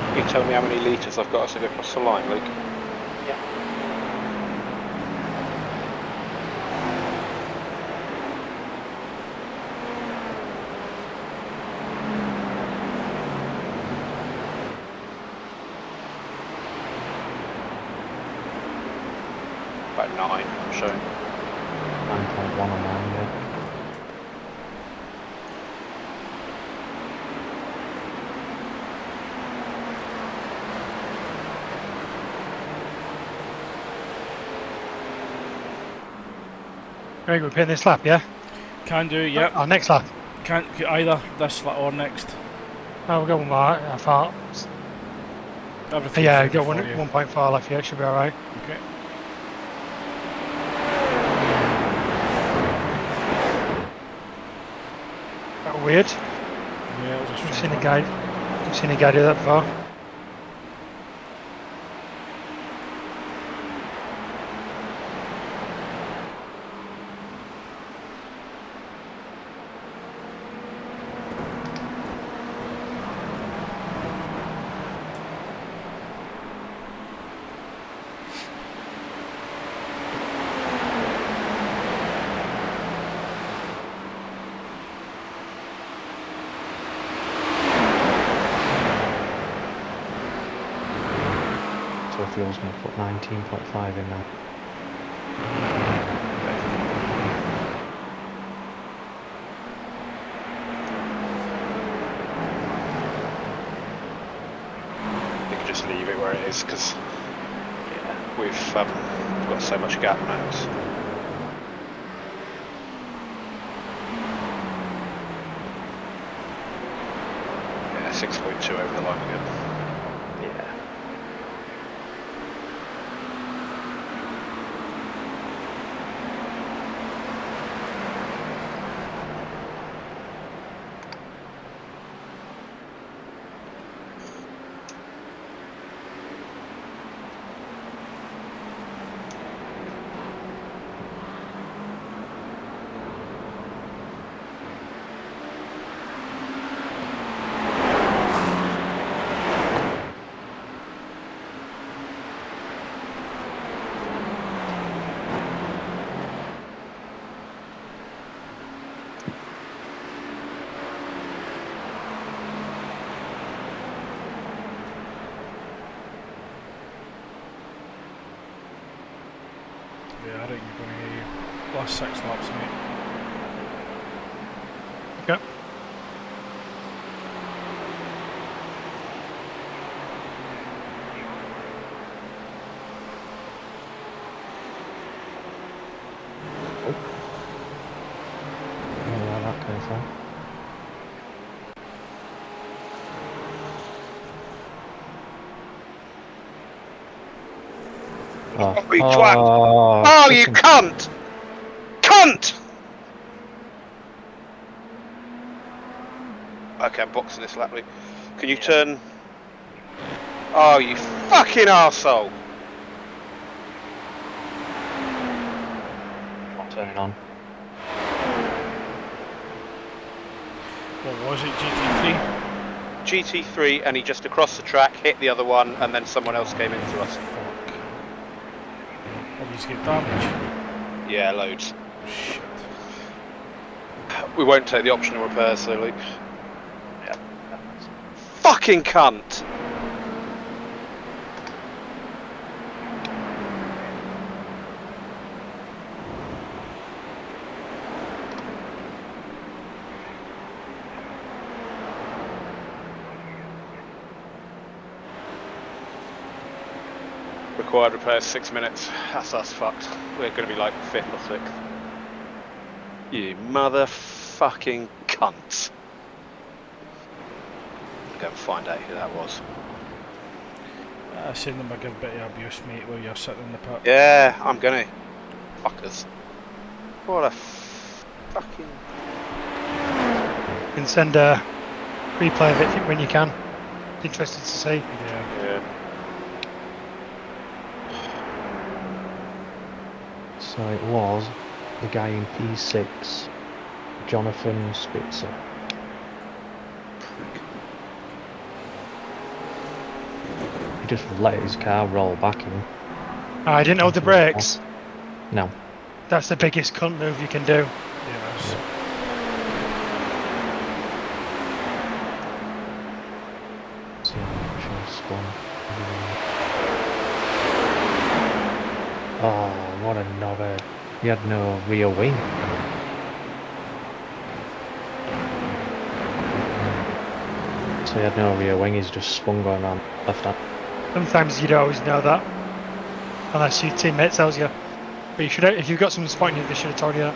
Can you tell me how many litres I've got as I go across the line, Luke? Yeah. About 9, I'm showing. 9.1 on mine, yeah. Very good. Pin this lap, yeah? Can do, yep. Oh, next lap. Can't either this lap or next. Oh, we'll go one more, I thought. Everything's Yeah, ready got for 1.4 left, yeah, it should be alright. Okay. That weird. Yeah, I'll just I've change seen a that. guy. I've seen a guy do that before. So fuel's going to put 19.5 in now. You can just leave it where it is because we've got so much gap now. So. Yeah, 6.2 over the line again. Yeah. Yeah, I think you're going to hear you. Last 6 laps, mate. Okay. Where that came from. Oh, You twat! Oh, you fucking- cunt! Cunt! Okay, I'm boxing this lap. Can you turn? Oh, you fucking arsehole! Not turning on. What was it, GT3? GT3, and he just across the track hit the other one, and then someone else came into us. Fuck. Obviously get damage. Yeah, loads. Shit. We won't take the optional repairs, so Luke. Yeah. Fucking cunt! Required repairs 6 minutes. That's us fucked. We're going to be like 5th or 6th. You motherfucking cunts. Go and find out who that was. Send them a good bit of abuse, mate, while you're sitting in the pit. Yeah, I'm gonna. Fuckers. What a fucking... You can send a replay of it when you can. Interested to see. Yeah. Yeah. So it was the guy in P6, Jonathan Spitzer. He just let his car roll back in. Oh, I didn't hold the brakes. No. That's the biggest cunt move you can do. Yes. So should spun. Oh, what a knobhead. He had no rear wing. So he had no rear wing, he's just spun going around left hand. Sometimes you don't always know that. Unless your teammate tells you. But you should, if you've got someone spotting you, they should have told you that.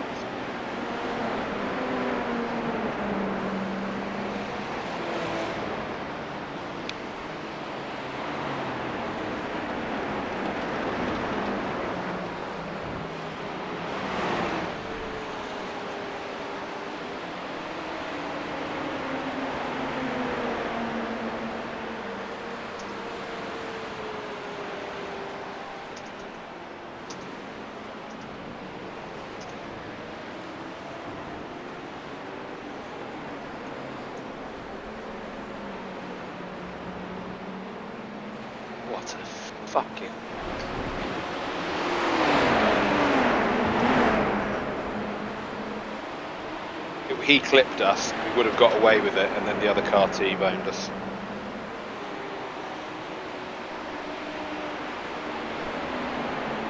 What a fucking... He clipped us, we would have got away with it, and then the other car T-boned us.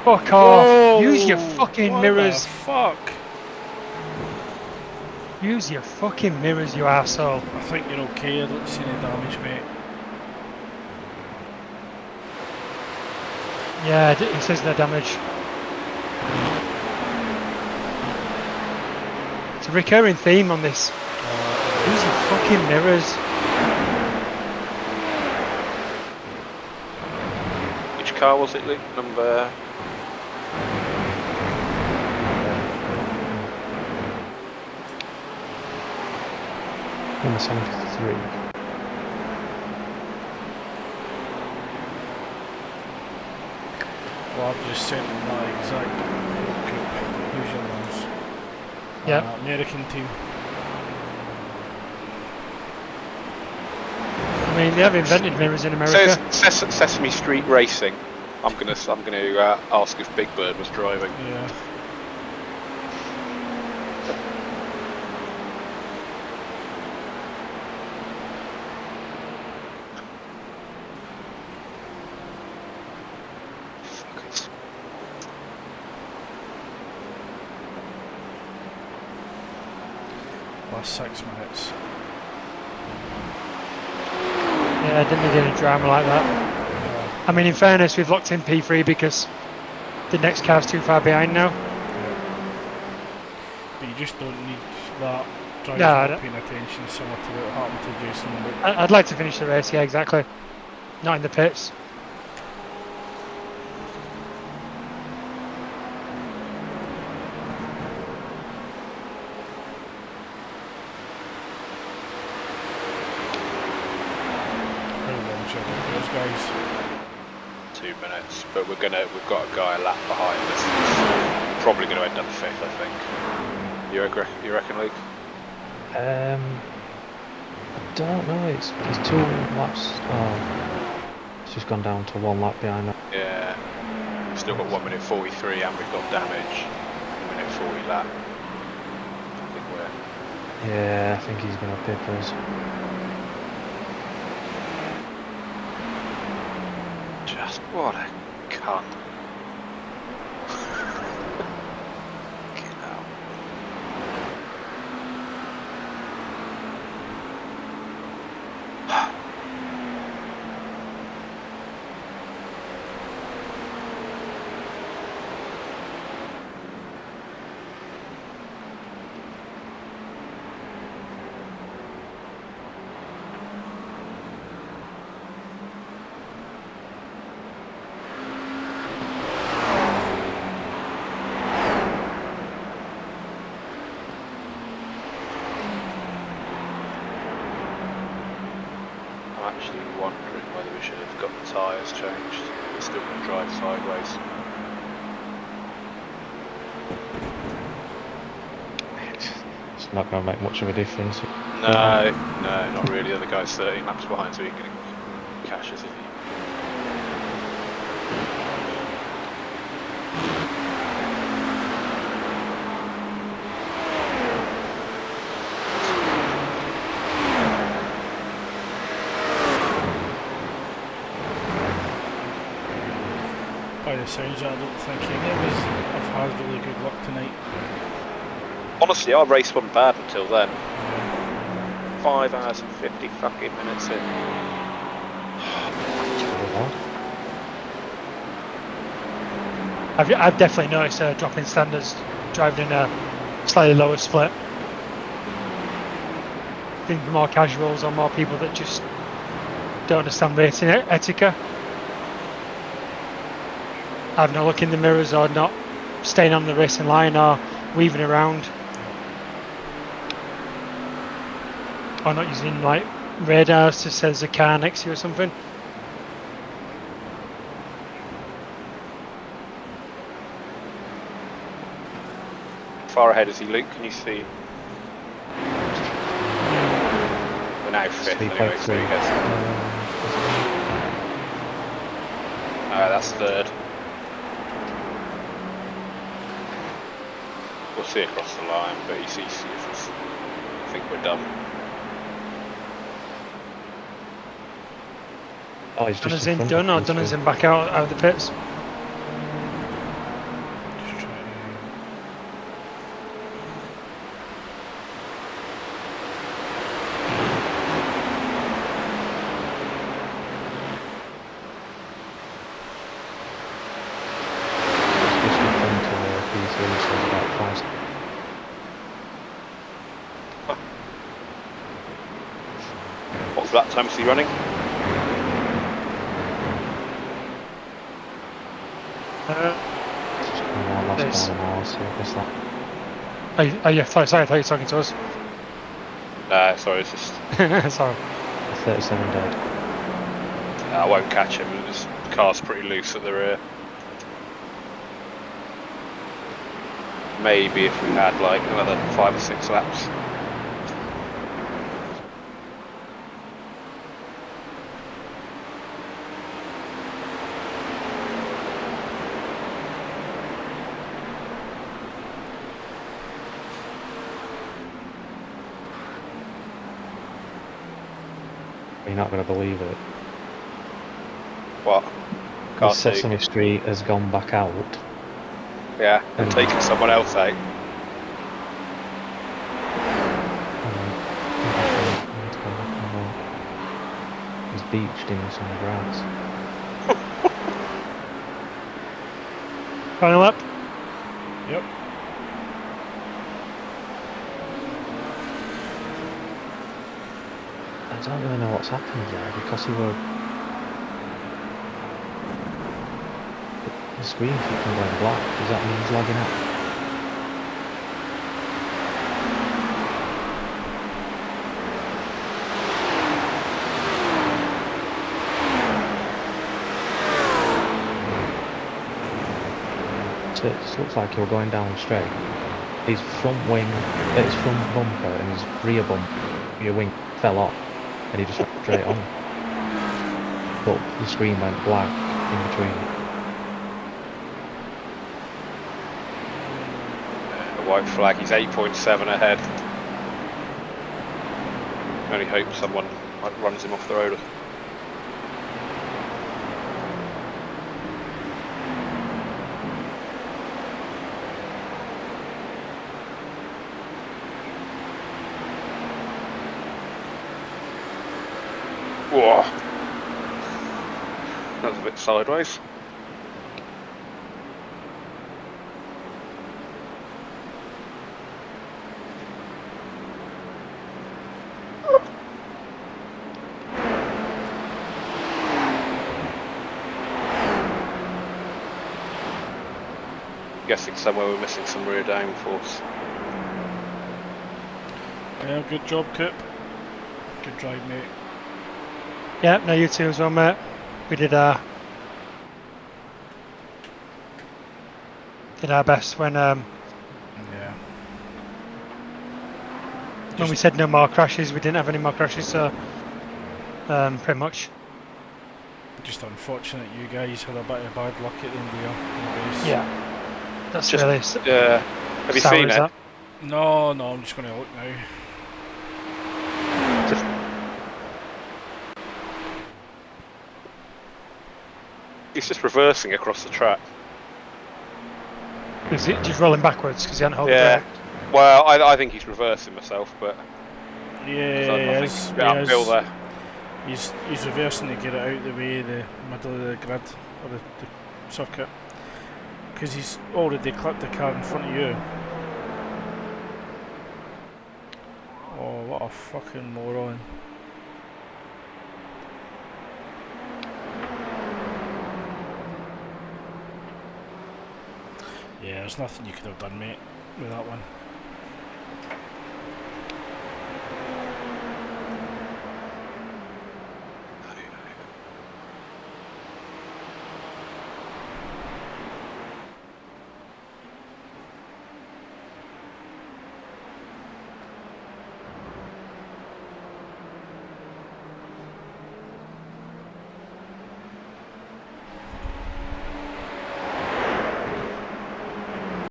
Fuck off! Whoa, Use your fucking what mirrors! The fuck? Use your fucking mirrors, you arsehole. I think you're okay, I don't see any damage, mate. Yeah, it says no damage. It's a recurring theme on this. Use your fucking mirrors. Which car was it, Luke? Number... Number 73. Well, I've just sent them that exact coupe. Use your ones. Yeah. American team. I mean, they have invented mirrors in America. Says Sesame Street Racing. I'm gonna ask if Big Bird was driving. Yeah. plus 6 minutes. Yeah, I didn't need any drama like that. I mean, in fairness, we've locked in P3 because the next car's too far behind now. But you just don't need that driver No, I not don't- paying attention, similar to what happened to Jason. I'd like to finish the race, yeah, exactly. Not in the pits. How long should I those guys? 2 minutes, but we've got a guy a lap behind us. He's probably going to end up 5th, I think. You reckon, Luke? I don't know. It's 2 laps. Oh, it's just gone down to 1 lap behind that. Yeah. We've still got 1 minute 43, and we've got damage. 1 minute 40 lap. I think we're. Yeah, I think he's going to pip us. Just what a cunt. Fucking hell. I'm actually wondering whether we should have got the tyres changed. We're still going to drive sideways. It's not going to make much of a difference. No, not really. The other guy's 13 laps behind, so he can catch us if he. By the sounds of it, I don't think any of us have had really good luck tonight. Honestly, our race wasn't bad until then. 5 hours and 50 fucking minutes in. I've definitely noticed a drop in standards driving in a slightly lower split. I think more casuals or more people that just don't understand racing etiquette. Having a look in the mirrors or not staying on the racing line or weaving around. Or not using like radars to say there's a car next to you or something. Far ahead is he, Luke? Can you see? We're now 5th anyway, so he gets. That's 3rd. We'll see across the line, but you see if it's, I think we're done. Oh, he's just Dunners in in front done or of us, Dunners too. in back out of the pits. Just trying to. Just in front of the P3, so it's about 5 seconds. What's that time is he running? Just come on, last There's- mile an hour, so it's that. Sorry, I thought you were talking to us. Sorry, it's just. Sorry. 37 dead. I won't catch him. His car's pretty loose at the rear. Maybe if we had like another 5 or 6 laps. You're not going to believe it. What? The Can't see. Sesame Street has gone back out. Yeah, and And- taking someone else out. And beached in some grass. Final up. Yep. I don't really know what's happened there because the screen keeps on going black. Does that mean he's logging out? So it looks like you're going down straight. His front bumper and his rear wing fell off, and he just went straight on. But the screen went black in between. The white flag, he's 8.7 ahead. I only hope someone runs him off the road. Whoa. That was a bit sideways. Guessing somewhere we're missing some rear downforce. Yeah, good job, Coop. Good drive, mate. Yeah, no, you too as well, mate. We did our best when Yeah. we said no more crashes. We didn't have any more crashes, so pretty much. Just unfortunate you guys had a bit of bad luck at the end of the race. Yeah, that's Just, really have you sour, seen is it? that? No, I'm just going to look now. He's just reversing across the track. Is it just rolling backwards because he hadn't held the Yeah. brake? Well, I think he's reversing myself, but Yeah, I think uphill there. He's reversing to get it out of the way, the middle of the grid, or the circuit. Because he's already clipped the car in front of you. Oh, what a fucking moron. Yeah, there's nothing you could have done, mate, with that one.